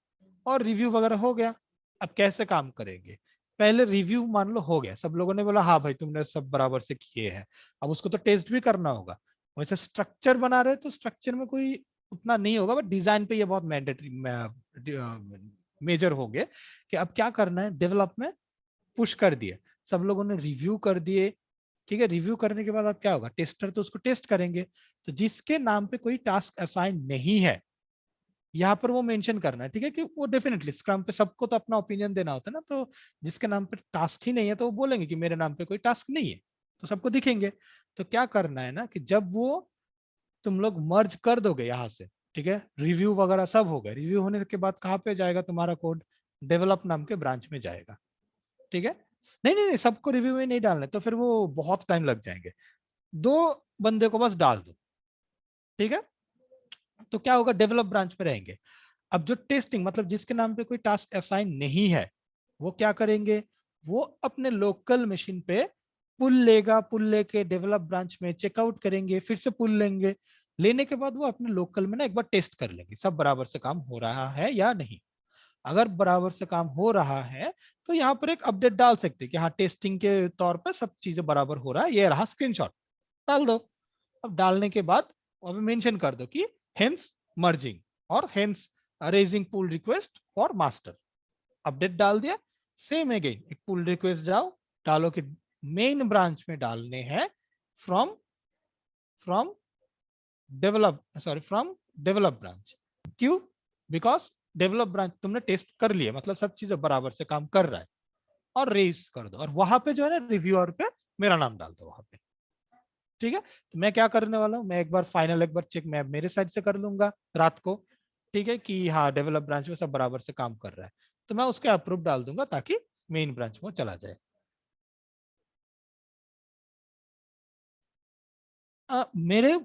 और रिव्यू वगैरह हो गया। अब कैसे काम करेंगे, पहले रिव्यू मान लो हो गया, सब लोगों ने बोला हाँ भाई तुमने सब बराबर से किए हैं, अब उसको तो टेस्ट भी करना होगा। वैसे स्ट्रक्चर बना रहे तो स्ट्रक्चर में कोई उतना नहीं होगा, बट डिजाइन पे ये बहुत मैंडेटरी मेजर हो गए कि अब क्या करना है। डेवलप में पुश कर दिए, सब लोगों ने रिव्यू कर दिए। ठीक है, रिव्यू करने के बाद अब क्या होगा, टेस्टर तो उसको टेस्ट करेंगे। तो जिसके नाम पे कोई टास्क असाइन नहीं है, यहाँ पर वो मेंशन करना है। ठीक है, कि वो डेफिनेटली स्क्रम पे सबको तो अपना ओपिनियन देना होता है ना, तो जिसके नाम पे टास्क ही नहीं है तो वो बोलेंगे कि मेरे नाम पे कोई टास्क नहीं है, तो सबको दिखेंगे। तो क्या करना है ना कि जब वो तुम लोग मर्ज कर दोगे यहाँ से, ठीक है, रिव्यू वगैरह सब हो गए, रिव्यू होने के बाद कहाँ पे जाएगा तुम्हारा कोड, डेवलप नाम के ब्रांच में जाएगा। ठीक है, नहीं नहीं नहीं, सबको रिव्यू में नहीं डालना, तो फिर वो बहुत टाइम लग जाएंगे, 2 बंदे को बस डाल दो। ठीक है, तो क्या होगा, डेवलप ब्रांच में रहेंगे। अब जो टेस्टिंग मतलब जिसके नाम पे कोई टास्क असाइन नहीं है, वो क्या करेंगे, वो अपने लोकल मशीन पे पुल लेगा, पुल लेके डेवलप ब्रांच में चेकआउट करेंगे, फिर से पुल लेंगे, लेने के बाद वो अपने लोकल में ना एक बार टेस्ट कर लेंगे सब बराबर से काम हो रहा है या नहीं। अगर बराबर से काम हो रहा है तो यहाँ पर एक अपडेट डाल सकते हैं कि हाँ टेस्टिंग के तौर पर सब चीजें बराबर हो रहा है, ये रहा स्क्रीनशॉट, डाल दो। अब डालने के बाद अब मेंशन कर दो कि हेंस मर्जिंग और hence raising pull request for master. Update डाल दिया। सेम अगेन एक पुल रिक्वेस्ट जाओ, डालो कि मेन ब्रांच में डालने हैं फ्रॉम फ्रॉम डेवलप ब्रांच। क्यों, बिकॉज डेवलप ब्रांच तुमने टेस्ट कर लिया, मतलब सब चीजें बराबर से काम कर रहा है, और रेज कर दो, और वहां पे जो है ना रिव्यूअर पे मेरा नाम डाल दो वहां पे। ठीक है, तो मैं क्या करने वाला हूँ, मैं एक बार फाइनल एक बार चेक मैं मेरे साइड से कर लूंगा रात को। ठीक है, कि हाँ डेवलप ब्रांच में सब बराबर से काम कर रहा है, तो मैं उसके अप्रूव डाल दूंगा ताकि मेन ब्रांच में चला जाए।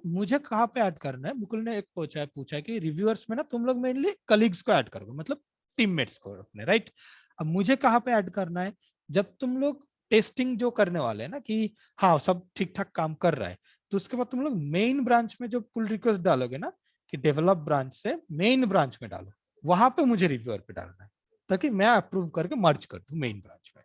मुझे कहाँ पे ऐड करना है, मुकुल ने एक पूछा है कि रिव्यूअर्स में ना तुम लोग मेनली कलीग्स को ऐड करोगे, मतलब टीममेट्स को अपने, राइट। अब मुझे कहाँ पे ऐड करना है, जब तुम लोग टेस्टिंग जो करने वाले हैं ना कि हाँ सब ठीक ठाक काम कर रहा है, तो उसके बाद तुम लोग मेन ब्रांच में जो पुल रिक्वेस्ट डालोगे ना कि डेवलप ब्रांच से मेन ब्रांच में डालो, वहां पे मुझे रिव्यूअर पे डालना है ताकि मैं अप्रूव करके मर्ज कर दूं मेन ब्रांच में।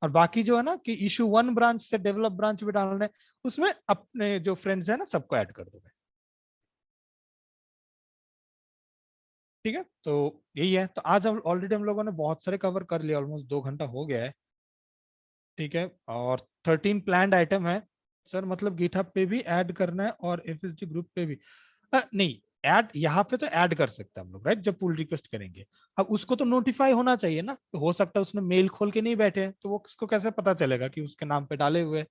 और बाकी जो है ना कि issue_1 ब्रांच से डेवलप ब्रांच में डालना है, उसमें अपने जो फ्रेंड्स है ना सबको ऐड कर दोगे। ठीक है, तो यही है। तो आज हम ऑलरेडी हम लोगों ने बहुत सारे कवर कर लिया, ऑलमोस्ट 2 घंटा हो गया है। ठीक है, और 13 प्लान्ड आइटम है सर, मतलब गिटहब पे भी ऐड करना है और एफएसडी ग्रुप पे भी। नहीं, ऐड यहाँ पे तो ऐड कर सकते हैं हम लोग, राइट, जब पुल रिक्वेस्ट करेंगे। अब उसको तो नोटिफाई होना चाहिए ना, तो हो सकता है उसने मेल खोल के नहीं बैठे, तो वो उसको कैसे पता चलेगा कि उसके नाम पे डाले हुए।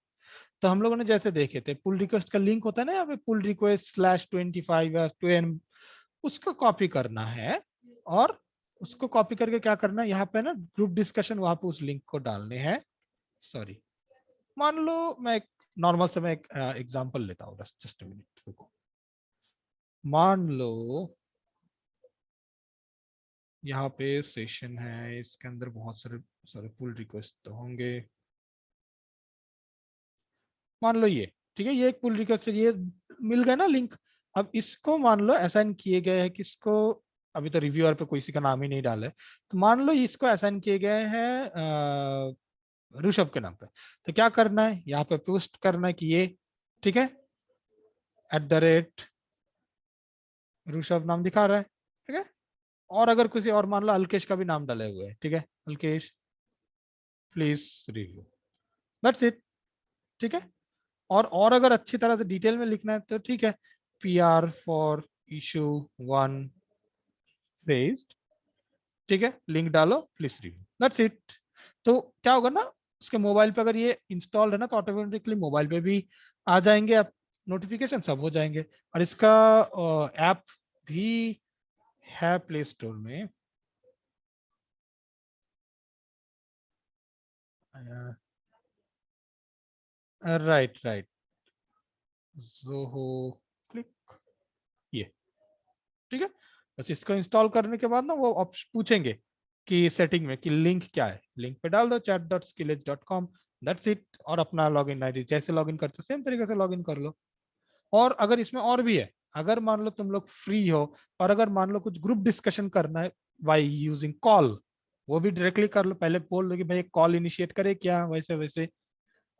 तो हम लोगों ने जैसे देखे थे पुल रिक्वेस्ट का लिंक होता है ना यहाँ पे, पुल रिक्वेस्ट /25 या 2n, उसको कॉपी करना है, और उसको कॉपी करके क्या करना है, यहाँ पे ना ग्रुप डिस्कशन, वहां पे उस लिंक को डालने हैं। सॉरी, मान लो मैं एक नॉर्मल से मैं एक एग्जांपल लेता हूँ, जस्ट मिनट रुको। मान लो यहाँ पे सेशन है, इसके अंदर बहुत सारे सारे पुल रिक्वेस्ट तो होंगे। मान लो ये, ठीक है, ये एक पुल रिक्वेस्ट है, ये मिल गया ना लिंक। अब इसको मान लो असाइन किए गए हैं किसको, अभी तो रिव्यूअर पे किसी का नाम ही नहीं डाला है, तो मान लो इसको असाइन किए गए हैं ऋषभ के नाम पे। तो क्या करना है, यहाँ पे पोस्ट करना है कि ये, ठीक है, @ऋषभ नाम दिखा रहा है। ठीक है, और अगर किसी और मान लो अल्केश का भी नाम डाले हुए है, ठीक है, Alkesh please review, that's it. ठीक है, और अगर अच्छी तरह से डिटेल में लिखना है तो ठीक है, PR फॉर issue_1 रेज्ड, ठीक है, लिंक डालो प्लीज रिव्यू, दैट्स इट। तो क्या होगा ना, उसके मोबाइल पे अगर ये इंस्टॉल्ड है ना तो ऑटोमेटिकली मोबाइल पे भी आ जाएंगे। आप नोटिफिकेशन सब हो जाएंगे। और इसका ऐप भी है प्ले स्टोर में। राइट राइट, ज़ोहो क्लिक, ये ठीक है। बस इसको इंस्टॉल करने के बाद ना वो ऑप्शन पूछेंगे कि सेटिंग में कि लिंक क्या है, लिंक पे डाल दो chat.skilledge.com, दैट्स इट। और अपना लॉगिन आईडी जैसे लॉगिन करते हो सेम तरीके से लॉगिन कर लो। और अगर इसमें और भी है, अगर मान लो तुम लोग फ्री हो और अगर मान लो कुछ ग्रुप डिस्कशन करना है बाय यूजिंग कॉल, वो भी डायरेक्टली कर लो। पहले बोल दो कि भाई कॉल इनिशिएट करे क्या, वैसे वैसे।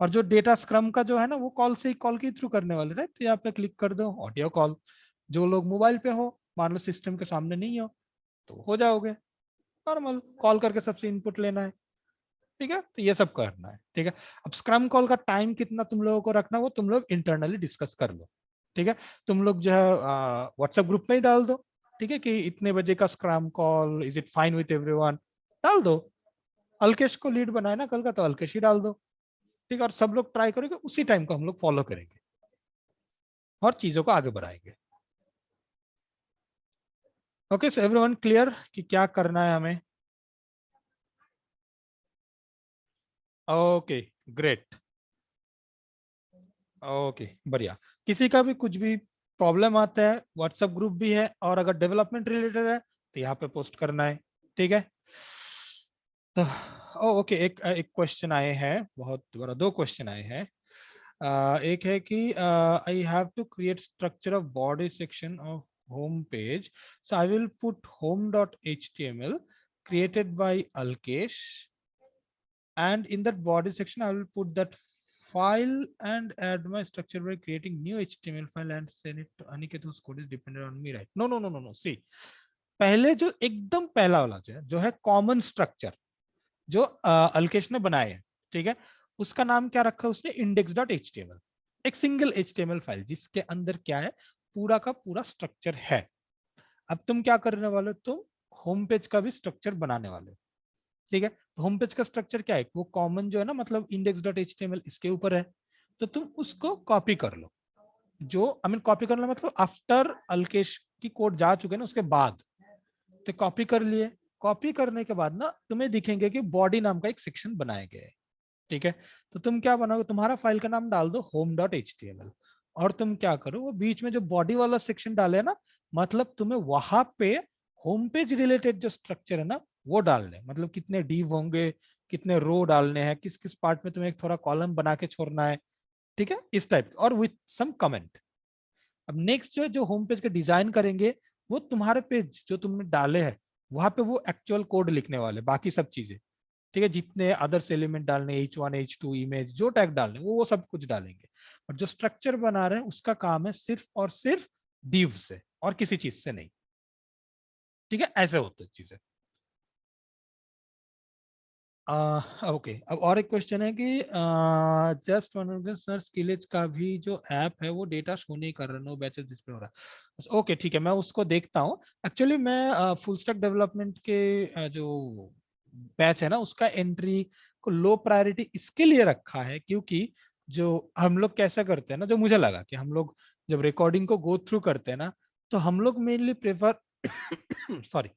और जो डेटा स्क्रम का जो है ना वो कॉल से ही, कॉल के थ्रू करने वाले, राइट। तो यहाँ पे क्लिक कर दो ऑडियो कॉल। जो लोग मोबाइल पे हो, मान लो सिस्टम के सामने नहीं हो, तो हो जाओगे नॉर्मल कॉल करके सबसे इनपुट लेना है, ठीक है। तो ये सब करना है, ठीक है। अब स्क्रम कॉल का टाइम कितना तुम लोगों को रखना वो तुम लोग इंटरनली डिस्कस कर लो, ठीक है। तुम लोग जो है व्हाट्सएप ग्रुप में ही डाल दो, ठीक है, कि इतने बजे का scrum call, is it fine with everyone, डाल दो। अल्केश को लीड बनाए ना कल का, तो अल्केश ही डाल दो, ठीक है। और सब लोग ट्राई करेंगे, उसी टाइम को हम लोग फॉलो करेंगे और चीजों को आगे बढ़ाएंगे। ओके, सो एवरीवन क्लियर कि क्या करना है हमें? ओके ग्रेट, ओके बढ़िया। किसी का भी कुछ भी प्रॉब्लम आता है, व्हाट्सएप ग्रुप भी है, और अगर डेवलपमेंट रिलेटेड है तो यहाँ पे पोस्ट करना है, ठीक है। तो ओके, एक एक क्वेश्चन आए हैं, बहुत बड़ा, दो क्वेश्चन आए हैं। एक है कि I have to create structure of body section of home page, so I will put home.html created by Alkesh, and in that body section I will put that file and add my structure by creating new HTML file and send it to Aniket whose code is dependent on me, right? No, see, पहले जो एकदम पहला वाला जो है कॉमन स्ट्रक्चर जो अल्केश ने बनाया है, ठीक है, उसका नाम क्या रखा है उसने? index.html, एक सिंगल HTML फाइल जिसके अंदर क्या है, पूरा का पूरा स्ट्रक्चर है। अब तुम क्या करने वाले हो, तुम होम पेज का भी स्ट्रक्चर बनाने वाले हो, ठीक है। होम पेज का स्ट्रक्चर क्या है, वो कॉमन जो है ना, मतलब index.html इसके ऊपर है, तो तुम उसको कॉपी कर लो। जो आई मीन कॉपी करना मतलब आफ्टर अल्केश की कोड जा चुके ना उसके बाद, तो कॉपी कर लिए। कॉपी करने के बाद ना तुम्हें दिखेंगे कि बॉडी नाम का एक सेक्शन बनाया गया है, ठीक है। तो तुम क्या बनाओगे, तुम्हारा फाइल का नाम डाल दो home.html, और तुम क्या करो, वो बीच में जो बॉडी वाला सेक्शन डाले ना, मतलब तुम्हें वहां पे होम पेज रिलेटेड जो स्ट्रक्चर है ना वो डालने, मतलब कितने डीव होंगे, कितने रो डालने हैं, किस किस पार्ट में तुम्हें एक थोड़ा कॉलम बना के छोड़ना है, ठीक है, इस टाइप, और विथ सम कमेंट। अब नेक्स्ट जो होम पेज का डिजाइन करेंगे, वो तुम्हारे पेज जो तुमने डाले हैं वहां पे वो एक्चुअल कोड लिखने वाले, बाकी सब चीजें, ठीक है, जितने अदर्स एलिमेंट डालने, H1 H2 इमेज जो टैग डालने वो सब कुछ डालेंगे। और जो स्ट्रक्चर बना रहे हैं उसका काम है सिर्फ और सिर्फ div से और किसी चीज से नहीं, ठीक है, ऐसे होते हैं चीजें। ओके, अब और एक क्वेश्चन है कि जस्ट वन सर, स्किलेज का भी जो ऐप है वो डेटा शो नहीं कर रहा, नो बैचेस डिस्प्ले हो रहा है। ओके ठीक है, मैं उसको देखता हूँ। एक्चुअली मैं फुल स्टैक डेवलपमेंट के जो बैच है ना उसका एंट्री को लो प्रायोरिटी इसके लिए रखा है, क्योंकि जो हम लोग कैसा करते हैं ना, जो मुझे लगा कि हम लोग जब रिकॉर्डिंग को गो थ्रू करते हैं ना, तो हम लोग मेनली प्रेफर सॉरी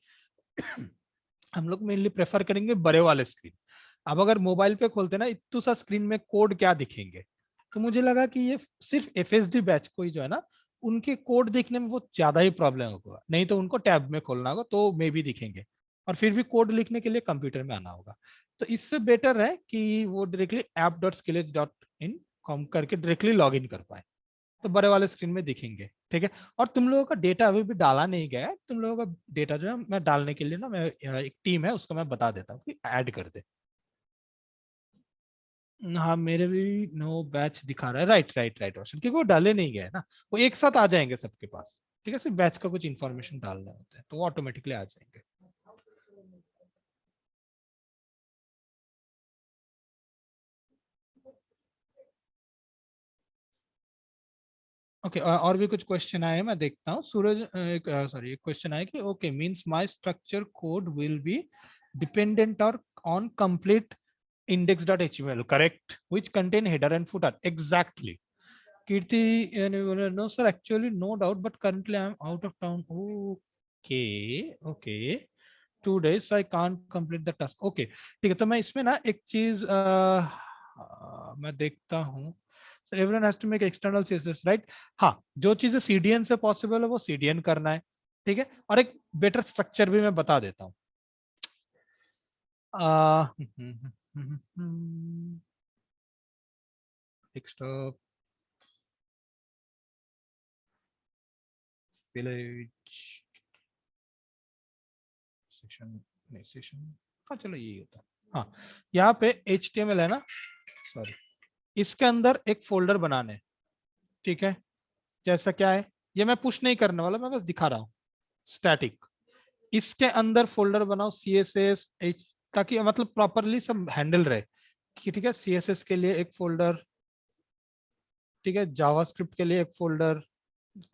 हम लोग मेनली प्रेफर करेंगे बड़े वाले स्क्रीन। अब अगर मोबाइल पे खोलते ना इतू सा स्क्रीन में कोड क्या दिखेंगे, तो मुझे लगा कि ये सिर्फ FSD बैच को ही जो है ना उनके कोड देखने में वो ज्यादा ही प्रॉब्लम होगा, नहीं तो उनको टैब में खोलना होगा तो मे भी दिखेंगे, और फिर भी कोड लिखने के लिए कंप्यूटर में आना होगा। तो इससे बेटर है कि वो डायरेक्टली app.skillage.in कॉम करके डायरेक्टली लॉग इन कर पाए, तो बड़े वाले स्क्रीन में दिखेंगे, ठीक है। और तुम लोगों का डेटा अभी भी डाला नहीं गया है, तुम लोगों का डेटा जो है मैं डालने के लिए ना, मैं एक टीम है उसको मैं बता देता हूँ कि ऐड कर दे। हाँ मेरे भी नो बैच दिखा रहा है, राइट राइट राइट रोशन, क्योंकि वो डाले नहीं गए ना, वो एक साथ आ जाएंगे सबके पास, ठीक है। सिर्फ बैच का कुछ इन्फॉर्मेशन डालना होता है तो वो ऑटोमेटिकली आ जाएंगे। ओके और भी कुछ क्वेश्चन आए हैं, मैं देखता हूँ। सूरज एक सॉरी एक क्वेश्चन आया कि okay means my structure code will be dependent और on complete index.html correct which contain header and footer, exactly। Kirti, no sir, actually no doubt, but currently I'm out of town. Okay. 2 days I can't complete the task. Okay, ठीक है, तो मैं इसमें ना एक चीज मैं देखता हूँ. So everyone has to make external CSS, right? हाँ, जो चीजें CDN से पॉसिबल है वो CDN करना है, ठीक है. और एक बेटर स्ट्रक्चर भी मैं बता देता हूँ. Desktop, village, सेशन, नहीं सेशन, हाँ चलो यही होता है. हाँ, यहाँ पे HTML है ना, सॉरी, इसके अंदर एक फोल्डर बनाने हैं, ठीक है. जैसा क्या है, ये मैं पुश नहीं करने वाला, मैं बस दिखा रहा हूँ. स्टैटिक, इसके अंदर फोल्डर बनाओ CSS ताकि मतलब प्रॉपरली सब हैंडल रहे, ठीक है. CSS के लिए एक फोल्डर, ठीक है. जावास्क्रिप्ट के लिए एक folder.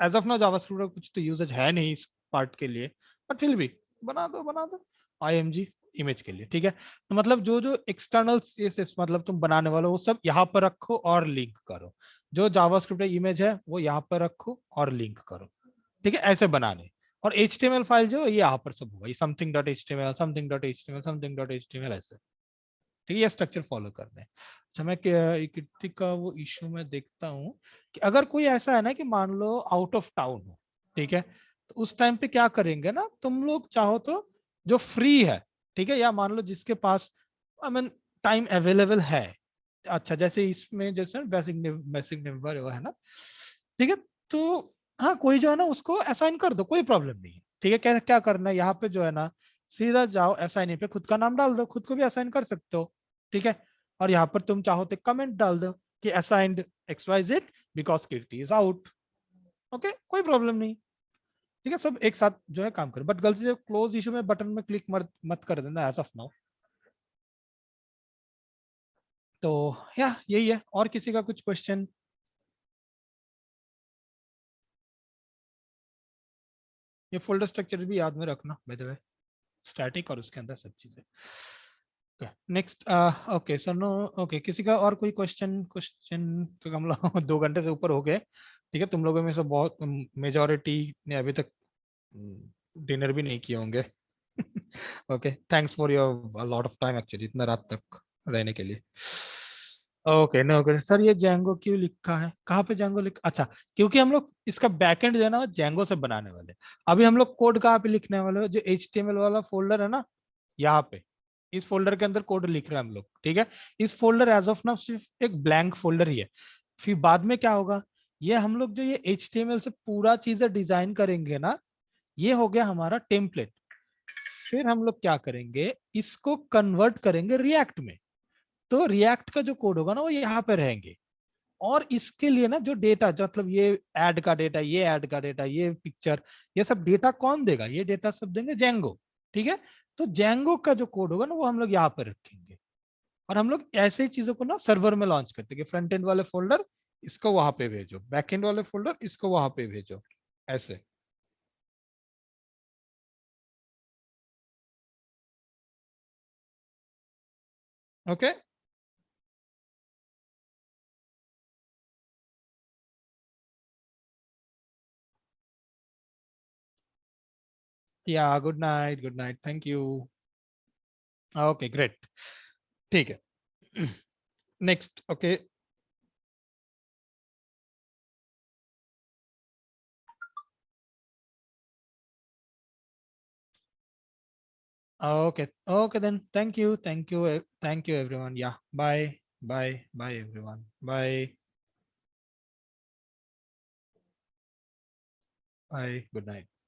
As of now JavaScript का कुछ तो यूजेज है नहीं इस पार्ट के लिए, बट फिर भी बना दो. IMG इमेज के लिए, ठीक है. तो मतलब जो जो एक्सटर्नल CSS मतलब तुम बनाने वाले हो वो सब यहाँ पर रखो और लिंक करो. जो जावास्क्रिप्ट इमेज है वो यहाँ पर रखो और लिंक करो, ठीक है. ऐसे बनाने. और HTML फाइल जो है ये यहाँ पर सब होगा, ये something.html, something.html, something.html ऐसे, ठीक है. ये स्ट्रक्चर फॉलो करने. अच्छा, मैं कीर्ति का वो इशू में देखता हूँ कि अगर कोई ऐसा है ना कि मान लो आउट ऑफ टाउन हो, ठीक है, तो उस टाइम पे क्या करेंगे ना, तुम लोग चाहो तो जो फ्री है, ठीक है, या मान लो जिसके पास आई मीन टाइम अवेलेबल है. अच्छा, जैसे इसमें जैसे बेसिक बेसिक नंबर है ना, ठीक है. तो हाँ, कोई जो है ना उसको असाइन कर दो, कोई प्रॉब्लम नहीं है, ठीक है. क्या क्या करना है यहाँ पे जो है ना, सीधा जाओ असाइन पे, खुद का नाम डाल दो, खुद को भी असाइन कर सकते हो, ठीक है. और यहाँ पर तुम चाहो तो कमेंट डाल दो कि assigned XYZ because Kirti is out. Okay, कोई प्रॉब्लम नहीं, ठीक है. सब एक साथ जो है काम करो, बट गलती से क्लोज इशू में बटन में क्लिक मत कर देना एज ऑफ नाउ. तो या यही है. और किसी का कुछ क्वेश्चन? ये फोल्डर स्ट्रक्चर भी याद में रखना बाय द वे, स्टैटिक और उसके अंदर सब चीजें. Next. Okay sir, no. Okay, किसी का और कोई क्वेश्चन तो हम लोग 2 घंटे से ऊपर हो गए, ठीक है. तुम लोगों में से बहुत मेजोरिटी ने अभी तक डिनर भी नहीं किए होंगे. Okay, thanks for your lot of time actually इतना रात तक रहने के लिए. ओके, नो ओके सर, ये जेंगो क्यों लिखा है, कहाँ पे जेंगो अच्छा, क्योंकि हम लोग इसका बैकएंड जो है ना जेंगो से बनाने वाले. अभी हम लोग कोड कहाँ पे लिखने वाले, जो HTML वाला फोल्डर है ना, यहाँ पे इस फोल्डर के अंदर कोड लिख रहे हैं हम लोग, ठीक है. इस फोल्डर एज ऑफ नाउ सिर्फ एक ब्लैंक फोल्डर ही है. फिर बाद में क्या होगा, ये हम लोग जो ये HTML से पूरा चीजें डिजाइन करेंगे ना, ये हो गया हमारा टेम्पलेट. फिर हम लोग क्या करेंगे, इसको कन्वर्ट करेंगे रिएक्ट में. तो रिएक्ट का जो कोड होगा ना वो यहाँ पे रहेंगे. और इसके लिए ना जो डेटा, जो मतलब ये ऐड का डेटा, ये ऐड का डेटा, ये पिक्चर, ये सब डेटा कौन देगा, ये डेटा सब देंगे जेंगो, ठीक है. तो जेंगो का जो कोड होगा ना वो हम लोग यहाँ पर रखेंगे. और हम लोग ऐसे ही चीजों को ना सर्वर में लॉन्च करते हैं, फ्रंट एंड वाले फोल्डर इसको वहां पे भेजो, बैक एंड वाले फोल्डर इसको वहां पे भेजो, ऐसे. ओके. या good night, good night, thank you. Okay, great, ठीक है. Next. Okay. Okay. Okay then. Thank you. Thank you everyone. Yeah. Bye. Bye. Bye everyone. Bye. Bye. Good night.